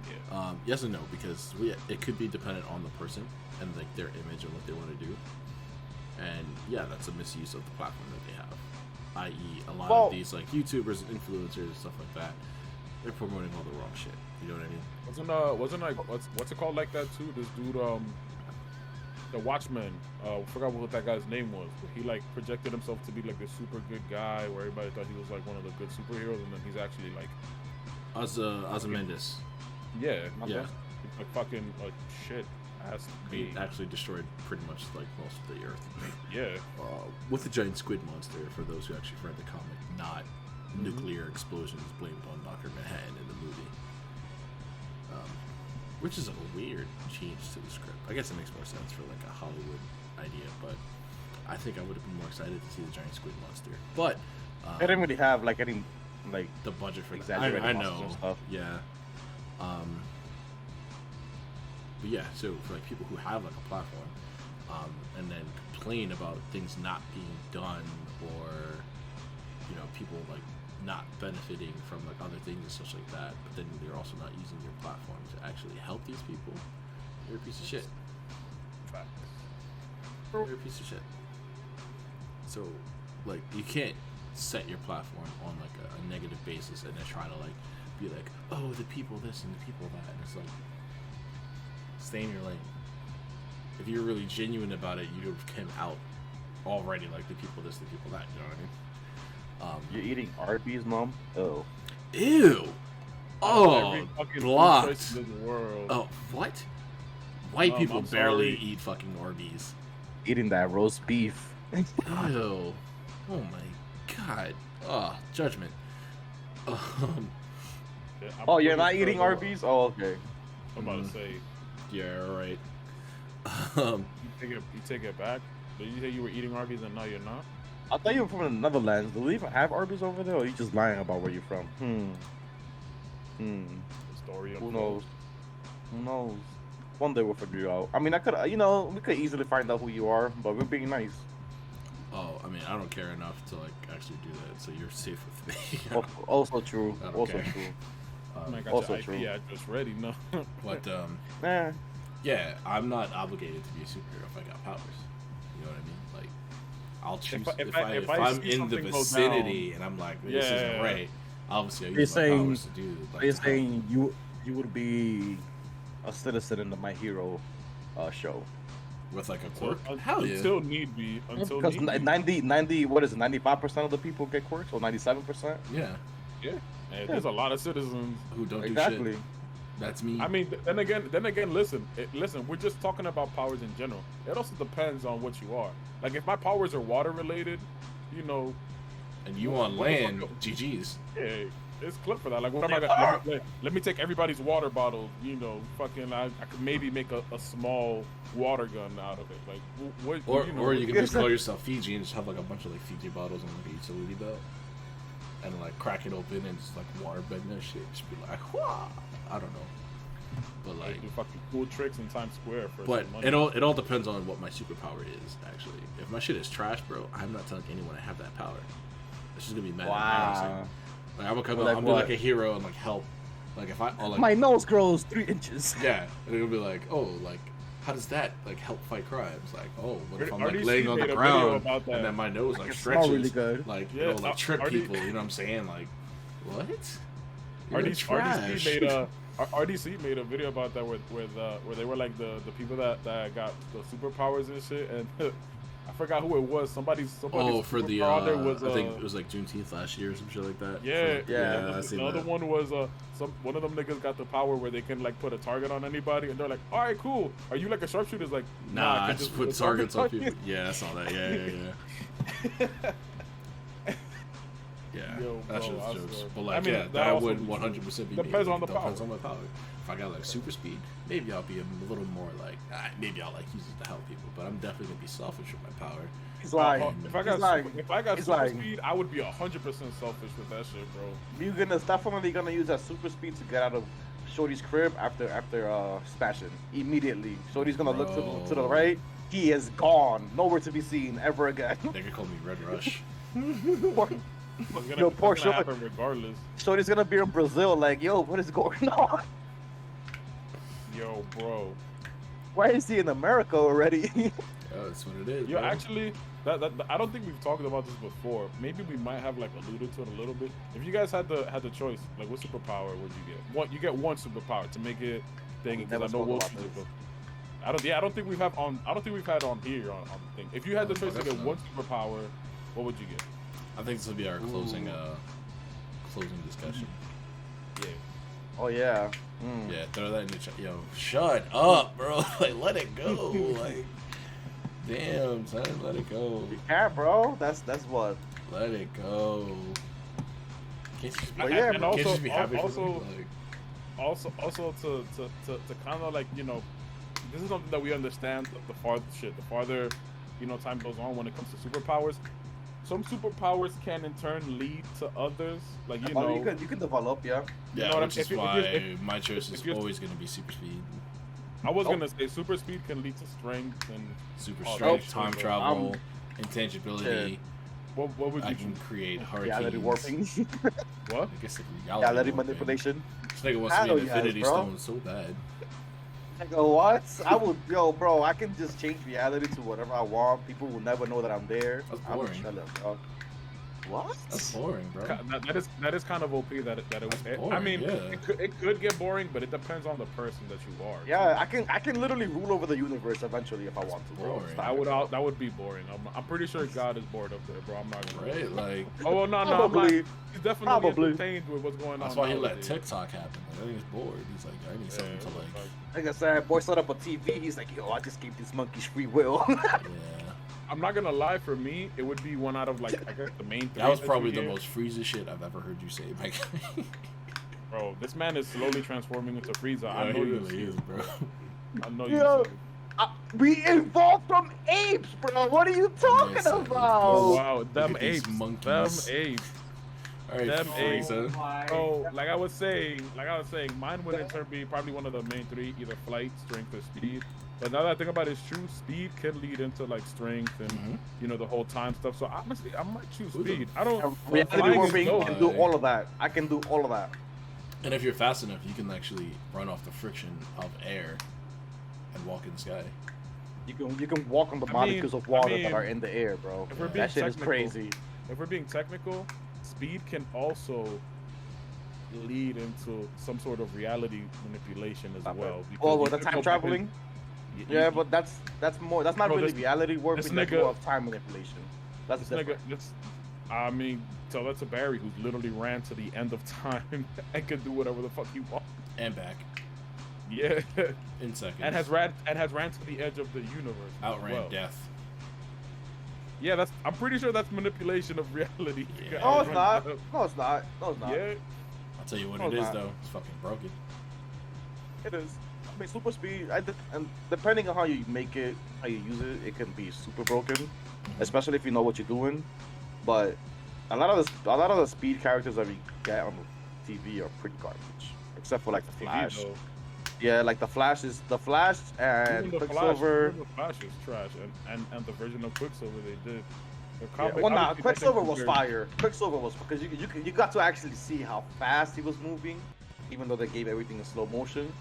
Yeah. Yes and no, because it could be dependent on the person and like their image and what they want to do. And yeah, that's a misuse of the platform that they have. I.e., a lot of these like YouTubers and influencers and stuff like that, they're promoting all the wrong shit. You know what I mean? Wasn't like what's it called like that too? This dude, the Watchman. Forgot what that guy's name was. He like projected himself to be like this super good guy, where everybody thought he was like one of the good superheroes, and then he's actually like, Ozymandias. yeah, Yeah. like fucking like shit. Has to He be. actually destroyed pretty much like most of the earth. Yeah. With the giant squid monster, for those who actually read the comic, not nuclear explosions blamed on Dr. Manhattan in the movie. Which is a weird change to the script. I guess it makes more sense for like a Hollywood idea, but I think I would have been more excited to see the giant squid monster. But They didn't really have like any like the budget for that. exaggerated I monsters know. and stuff. Yeah. But yeah, so for like people who have like a platform, and then complain about things not being done, or you know, people like not benefiting from like other things and such like that, but then they're also not using your platform to actually help these people, you're a piece of shit. Facts. You're a piece of shit. So, like, you can't set your platform on like a negative basis and then try to like be like, oh, the people this and the people that. And it's like, stay in your lane. If you're really genuine about it, you have come out already like the people this, the people that. You know what I mean? You're eating Arby's, mom? Oh. Ew. Oh, Every fucking blocked. food choice in the world. Oh, what? White people I'm barely sorry. eat fucking Arby's. Eating that roast beef. Ew. Oh my god. Oh, judgment. Yeah, I'm Oh, you're pretty not sure eating though. Arby's? Oh, okay. I'm about to say, Yeah, right. you take it back. Did you say you were eating Arby's and now you're not? I thought you were from the Netherlands. Do we even have Arby's over there, or are you just lying about where you're from? The story Who unfolds. knows? Who knows? One day we'll figure you out. I mean, I could, we could easily find out who you are, but we're being nice. Oh, I mean, I don't care enough to like actually do that, so you're safe with me. Also true. I don't Also care. true. I got Also your IP true. address ready. No. But Eh. yeah, I'm not obligated to be a superhero if I got powers. You know what I mean? Like, I'll choose if I I'm see in the something go vicinity down- and I'm like, this Yeah. isn't right. Obviously, I You're use my saying- powers to do. Like, You're to help. saying you would be a citizen in the My Hero show? With like a quirk? Until, Hell yeah. until need be. Until Because need be. 90, what is it, 95% of the people get quirks, or 97%? Yeah. Yeah. And there's a lot of citizens. Who don't do Exactly. shit. That's me. I mean, then again, listen. We're just talking about powers in general. It also depends on what you are. Like, if my powers are water related, you know, and you on what the fuck land, go- GG's. yeah, it's clip for that. Like, what am I gonna let me take everybody's water bottle? You know, fucking, I could maybe make a small water gun out of it. Like, what? Or you know, or you can just call yourself Fiji and just have like a bunch of like Fiji bottles on like a utility belt. And like crack it open and just like water bend that shit. Just be like, whoa. I don't know. But like do fucking cool tricks in Times Square for but some money. it all depends on what my superpower is, actually. If my shit is trash, bro, I'm not telling anyone I have that power. It's just gonna be mad embarrassing. Like I'm gonna come out, Like I'm be what? like a hero and like help. Like if I like My nose grows 3 inches. yeah, and it'll be like, oh, like how does that like help fight crimes? Like, oh, what if I'm RDC like laying on the made a video ground about that. and then my nose I like can smell stretches, really good. like Yeah, it'll like trip RD people. You know what I'm saying? Like, what? You're RDC trash. made a RDC made a video about that where they were like the people that got the superpowers and shit, and I forgot who it was. Somebody's Oh, for the superpower there was, I think it was like Juneteenth last year or some shit like that. yeah, Yeah, I seen the other that. one was one of them niggas got the power where they can like put a target on anybody, and they're like, all right, cool. Are you like a sharpshooter? It's like, Nah, I can just put put a targets on you. people. Yeah, I saw that. Yeah. Yeah, Yo, that's bro, just I jokes. swear. But like, I mean, yeah, that that also would be true. 100% be Depends me. on the Depends power. on my power. If I got like super speed, maybe I'll be a little more like, maybe I'll like use it to help people. But I'm definitely gonna be selfish with my power. He's lying. If I got he's super lying. speed, I would be 100% selfish with that shit, bro. Mugen is definitely gonna use that super speed to get out of Shorty's crib after smashing immediately. Shorty's gonna look to the Bro. right. He is gone, nowhere to be seen ever again. They could call me Red Rush. It's gonna, Yo, it's poor gonna Shorty. happen regardless. Shorty's gonna be in Brazil, like, yo, what is going on? Yo, bro. Why is he in America already? Oh, that's what it is. Yo, bro. actually, that I don't think we've talked about this before. Maybe we might have like alluded to it a little bit. If you guys had the choice, like, what superpower would you get? You get one superpower to make it thing. We Because never I know spoke we'll about choose this. it, but I don't think we've had on here on the thing. If you had the choice to get one superpower, what would you get? I think this will be our closing discussion. Yeah. Oh yeah. Yeah, throw that in the chat. Yo, shut up, bro. Like, let it go. Like, damn, son, let it go. You can't, bro. That's what. Let it go. Can't you just be, Well, yeah, and can't you also, just be happy for also, me? Like, also to kind of like, you know, this is something that we understand. The farther, you know, time goes on when it comes to superpowers. Some superpowers can in turn lead to others. Like, you know, you can develop, yeah. yeah, know what which I'm- is if why my choice if is you're- always going to be super speed. I was gonna say super speed can lead to strength and Super Oh, strength, that's time true, travel, intangibility. what would I you can choose? create Reality hurricanes. warping. What? I guess like Reality warping. manipulation. This nigga wants to be Hell an yes, Infinity bro. Stone so bad. Nigga, what? I would, yo, bro. I can just change reality to whatever I want. People will never know that I'm there. That's I'm boring. chilling, bro. What? That's boring, bro. That is kind of OP that it was. That's I boring, mean, yeah. it could get boring, but it depends on the person that you are. Yeah, I can literally rule over the universe eventually if I want to, bro. Boring. That would be boring. I'm pretty sure God is bored up there, bro. I'm not gonna. Right? Like, Oh well, no, I'm Probably. not. He's definitely Probably. entertained with what's going on. that's why he let nowadays. TikTok happen. Like, I think he's bored. He's like, I need something to like. Like I said, boy set up a TV. He's like, yo, I just gave these monkeys free will. Yeah. I'm not gonna lie. For me, it would be one out of like I guess the main three. That was you probably the hear. most Frieza shit I've ever heard you say, Mike. Bro, this man is slowly transforming into Frieza. I Yeah, know he you. really is, bro. I know Yo. you. We evolved from apes, bro. What are you talking Yes, sir. about? Oh wow, them at these apes, monkeys. them apes. All right, Them apes. Frieza. So, like I was saying, mine would in turn be probably one of the main three, either flight, strength, or speed. But now that I think about it, it's true. Speed can lead into like strength and you know the whole time stuff. So honestly, I might choose Who the speed. I don't. Reality flying is warping dope. can do all of that. I can do all of that. And if you're fast enough, you can actually run off the friction of air and walk in the sky. You can walk on the molecules of water that are in the air, bro. If we're being That shit is technical- crazy. If we're being technical, speed can also lead into some sort of reality manipulation as well. Oh, because with you the could time go back traveling? and- Yeah, but that's more. That's not Bro, really this- reality warping. this That's nigga- more of time manipulation. That's This nigga, different. this, I mean, tell that to Barry, who's literally ran to the end of time and can do whatever the fuck he wants. And back Yeah, in seconds. and has ran to the edge of the universe. as outran well. death. Yeah, that's. I'm pretty sure that's manipulation of reality. Yeah. No, it's not. No, it's not. No, it's not. Yeah, I'll tell you what Oh, it is nah. though. It's fucking broken. It is. I mean, super speed. And depending on how you make it, how you use it, it can be super broken, especially if you know what you're doing. But a lot of the speed characters that we get on the TV are pretty garbage, except for like the Flash. TV, though. Yeah, like the Flash and Even the Quicksilver. Flash is trash, and the version of Quicksilver they did. The Yeah, comic- well, nah, obviously, Quicksilver that was thing fire. Quicksilver was because you got to actually see how fast he was moving, even though they gave everything in slow motion.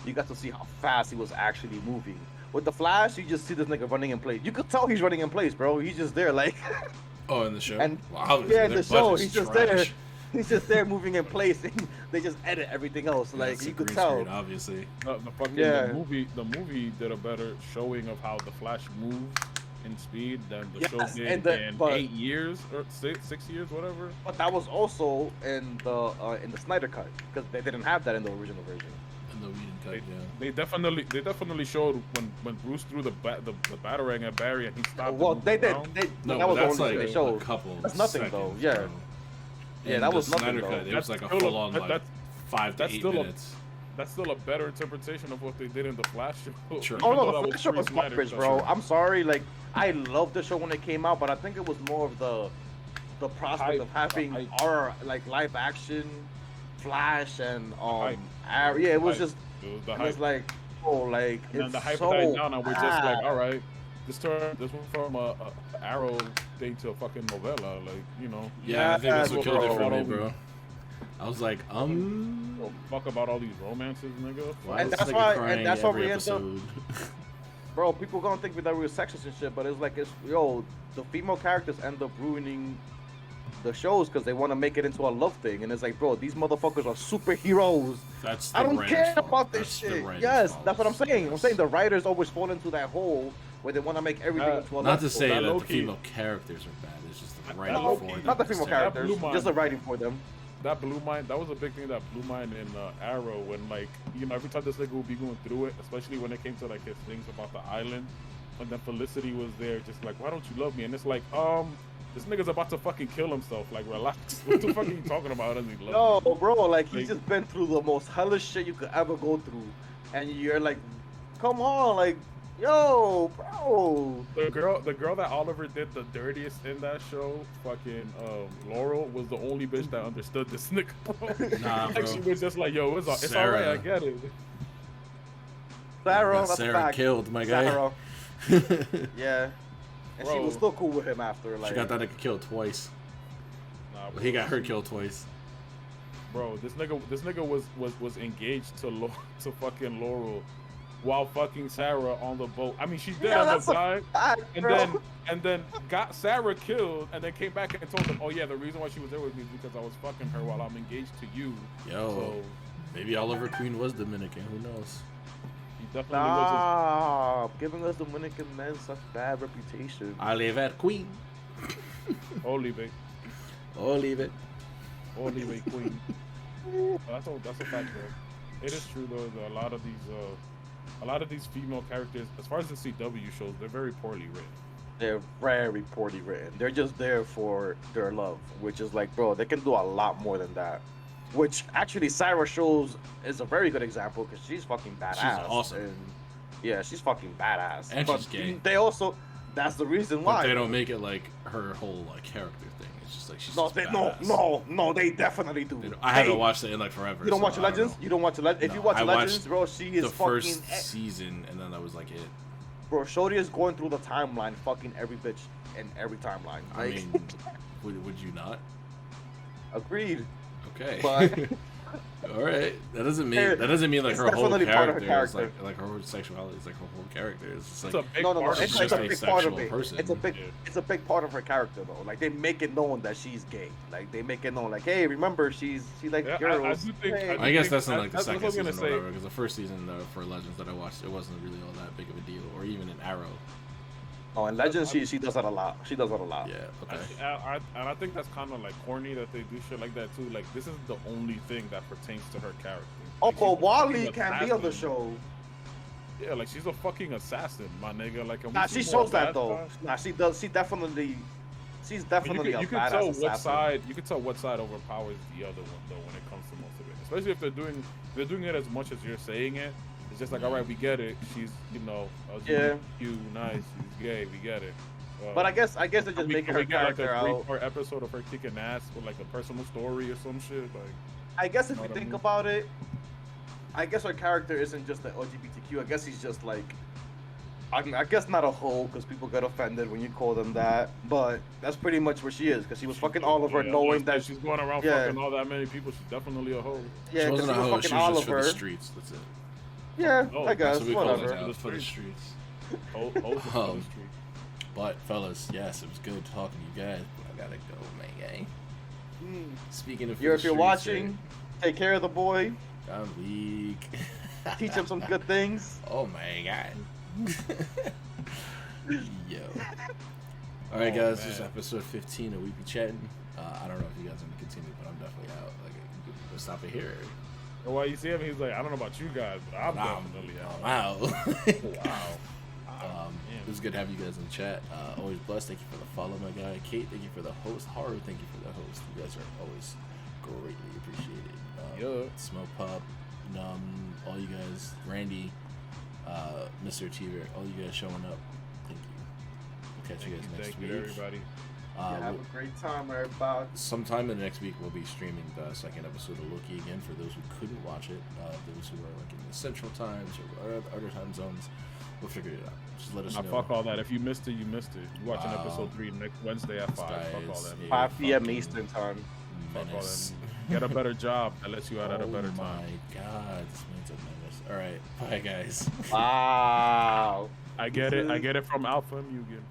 You got to see how fast he was actually moving. With the Flash, you just see this nigga running in place. You could tell he's running in place, bro. He's just there, like. Oh, in the show. And wow, yeah, in their the show, budget's he's just trash. there. He's just there moving in place. And they just edit everything else. Yeah, Like it's you a could green tell. screen, obviously. The fucking Yeah. the movie did a better showing of how the Flash moves in speed than the show Yes, did and in but- 8 years or 6 years, whatever. But that was also in the Snyder cut because they didn't have that in the original version. In the Whedon cut, yeah. They definitely showed when Bruce threw the batarang at Barry and he stopped. Well, and they moved did. around. No, that but was the that's only like thing they showed. a couple. That's nothing, seconds, though, yeah. bro. Yeah, In that the was nothing, Snyder though. cut, it was like a still full on that- like that's- 5 to that's 8 still a- minutes. That's still a better interpretation of what they did in the Flash show. Sure. even Oh though no, that the Flash show was pre-Snyder garbage, cut. bro. I'm sorry. Like I loved the show when it came out, but I think it was more of the prospect hype, of having the hype. our like live action Flash and hype. Arrow. Yeah, it was Hype. just It was the it was hype. like And then it's the hype so died down, and we're just like, bad. all right, this went from a Arrow thing to a fucking novella, like you know. Yeah, I think that's Yeah, what killed it for bro. me, bro. I was like, Don't fuck about all these romances, nigga. why And is that's this nigga why- crying and that's why every we end up- episode? Bro, people gonna think that we were sexist and shit, but it's like the female characters end up ruining the shows because they want to make it into a love thing, and it's like, bro, these motherfuckers are superheroes. That's the I don't writer's care fault. about this That's the shit. writer's Yes, fault. that's what I'm saying. I'm saying the writers always fall into that hole where they want to make everything into a Not love to say that that the low-key- female characters are bad. It's just the That writing low-key- for them. not the is female terrible. characters, Blue just the Mind. writing for them. That blew mine. That was a big thing that blew mine in Arrow when, like, you know, every time this nigga would be going through it, especially when it came to like his things about the island, and then Felicity was there, just like, why don't you love me? And it's like, this nigga's about to fucking kill himself. Like, relax. What the fuck are you talking about? Does he love No, me? bro, like Like- he's just been through the most hellish shit you could ever go through, and you're like, come on, like, yo, bro. The girl that Oliver did the dirtiest in that show, fucking Laurel, was the only bitch that understood this nigga. Nah, Like, bro. she was just like, yo, it's alright, Sarah. I get it. Sarah, Got that's a Sarah fact. killed, my guy. Sarah, yeah, and she Bro. was still cool with him after, like. She got that nigga killed twice. Nah, But bro, he got her killed twice. Bro, this nigga was engaged to to fucking Laurel while fucking Sarah on the boat. I mean, she did Yeah, end up that's a dying, fact, and bro. then got Sarah killed, and then came back and told them, "Oh yeah, the reason why she was there with me is because I was fucking her while I'm engaged to you." Yo, So maybe Oliver Queen was Dominican. Who knows? he definitely was. Nah, giving us Dominican men such bad reputation. Oliver Queen. Olive, Oliver. Olive Queen. That's a fact, bro. It is true though. That a lot of these female characters, as far as the CW shows, they're very poorly written. They're very poorly written. They're just there for their love, which is like, bro, they can do a lot more than that. Which actually, Sarah shows is a very good example because she's fucking badass. She's awesome. And yeah, she's fucking badass. And but she's gay. They also, that's the reason why. But they don't make it like her whole like character thing. It's just like she's No, just they, badass. no, they definitely do. I haven't watched it in like forever. You don't so watch I don't Legends? know. You don't watch Legends? If No, you watch I Legends, watched bro, she is the fucking. first season, and then that was like it. Bro, Shorty is going through the timeline, fucking every bitch in every timeline. I Like, mean, would you not? agreed. Okay. But All right. That doesn't mean like It's her whole definitely part of her character is character. like her whole sexuality is like her whole character. It's just It's like a big no, part of it's she's her. a just a big part of sexual it. person. It's a big, Yeah. it's a big part of her character though. Like they make it known that she's gay. Like they make it known, like, hey, remember she likes Yeah, girls. I do think- Hey. I guess that's in like the That's what second I was season gonna or say. whatever. Because the first season for Legends that I watched, it wasn't really all that big of a deal, or even in Arrow. Oh, in Legends, she does that a lot. She does that a lot. Yeah. Okay. And I think that's kind of like corny that they do shit like that too. Like this is the only thing that pertains to her character. Oh, Like, she's but a Wally fucking can be on the assassin. show. Yeah, like she's a fucking assassin, my nigga. Like, can we Nah, see she more shows of that though. stuff? Nah, she does. She's definitely You a can badass tell what assassin. side you can tell what side overpowers the other one though when it comes to most of it. Especially if they're doing it as much as you're saying it. It's just like, all right, we get it. She's Yeah. you nice. She's gay. We get it. But I guess they're just can making we her get like character a out. 3-part episode of her kicking ass with like a personal story or some shit. Like, I guess if Know you what I think mean? about it, I guess her character isn't just the LGBTQ. I guess he's just like, I guess not a hoe because people get offended when you call them that. But that's pretty much where she is because she was fucking Oliver, yeah, knowing that she's going around yeah. fucking all that many people. She's definitely a hoe. yeah, she because wasn't she a was hoe. fucking She was just for Oliver. the streets. That's it. Yeah, Oh, I guess That's what we call it whatever. now, for the streets. Hoes are on the street. But fellas, yes, it was good talking to you guys. But I gotta go, man. Mm. Speaking of, If for you're the streets, watching, take care of the boy. I'm weak. Teach him some good things. Oh my god. Yo. All right, Oh, guys. This is man. episode 15 of We Be Chatting. I don't know if you guys want to continue, but I'm definitely out. Like, we'll stop it here. And while you see him, he's like, I don't know about you guys, but I'm definitely out. I'm out. Wow. It was good to have you guys in the chat. Always blessed. Thank you for the follow, my guy. Kate, thank you for the host. Horror, thank you for the host. You guys are always greatly appreciated. Yeah. Smoke Pop, all you guys, Randy, Mr. Teever, all you guys showing up. Thank you. We'll catch you guys next Thank week. you, everybody. Have a great time, everybody. Sometime in the next week, we'll be streaming the second episode of Loki again for those who couldn't watch it. Those who are like in the Central Times or other time zones, we'll figure it out. Just let us know. Fuck all that. If you missed it, you missed it. You watching Wow. episode 3 next Wednesday at 5. Fuck all that. Yeah, 5 p.m. fucking Eastern time. Fuck all menace. that. Get a better job that lets you out at a better Oh time. my god, this man's a menace. Alright, bye guys. Wow. I get it. I get it from Alpha and Mugen.